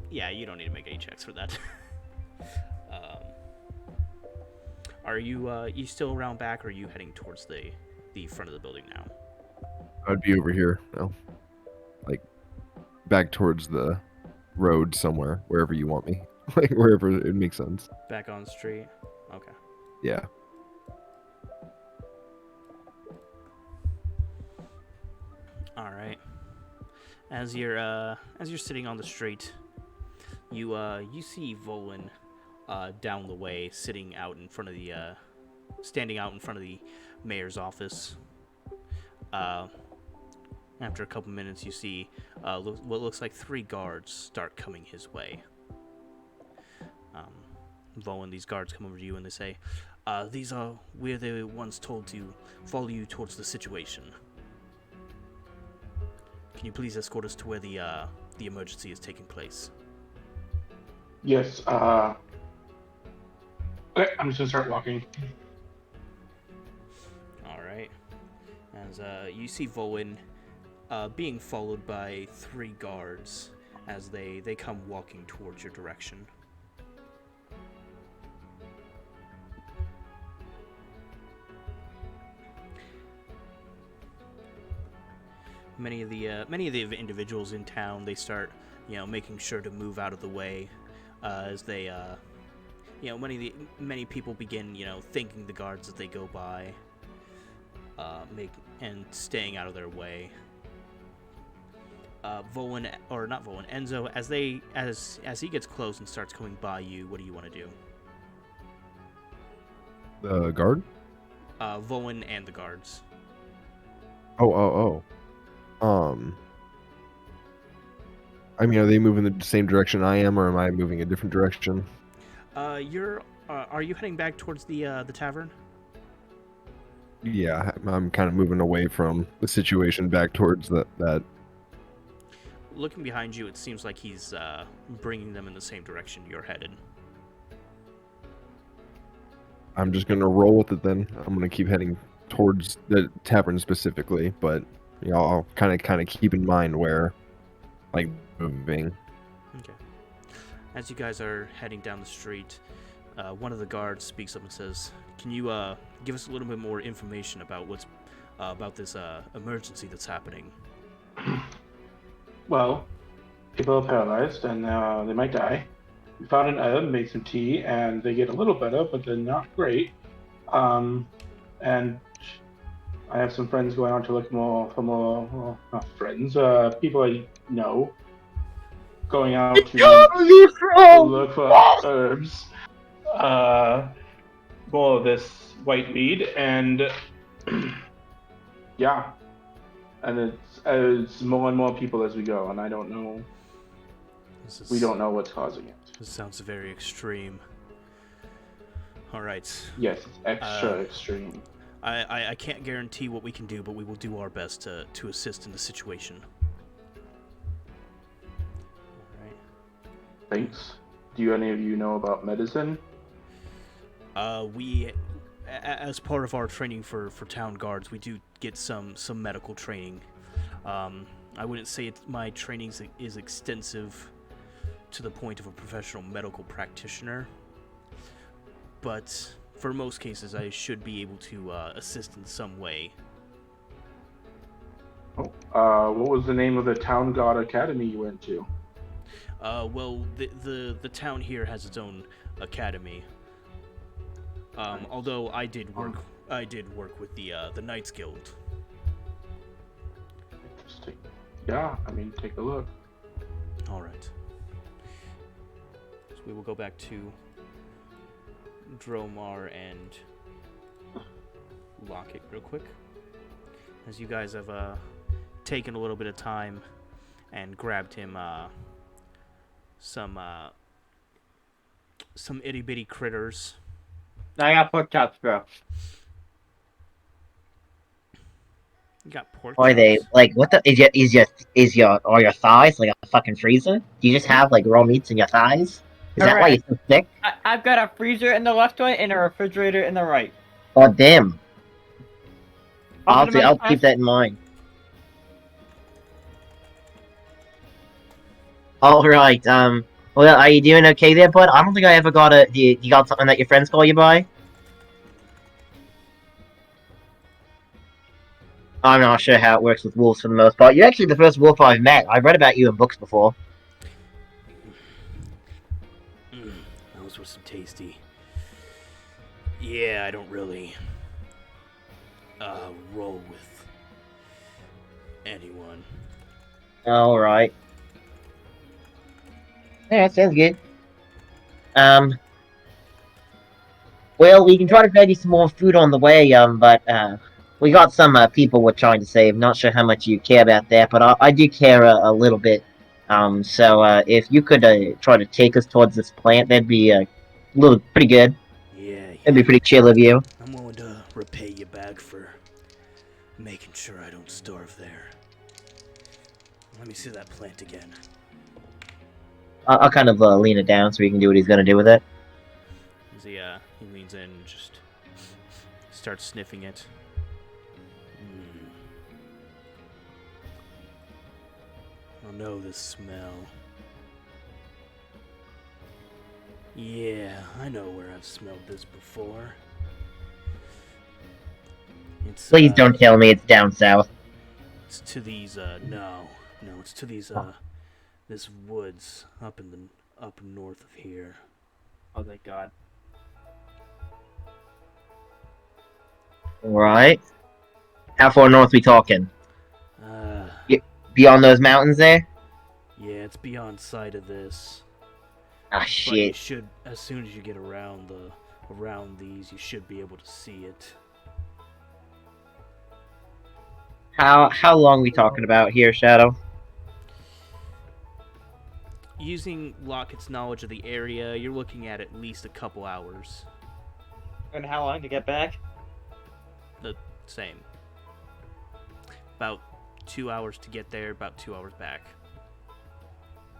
yeah, you don't need to make any checks for that. Are you still around back, or are you heading towards the front of the building now? I'd be over here now. Like, back towards the road somewhere, wherever you want me. Like, wherever it makes sense. Back on the street? Okay. Yeah. All right. As you're sitting on the street, you see Volan down the way, standing out in front of the mayor's office. After a couple minutes, you see what looks like 3 guards start coming his way. Volan, these guards come over to you and they say, we're the ones told to follow you towards the situation. Can you please escort us to where the emergency is taking place? Yes. Okay, I'm just gonna start walking. All right. As you see Volan being followed by 3 guards as they come walking towards your direction. Many of the individuals in town, they start, making sure to move out of the way, as they, many people begin, thanking the guards as they go by, and staying out of their way. Enzo, as he gets close and starts coming by you, what do you want to do? The guard? Volan and the guards. Oh. I mean, are they moving the same direction I am, or am I moving a different direction? Are you heading back towards the tavern? Yeah, I'm kind of moving away from the situation back towards that. Looking behind you, it seems like he's bringing them in the same direction you're headed. I'm just gonna roll with it then. I'm gonna keep heading towards the tavern specifically, but I'll kind of keep in mind where, like, moving. Okay. As you guys are heading down the street, one of the guards speaks up and says, "Can you give us a little bit more information about about this emergency that's happening?" Well, people are paralyzed and they might die. We found an herb, made some tea, and they get a little better, but they're not great. And I have some friends going on to look for more, well, not friends, people I know, going out to look for herbs, more of this white weed, and yeah, and it's more and more people as we go, and I don't know, we don't know what's causing it. This sounds very extreme. All right. Yes, it's extra extreme. I can't guarantee what we can do, but we will do our best to assist in the situation. All right. Thanks. Do any of you know about medicine? as part of our training for town guards, we do get some medical training. I wouldn't say my training is extensive to the point of a professional medical practitioner, but for most cases, I should be able to assist in some way. What was the name of the town guard academy you went to? Well, the town here has its own academy. Although I did work with the Knights Guild. Interesting. Yeah, I mean, take a look. All right. So we will go back to Dromar and Lockett real quick, as you guys have taken a little bit of time and grabbed him some itty bitty critters. I got pork chops, bro. You got pork Are they chops? like what the are your thighs like a fucking freezer? Do you just have like raw meats in your thighs? Is that why you're so thick? I've got a freezer in the left one and a refrigerator in the right. God damn. I'll Open them up keep fast. that in mind. Alright, well, are you doing okay there, bud? I don't think I ever got you got something that your friends call you by? I'm not sure how it works with wolves for the most part. You're actually the first wolf I've met. I've read about you in books before. Those were some tasty. Yeah, I don't really roll with anyone. Alright. Yeah, sounds good. Well, we can try to grab you some more food on the way, but, we got some, people we're trying to save. Not sure how much you care about that, but I do care a little bit. So, if you could, try to take us towards this plant, that'd be, pretty good. Yeah. That'd be pretty chill of you. I'm willing to repay you back for making sure I don't starve there. Let me see that plant again. I'll kind of, lean it down so he can do what he's gonna do with it. As he leans in and just starts sniffing it. I know this smell. Yeah, I know where I've smelled this before. It's, Please don't tell me it's down south. It's to these, no, it's to these, this woods up north of here. Oh, thank God. Right. How far north we talking? Beyond those mountains there? Yeah, it's beyond sight of this. Ah, But you shit. should, as soon as you get around these, you should be able to see it. How long we talking about here, Shadow? Using Lockett's knowledge of the area, you're looking at least a couple hours. And how long to get back? The same. About 2 hours to get there, about 2 hours back.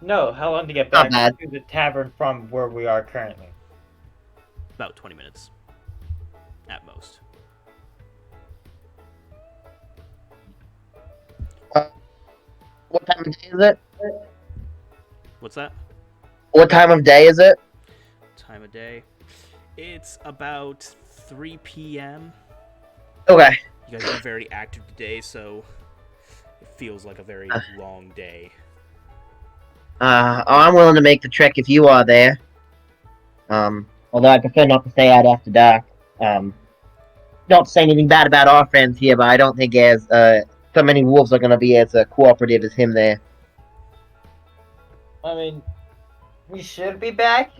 No, how long to get Not back bad. to the tavern from where we are currently? About 20 minutes. At most. What time of day is it? What's that? What time of day is it? Time of day. It's about 3 p.m. Okay. You guys are very active today, so it feels like a very long day. I'm willing to make the trek if you are there. Although I prefer not to stay out after dark. Not to say anything bad about our friends here, but I don't think so many wolves are gonna be as cooperative as him there. I mean, we should be back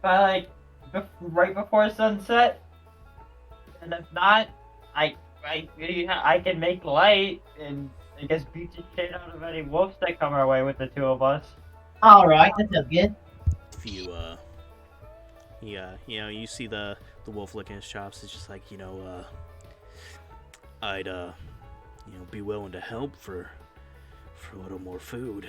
by right before sunset. And if not, I can make light and I guess beat the shit out of any wolves that come our way with the two of us. Alright, that sounds good. If you, you see the wolf licking his chops, it's just like, I'd, be willing to help for a little more food.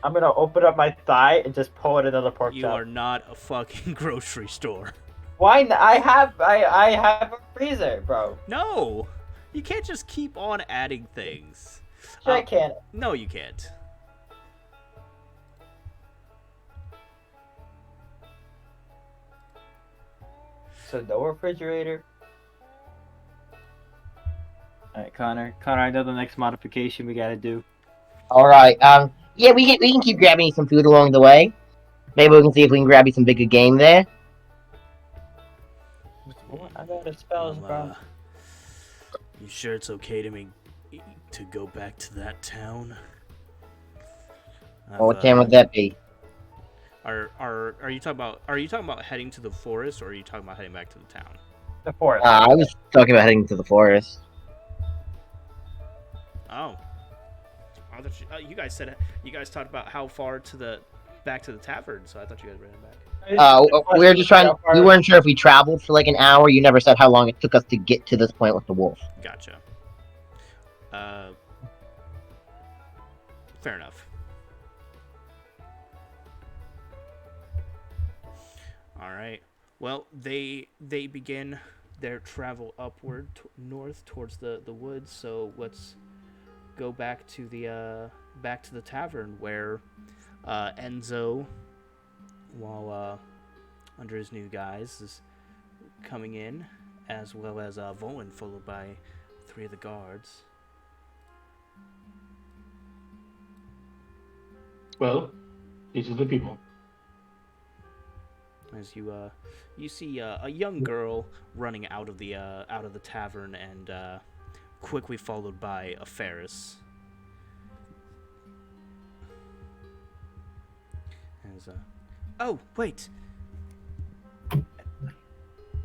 I'm gonna open up my thigh and just pull it another pork You chop. are not a fucking grocery store. Why? I have a freezer, bro. No, you can't just keep on adding things. Sure, I can. No, you can't. So no refrigerator. All right, Connor. Connor, I know the next modification we gotta do. All right. Yeah, we can keep grabbing you some food along the way. Maybe we can see if we can grab you some bigger game there. I got a spells, bro. You sure it's okay to go back to that town? What town would that be? Are you talking about heading to the forest, or are you talking about heading back to the town? The forest. I was talking about heading to the forest. Oh, I thought you guys said you guys talked about how far back to the tavern, so I thought you guys ran back. We were just trying. We weren't sure if we traveled for like an hour. You never said how long it took us to get to this point with the wolf. Gotcha. Fair enough. All right. Well, they begin their travel upward north towards the woods. So let's go back to the tavern where Enzo, while under his new guise, is coming in, as well as Volan, followed by 3 of the guards. Well, these are the people. As you see a young girl running out of the tavern, and quickly followed by a Ferris. As oh wait,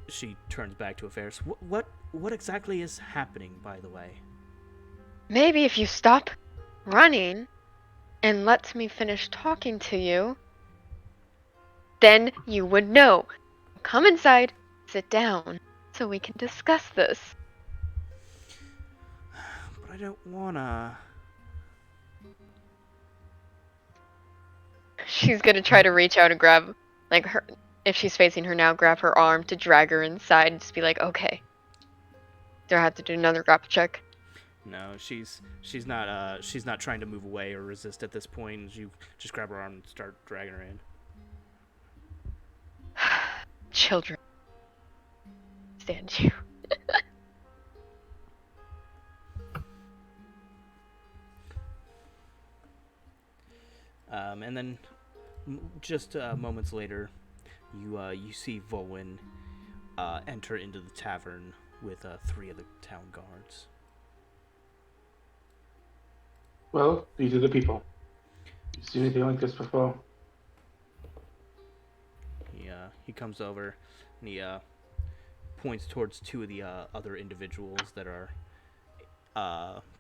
she turns back to a Ferris. What exactly is happening, by the way? Maybe if you stop running and lets me finish talking to you, then you would know. Come inside, sit down, so we can discuss this. But I don't wanna. She's gonna try to reach out and grab, like, her, if she's facing her now, grab her arm to drag her inside and just be like, okay. Do I have to do another grapple check? No, she's not trying to move away or resist at this point. You just grab her arm and start dragging her in. Children. Stand you. And then, just moments later, you see Volan enter into the tavern with 3 of the town guards. Well, these are the people. You seen anything like this before? He comes over and he points towards 2 of the other individuals that are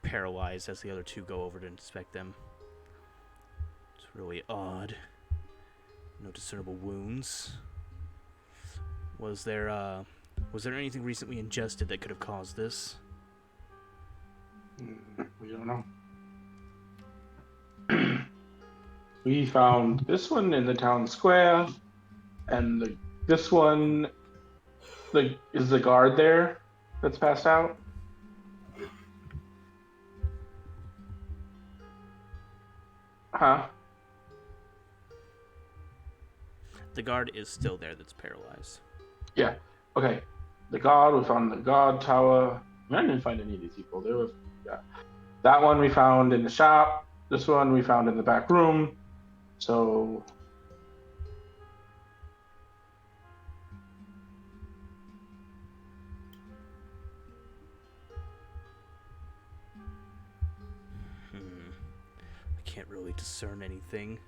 paralyzed as the other 2 go over to inspect them. It's really odd. No discernible wounds. Was there anything recently ingested that could have caused this? We don't know. We found this one in the town square, and this one, is the guard there that's passed out? Huh? The guard is still there that's paralyzed. Yeah. Okay. The guard, we found the guard tower. I didn't find any of these people. There was, yeah. That one we found in the shop. This one we found in the back room. So I can't really discern anything.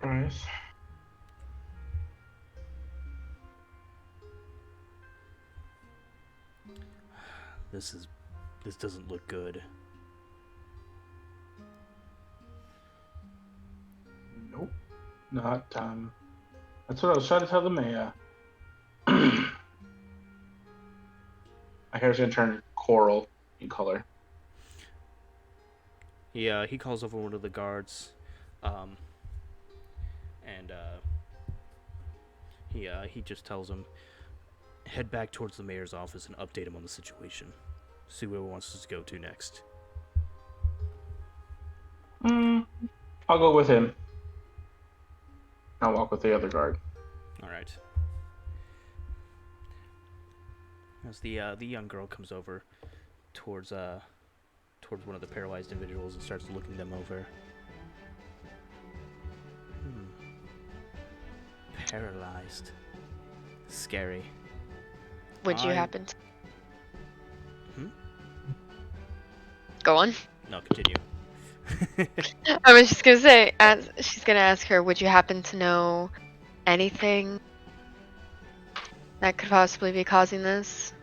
nice. This doesn't look good. Nope. Not that's what I was trying to tell the mayor. My hair's gonna turn coral in color. He calls over one of the guards, and He just tells him, head back towards the mayor's office and update him on the situation. See where he wants us to go to next. I'll go with him. I'll walk with the other guard. All right. As the young girl comes over towards one of the paralyzed individuals and starts looking them over. Paralyzed. Scary. Would you happen to... Hmm? Go on. No, continue. I was just gonna say, she's gonna ask her, would you happen to know anything that could possibly be causing this?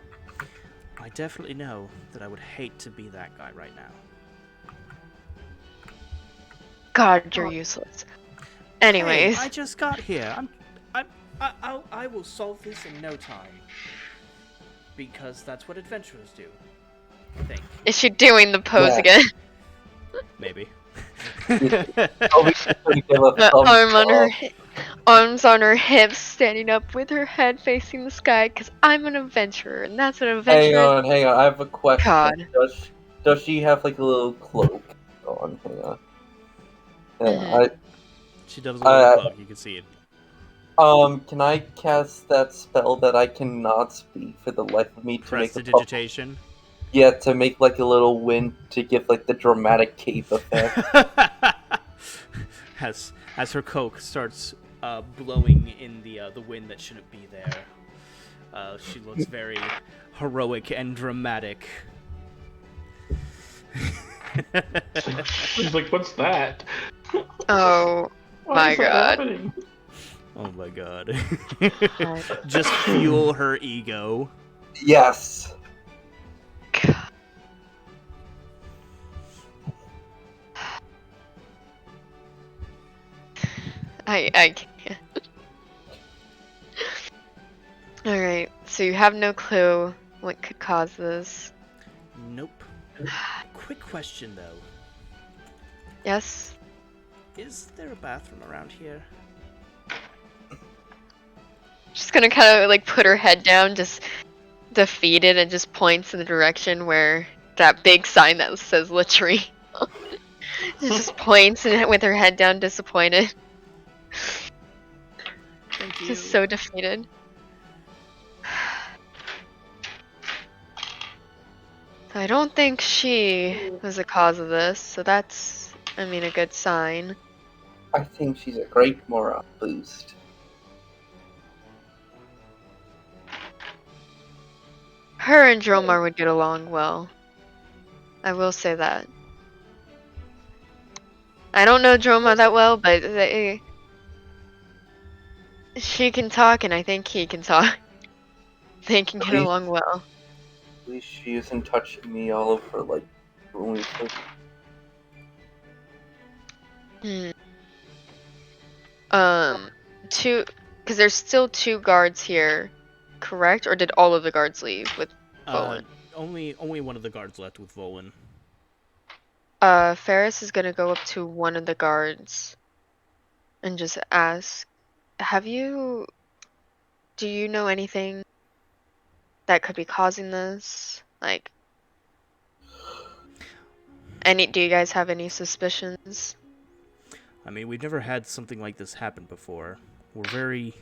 I definitely know that I would hate to be that guy right now. God, you're useless. Anyways. Hey, I just got here. I will solve this in no time. Because that's what adventurers do. I think. Is she doing the pose again? Maybe. Arms on her hips, standing up with her head facing the sky, because I'm an adventurer, and that's what an adventurer Hang on, I have a question. God. Does she have like a little cloak on? Hang on. Mm-hmm. She does a little cloak, you can see it. Can I cast that spell that I cannot speak for the life of me to make Prestidigitation? Yeah, to make like a little wind to give like the dramatic cape effect. As her cloak starts blowing in the wind that shouldn't be there, she looks very heroic and dramatic. She's like, what's that? Oh my God. Oh my God. Just fuel her ego. Yes. I can't. Alright, so you have no clue what could cause this. Nope. Quick question though. Yes? Is there a bathroom around here? She's gonna kind of like put her head down, just defeated, and just points in the direction where that big sign that says Littery. Just points and with her head down, disappointed. Thank you. Just so defeated. I don't think she was the cause of this, so that's, I mean, a good sign. I think she's a great morale boost. Her and Dromar would get along well. I will say that. I don't know Dromar that well, but she can talk, and I think he can talk. They can get along well. At least she isn't touching me all over, like, when we first... Because there's still 2 guards here, correct? Or did all of the guards leave with Volan? Only one of the guards left with Volan. Ferris is gonna go up to one of the guards and just ask, do you know anything that could be causing this? Like, do you guys have any suspicions? I mean, we've never had something like this happen before. We're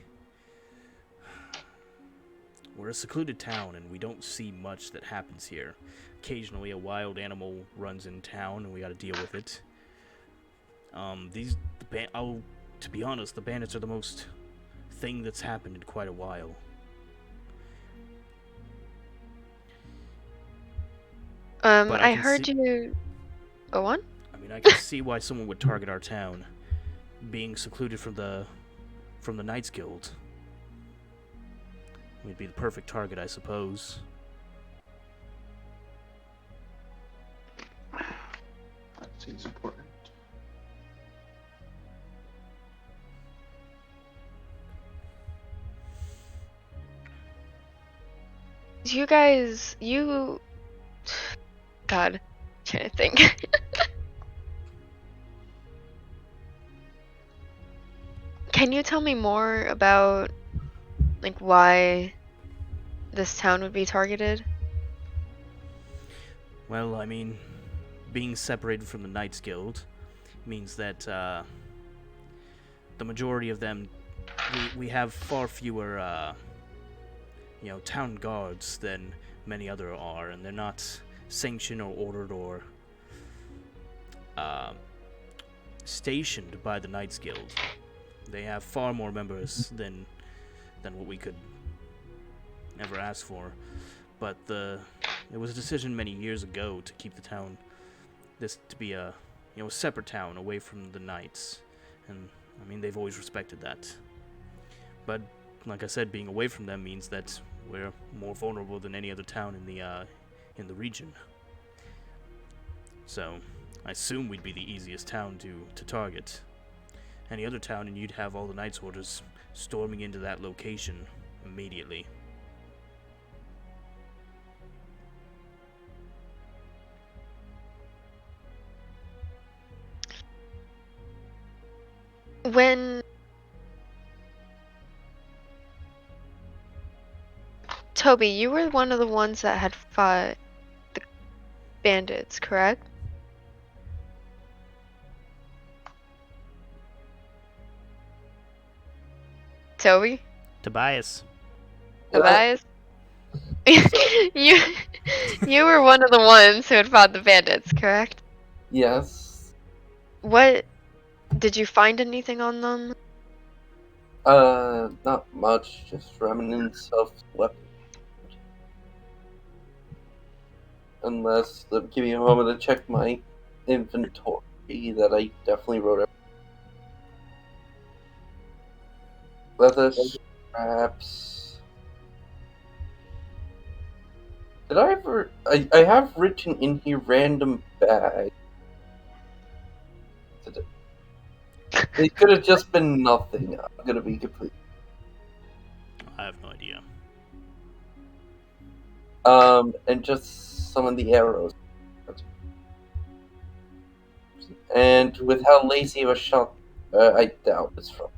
a secluded town, and we don't see much that happens here. Occasionally, a wild animal runs in town, and we got to deal with it. To be honest, the bandits are the most thing that's happened in quite a while. I heard you. Go on. I mean, I can see why someone would target our town, being secluded from the Knights Guild. We'd be the perfect target, I suppose. That seems important. God, I'm trying to think. Can you tell me more about Like why this town would be targeted? Well, I mean, being separated from the Knights Guild means that the majority of them, we have far fewer, town guards than many other are, and they're not sanctioned or ordered or stationed by the Knights Guild. They have far more members than what we could ever ask for. But it was a decision many years ago to keep the town, to be a separate town away from the Knights, and I mean they've always respected that. But like I said, being away from them means that we're more vulnerable than any other town in the region. So I assume we'd be the easiest town to target. Any other town, and you'd have all the Knights Orders storming into that location immediately. When Toby, you were one of the ones that had fought the bandits, correct? Toby? Tobias. Tobias? you you were one of the ones who had fought the bandits, correct? Yes. What did you find anything on them? Not much, just remnants of weapons. Unless, give me a moment to check my inventory that I definitely wrote up. Leather straps. Did I ever... I have written in here random bag. It could have just been nothing. I'm gonna be complete. I have no idea. And just some of the arrows. And with how lazy of a shot, I doubt it's from.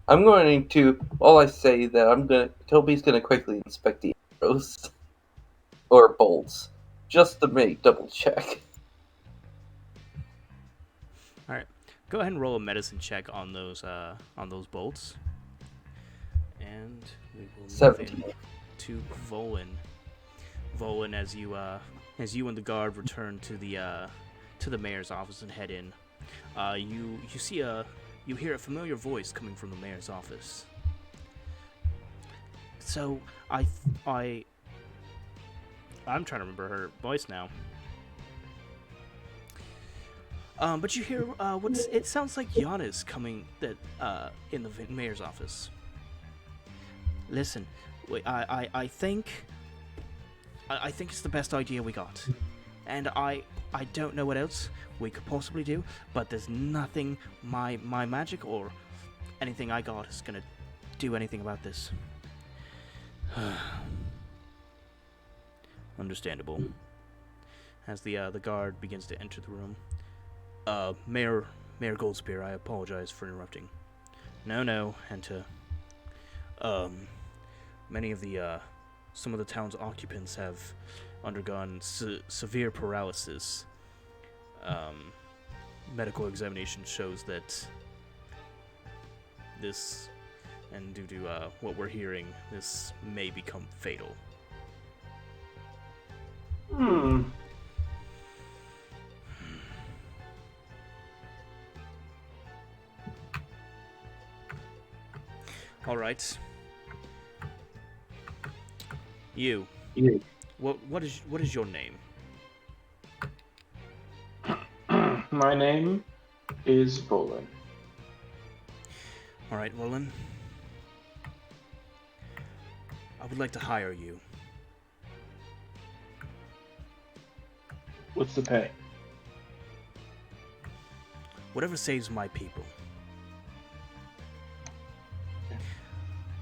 I'm going to, while I say that, Toby's gonna quickly inspect the arrows. Or bolts. Just to make double check. Alright. Go ahead and roll a medicine check on those bolts. And we will move 17. in to Volin. Volin, as you and the guard return to the mayor's office and head in, you hear a familiar voice coming from the mayor's office. So I'm trying to remember her voice now. But you hear it sounds like Giannis coming in the mayor's office. Listen, I think it's the best idea we got, and I don't know what else we could possibly do, but there's nothing my magic or anything I got is gonna do anything about this. Understandable. As the guard begins to enter the room. Mayor Goldspear, I apologize for interrupting. No, and to many of some of the town's occupants have undergone severe paralysis. Medical examination shows that this, and due to what we're hearing, this may become fatal. All right. You. What is your name? My name is Bolin. All right, Roland. I would like to hire you. What's the pay? Whatever saves my people.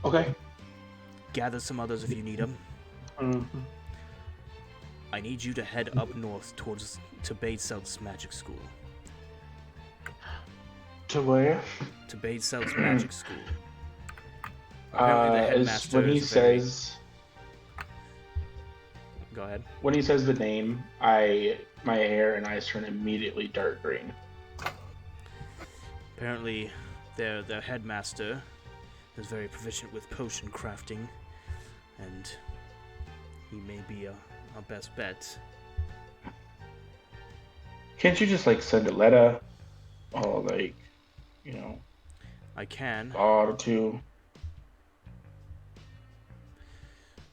Okay. Gather some others if you need them. Mm-hmm. I need you to head up north to Bade South's magic school. To where? To Bade South's magic school. Apparently the headmaster When he is very... says Go ahead. when he says the name, my hair and eyes turn immediately dark green. Apparently the headmaster is very proficient with potion crafting, and he may be our best bet. Can't you just like send a letter, or I can. or two?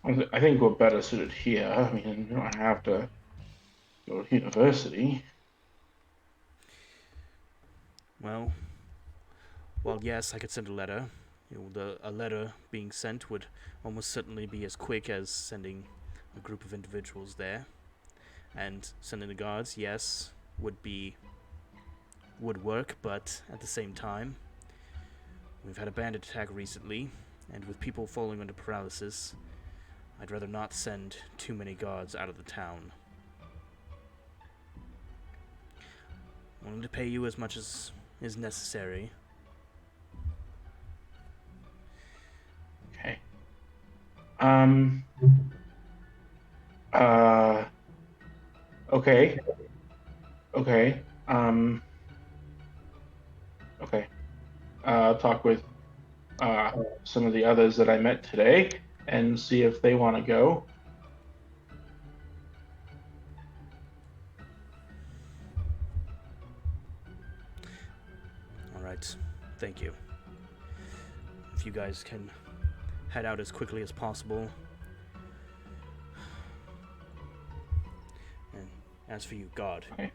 I think we're better suited here. I mean, you don't have to go to university. Well, yes, I could send a letter. A letter being sent would almost certainly be as quick as sending a group of individuals there. And sending the guards, yes, would work, but at the same time, we've had a bandit attack recently, and with people falling under paralysis, I'd rather not send too many guards out of the town. I'm willing to pay you as much as is necessary. Okay. Okay. Okay. Okay. I'll talk with some of the others that I met today and see if they want to go. Alright, thank you. If you guys can head out as quickly as possible. And as for you, guard, Okay.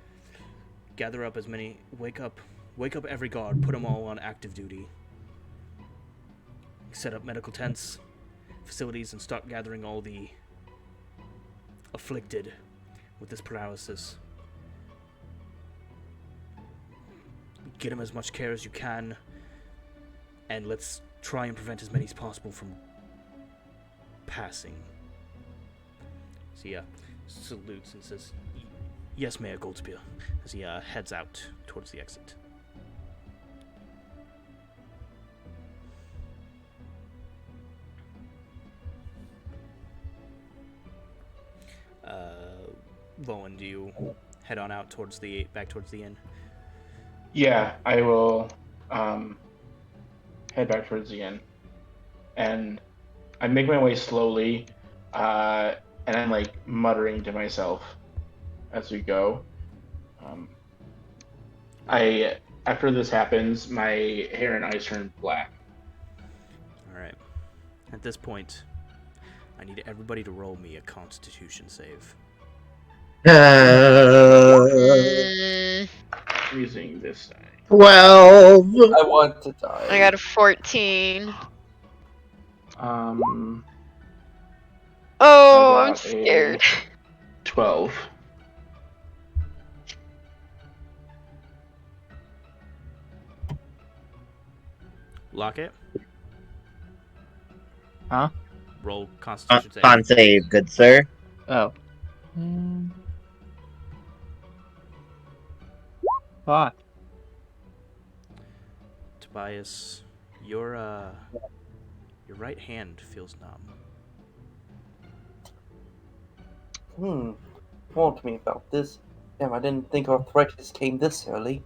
gather up as many... Wake up every guard, put them all on active duty. Set up medical tents, facilities, and start gathering all the afflicted with this paralysis. Get them as much care as you can, and let's try and prevent as many as possible from passing. So yeah, salutes and says, "Yes, Mayor Goldspear," as he heads out towards the exit. Lowen, do you head on out back towards the inn? Yeah, I will head back towards the inn. And I make my way slowly, and I'm like muttering to myself as we go. After this happens, my hair and eyes turn black. Alright. At this point, I need everybody to roll me a Constitution save. Using this die. 12. I want to die. I got a 14. I Oh, I'm got scared. 12. Lock it. Huh? Roll Constitution save. Con save, good sir. Oh. Fuck. Tobias, your right hand feels numb. Warned me about this. Damn, I didn't think arthritis came this early.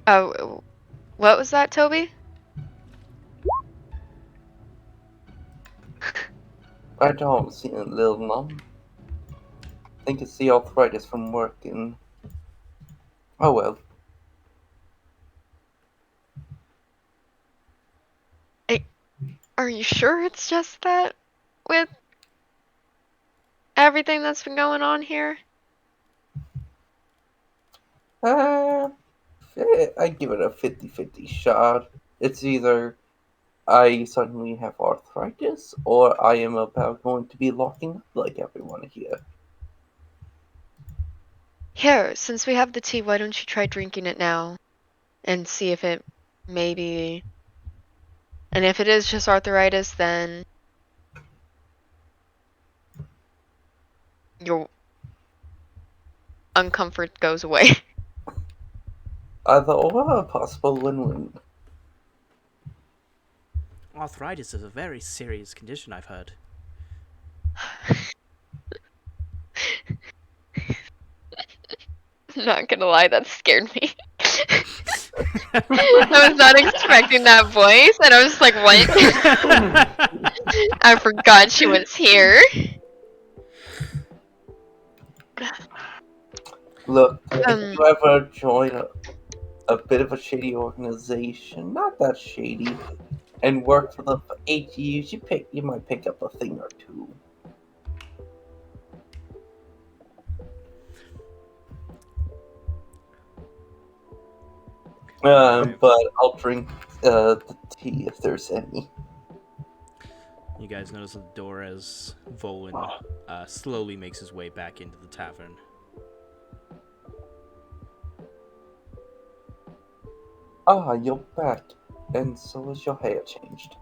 Oh, what was that, Toby? I don't see a little numb. I think it's the arthritis from working. Oh well. Are you sure it's just that? With everything that's been going on here? I give it a 50-50 shot. It's either I suddenly have arthritis, or I am about going to be locking up like everyone here. Here, since we have the tea, why don't you try drinking it now? And see if it maybe... And if it is just arthritis, then... your uncomfort goes away. I thought, well, a possible win-win. Arthritis is a very serious condition, I've heard. I'm not gonna lie, that scared me. I was not expecting that voice, and I was like, what? I forgot she was here. Look, if you ever join a bit of a shady organization, not that shady, and work for them for 8 years, you might pick up a thing or two. But I'll drink the tea if there's any. You guys notice at the door as Volan slowly makes his way back into the tavern. Ah, you're back, and so is your hair changed.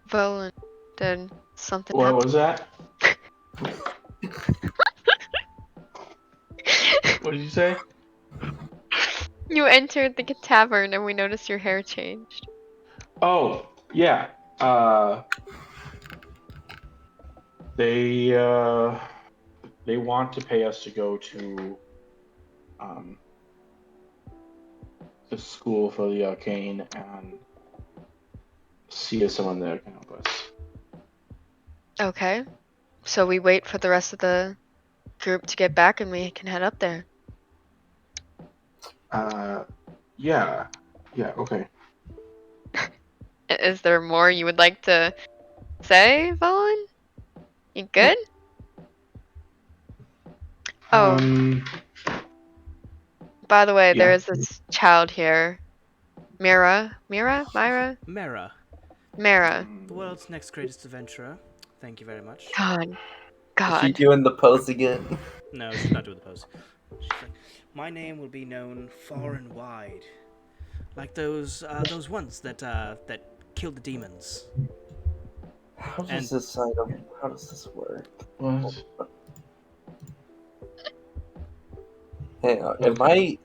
Volan, did something What happen? was that? What did you say? You entered the tavern and we noticed your hair changed. Oh, yeah. They want to pay us to go to the school for the arcane and see if someone there can help us. Okay. So we wait for the rest of the group to get back and we can head up there. Yeah, okay. Is there more you would like to say, Volan? You good? Oh, by the way, there yeah. is this child here. Mira? Mera, Mara. the world's next greatest adventurer. Thank you very much. God. Is she God. doing the pose again? No, she's not doing the pose. She's like, my name will be known far and wide, like those ones that killed the demons. How And- does this work? What? Hang on,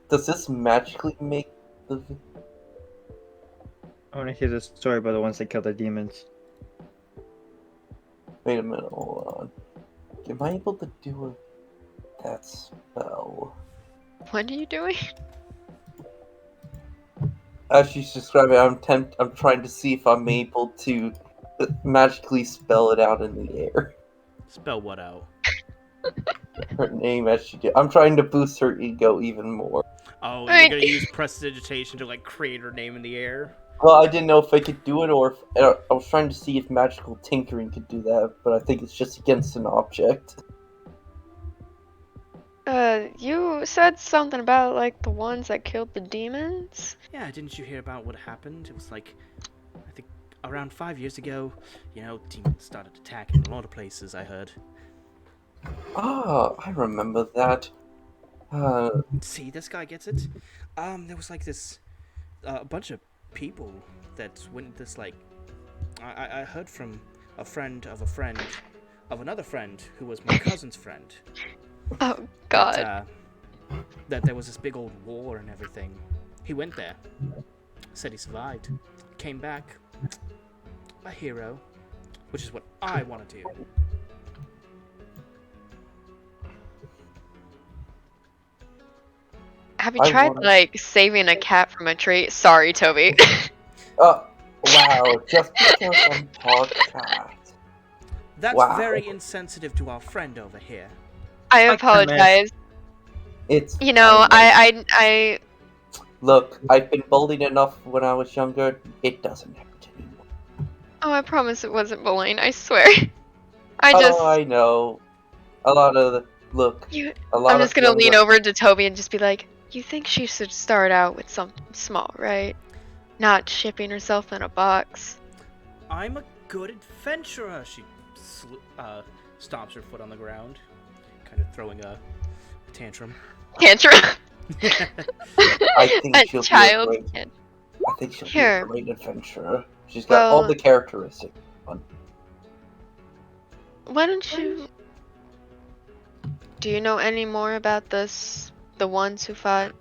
does this magically make the... I want to hear the story about the ones that killed the demons. Wait a minute, hold on. Am I able to do that spell? What are you doing? As she's describing, I'm trying to see if I'm able to magically spell it out in the air. Spell what out? Her name as she did. I'm trying to boost her ego even more. Oh, Right. you're gonna use prestidigitation to like create her name in the air? Well, I didn't know if I could do it or if... I was trying to see if magical tinkering could do that, but I think it's just against an object. You said something about like the ones that killed the demons? Yeah, didn't you hear about what happened? It was like, I think around 5 years ago, demons started attacking a lot of places, I heard. Ah, I remember that. See, this guy gets it. There was like this, a bunch of people that went this like, I heard from a friend of another friend who was my cousin's friend. Oh, God. That there was this big old war and everything. He went there, said he survived, came back, a hero, which is what I want to do. Have you tried like saving a cat from a tree? Sorry, Toby. Wow, just because I'm podcast. That's Wow. very insensitive to our friend over here. I Fuck her, man. apologize. It's... You know, I Look, I've been bullied enough when I was younger. It doesn't hurt anymore. Oh, I promise it wasn't bullying. I swear. I just. Oh, I know. A lot of the... Look, You, a lot I'm just of gonna lean younger- over to Toby and just be like, "You think she should start out with something small, right? Not shipping herself in a box." I'm a good adventurer. She stomps her foot on the ground, kind of throwing a tantrum. Tantrum. I think A she'll child. be a great... I think she'll Here. be a great adventurer. She's got all Well- the characteristics. Why don't you... Do you know any more about this? The ones who fought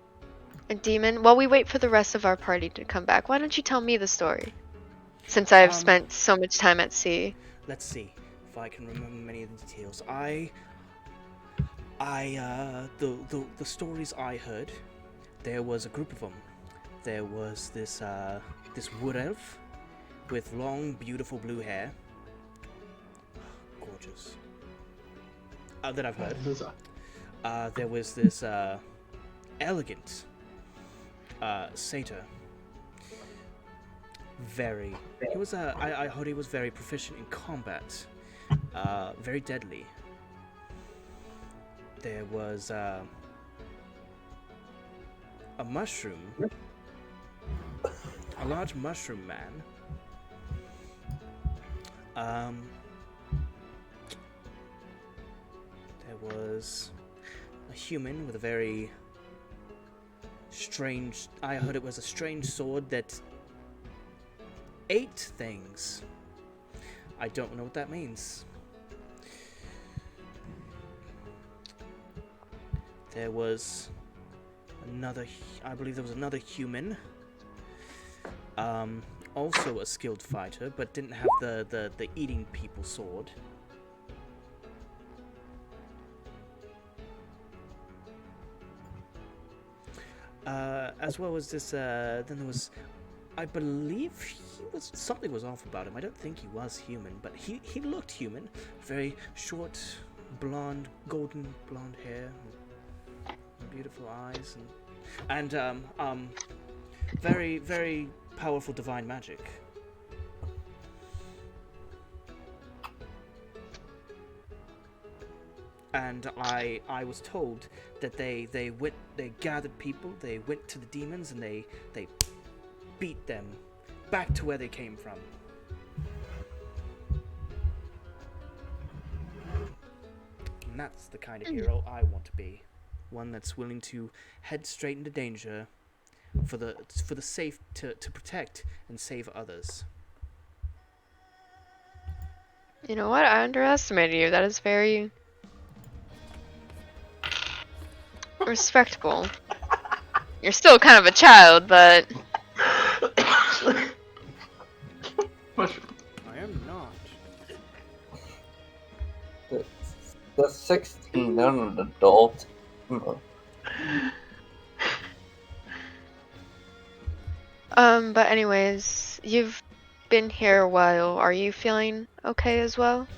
a demon? While we wait for the rest of our party to come back, why don't you tell me the story? Since I've spent so much time at sea. Let's see if I can remember many of the details. The stories I heard, there was a group of them. There was this wood elf with long, beautiful blue hair. Gorgeous. That I've heard. There was this elegant satyr. He was I heard he was very proficient in combat. Very deadly. There was a mushroom. A large mushroom man. There was a human with a very strange... I heard it was a strange sword that ate things. I don't know what that means. There was another... I believe there was another human. Also a skilled fighter, but didn't have the eating people sword. As well as this, then there was, I believe something was off about him. I don't think he was human, but he looked human. Very short, blonde, golden blonde hair, and beautiful eyes, and very, very powerful divine magic. And I was told that they gathered people, they went to the demons, and they beat them back to where they came from. And that's the kind of hero I want to be. One that's willing to head straight into danger for the safe to protect and save others. You know what? I underestimated you. That is very respectable. You're still kind of a child, but I am not. The 16, I'm an adult. But anyways, you've been here a while. Are you feeling okay as well?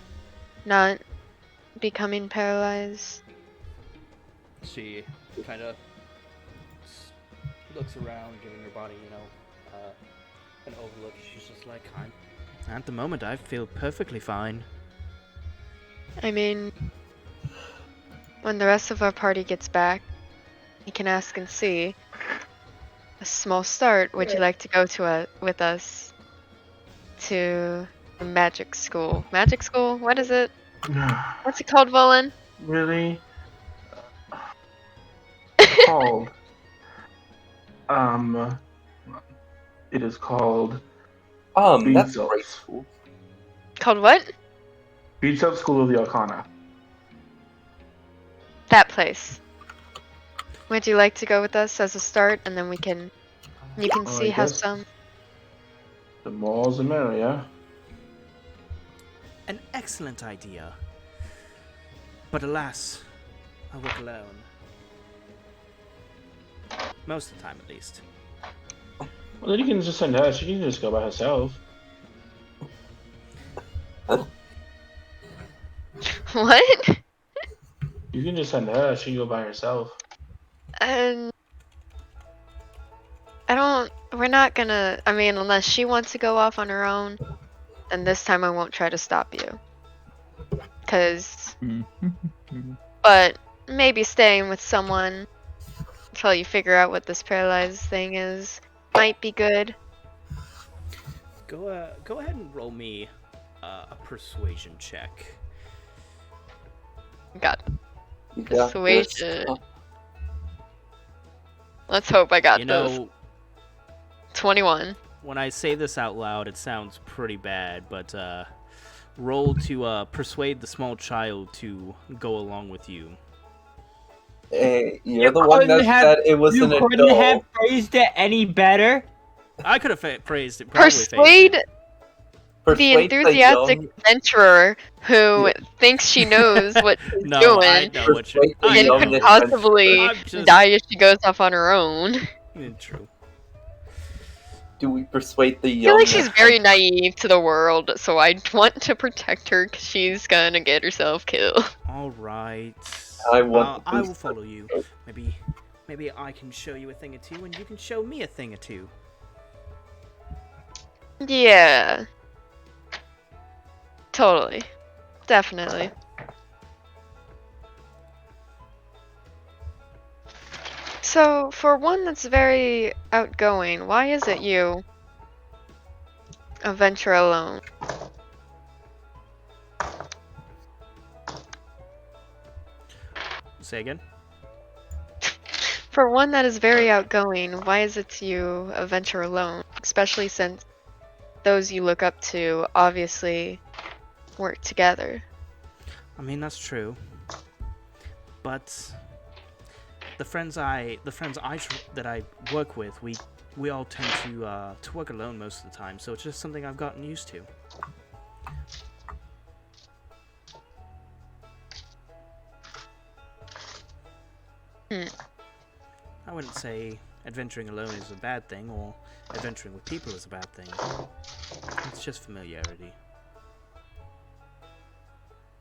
Not becoming paralyzed? She kind of looks around, giving her body, an overlook. She's just like, at the moment, I feel perfectly fine. I mean, when the rest of our party gets back, you can ask and see. A small start. Would you like to go to with us to magic school? Magic school? What is it? What's it called, Volan? Really? Called. It is called. That's Beats great. School. Called what? Beats Up School of the Arcana. That place. Would you like to go with us as a start, and then you can see I how guess. some... The more the merrier. An excellent idea. But alas, I work alone. Most of the time, at least. Well, then you can just send her. She can just go by herself. What? You can just send her. She can go by herself. And we're not gonna, I mean, unless she wants to go off on her own, and this time I won't try to stop you. But maybe staying with someone until you figure out what this paralyzed thing is might be good. Go ahead and roll me a persuasion check. Got You got persuasion. this. Let's hope I got You this. know, 21. when I say this out loud, it sounds pretty bad, but roll to persuade the small child to go along with you. Hey, you're the one that said it was an You couldn't have adult. phrased it any better. I could have phrased it. Probably phrased Persuade it. the Persuade enthusiastic young, adventurer who thinks she knows what she's No, I doing know what you're. persuade the I and young could know. possibly I'm just die if she goes off on her own. true. Do we persuade the I feel young? like she's very naive to the world, so I want to protect her because she's gonna get herself killed. All right. I want to I will boost follow you. Maybe I can show you a thing or two, and you can show me a thing or two. Yeah. Totally. Definitely. So, for one that's very outgoing, why is it you venture alone? Say again. For one that is very outgoing, why is it you venture alone? Especially since those you look up to obviously work together. I mean, that's true. But the friends that I work with, we all tend to work alone most of the time. So it's just something I've gotten used to. I wouldn't say adventuring alone is a bad thing, or adventuring with people is a bad thing. It's just familiarity.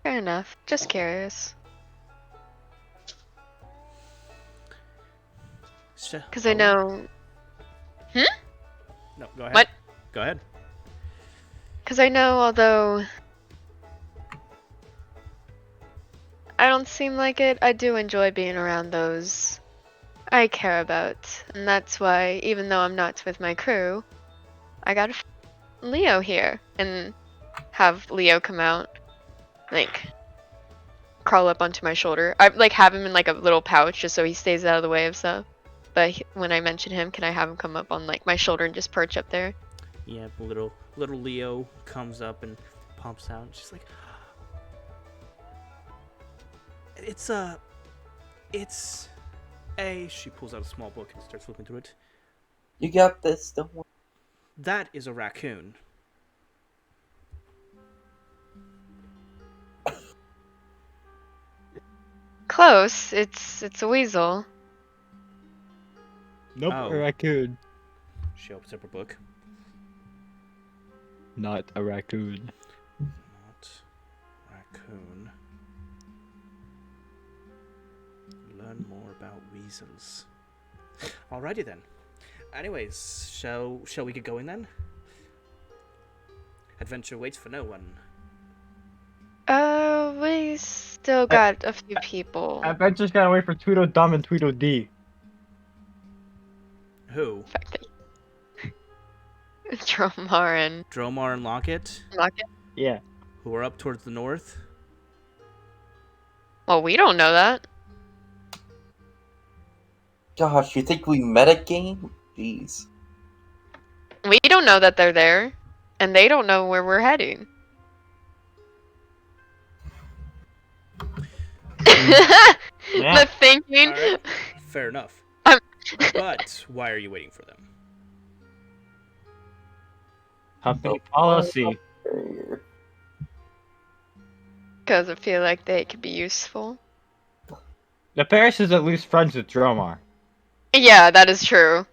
Fair enough. Just curious. Because I know... No, go ahead. What? Go ahead. Because I know, although I don't seem like it, I do enjoy being around those I care about. And that's why, even though I'm not with my crew, I got Leo here. And have Leo come out, like, crawl up onto my shoulder. I like have him in like a little pouch just so he stays out of the way of stuff. But when I mention him, can I have him come up on like my shoulder and just perch up there? Yeah, little Leo comes up and pops out. And she's like, it's a. She pulls out a small book and starts flipping through it. You got this, don't worry. That is a raccoon. Close. It's a weasel. Nope, Oh. a raccoon. She opens up her book. Not a raccoon. Not raccoon. Learn more about weasels. Alrighty then. Anyways, shall we get going then? Adventure waits for no one. We still got a few people. Adventure's gotta wait for Tweedledum and Tweedledee. Who? Dromar and Dromar and Locket, Locket. Yeah. who are up towards the north. Well, we don't know that. Gosh, you think we metagame? Jeez. We don't know that they're there, and they don't know where we're heading. Yeah. The thinking. Alright, fair enough. But why are you waiting for them? Company policy. Because I feel like they could be useful. The Paris is at least friends with Dromar. Yeah, that is true.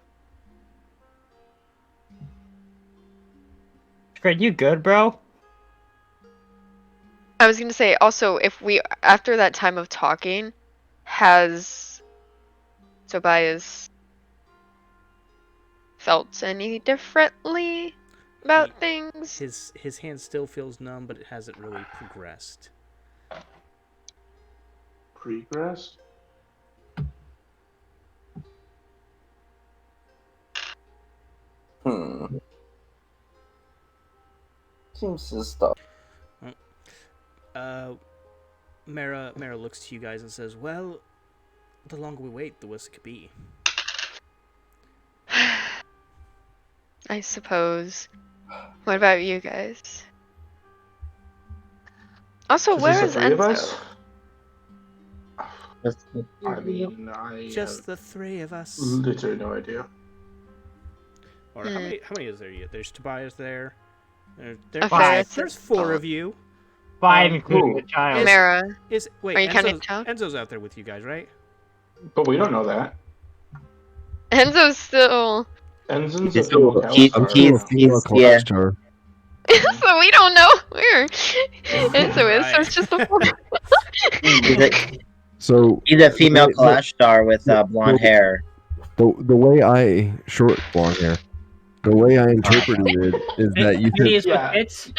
Fred, you good, bro? I was gonna say also if we after that time of talking, has Tobias felt any differently about things? His hand still feels numb, but it hasn't really progressed. Progress? Seems to stop. Mara looks to you guys and says, "Well, the longer we wait, the worse it could be." I suppose. What about you guys? Also, Is where this is the three of Enzo? us? I mean, I Just have the three of us. literally no idea. Or how many is there? There's Tobias there. Okay, There's four of you. 5, including Who? the child. Mara. Wait, Are you counting the child? Enzo's out there with you guys, right? But we don't know that. Enzo's still. Ensign's a He's female still- I'm Calistar. still a female yeah. Kalashtar. So we don't know where Enzo is. So Right. it's just a. So He's a female the- Clash star with blonde hair. the way I short blonde hair. The way I interpreted it is that you could. Hideous with Yeah. tits?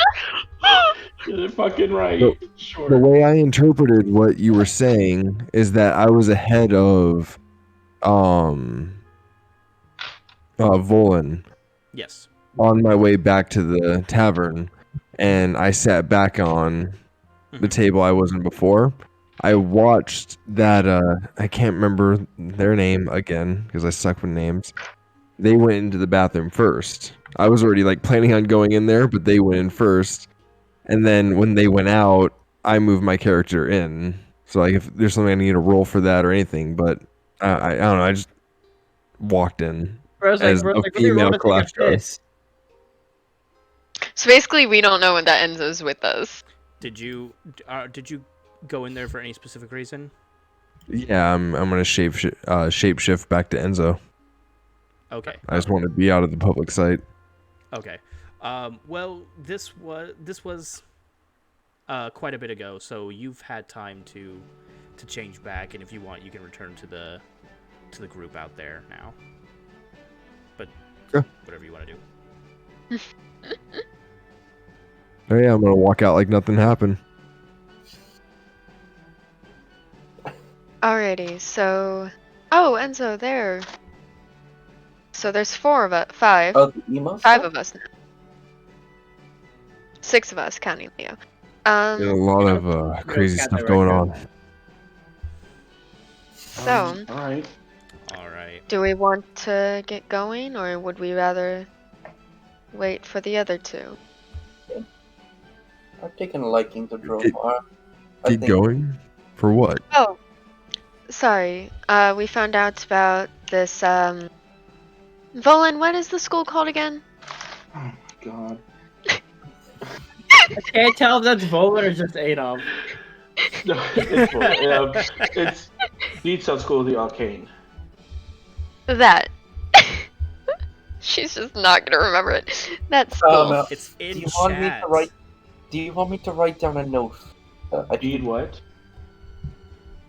You're fucking right. The Sure. way I interpreted what you were saying is that I was ahead of Volan Yes. on my way back to the tavern, and I sat back on the table I wasn't before. I watched that I can't remember their name again because I suck with names. They went into the bathroom first. I was already like planning on going in there, but they went in first. And then when they went out, I moved my character in. So like if there's something I need to roll for that or anything, but I don't know, I just walked in Bro's as like, a let me female roll to see Clash if Star. this. So basically, we don't know when that Enzo's with us. Did you go in there for any specific reason? Yeah, I'm gonna shapeshift back to Enzo. Okay. I just want to be out of the public sight. Okay. Well, this was quite a bit ago, so you've had time to change back, and if you want, you can return to the group out there now. But Sure. whatever you want to do. Oh yeah, I'm gonna walk out like nothing happened. Alrighty, so. Oh, Enzo, there. So there's 4 of us. 5. Oh, the emo 5 stuff? of us now. 6 of us, counting Leo. There's a lot of crazy cat stuff that going right on. So, All right. All right. do we want to get going, or would we rather wait for the other 2? I've taken a liking to Dromar. I Keep think going? For what? Oh, sorry. We found out about this, Volan, what is the school called again? Oh my god. I can't tell if that's Volan or just Adolf. No, it's Beats out School of the Arcane. That. She's just not gonna remember it. That school. It's in do you want me to chat. write? Do you want me to write down a note? I Need what?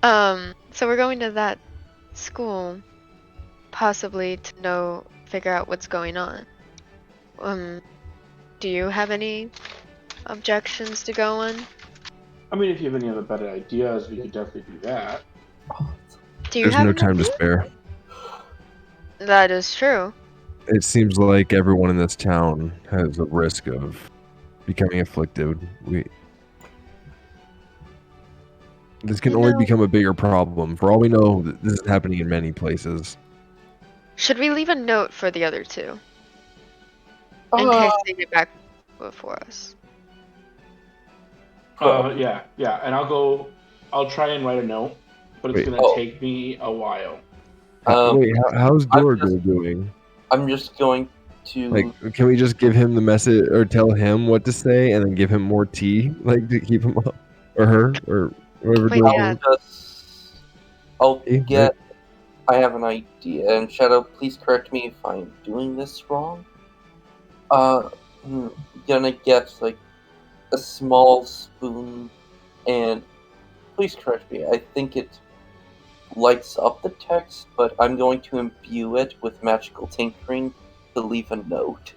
So we're going to that school, possibly to figure out what's going on. Do you have any objections to going? I mean, if you have any other better ideas, we could definitely do that. Do you There's have no an time to idea? spare. That is true. It seems like everyone in this town has a risk of becoming afflicted. This can only become a bigger problem. For all we know, this is happening in many places. Should we leave a note for the other 2? In case they get back before us. Yeah, and I'll try and write a note, but it's Wait. gonna take me a while. Wait, how's Dorgo doing? I'm just going to. Like, can we just give him the message or tell him what to say and then give him more tea, like to keep him up, or her, or whoever? Wait, Dorgo yeah. is? I'll Eh, get. I have an idea, and Shadow, please correct me if I'm doing this wrong. Gonna get like a small spoon, and please correct me. I think it lights up the text, but I'm going to imbue it with magical tinkering to leave a note.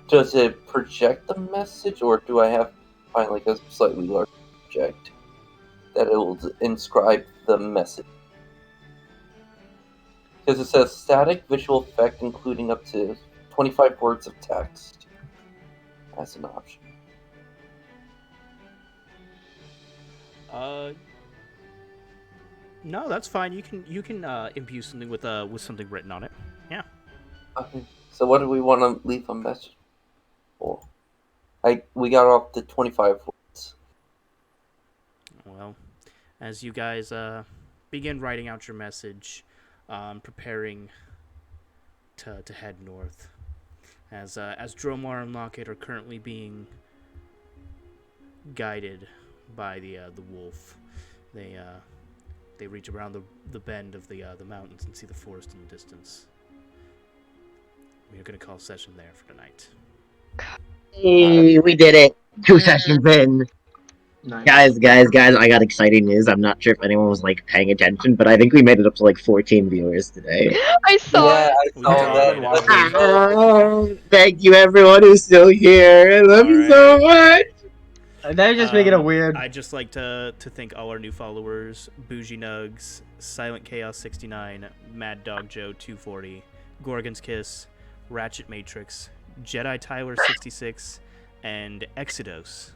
Does it project the message, or do I have to find like a slightly larger object that it will inscribe the message? Because it says static visual effect including up to 25 words of text as an option. No, that's fine. You can imbue something with something written on it. Yeah. Okay. So what do we want to leave a message for? We got up to 25 words. Well, as you guys begin writing out your message, preparing to head north, as Dromar and Lockett are currently being guided by the wolf, they reach around the bend of the mountains and see the forest in the distance. We are going to call session there for tonight. Hey, we did it. 2 sessions in. Nice. Guys, I got exciting news. I'm not sure if anyone was like paying attention, but I think we made it up to like 14 viewers today. I saw Yeah, it. I We saw did that. it. Let me know. Oh, thank you, everyone who's still here. I love you so much. They're just making it weird. I'd just like to thank all our new followers: Bougie Nugs, Silent Chaos 69, Mad Dog Joe 240, Gorgon's Kiss, Ratchet Matrix, Jedi Tyler 66, and Exodus.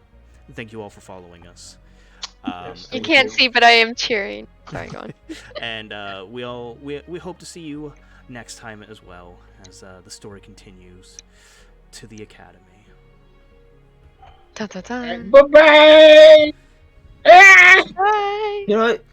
Thank you all for following us. Yes, You thank can't see, but I am cheering. Sorry, go on. And we hope to see you next time as well, as the story continues to the academy. Dun, dun, dun. Bye bye. Bye. You know what?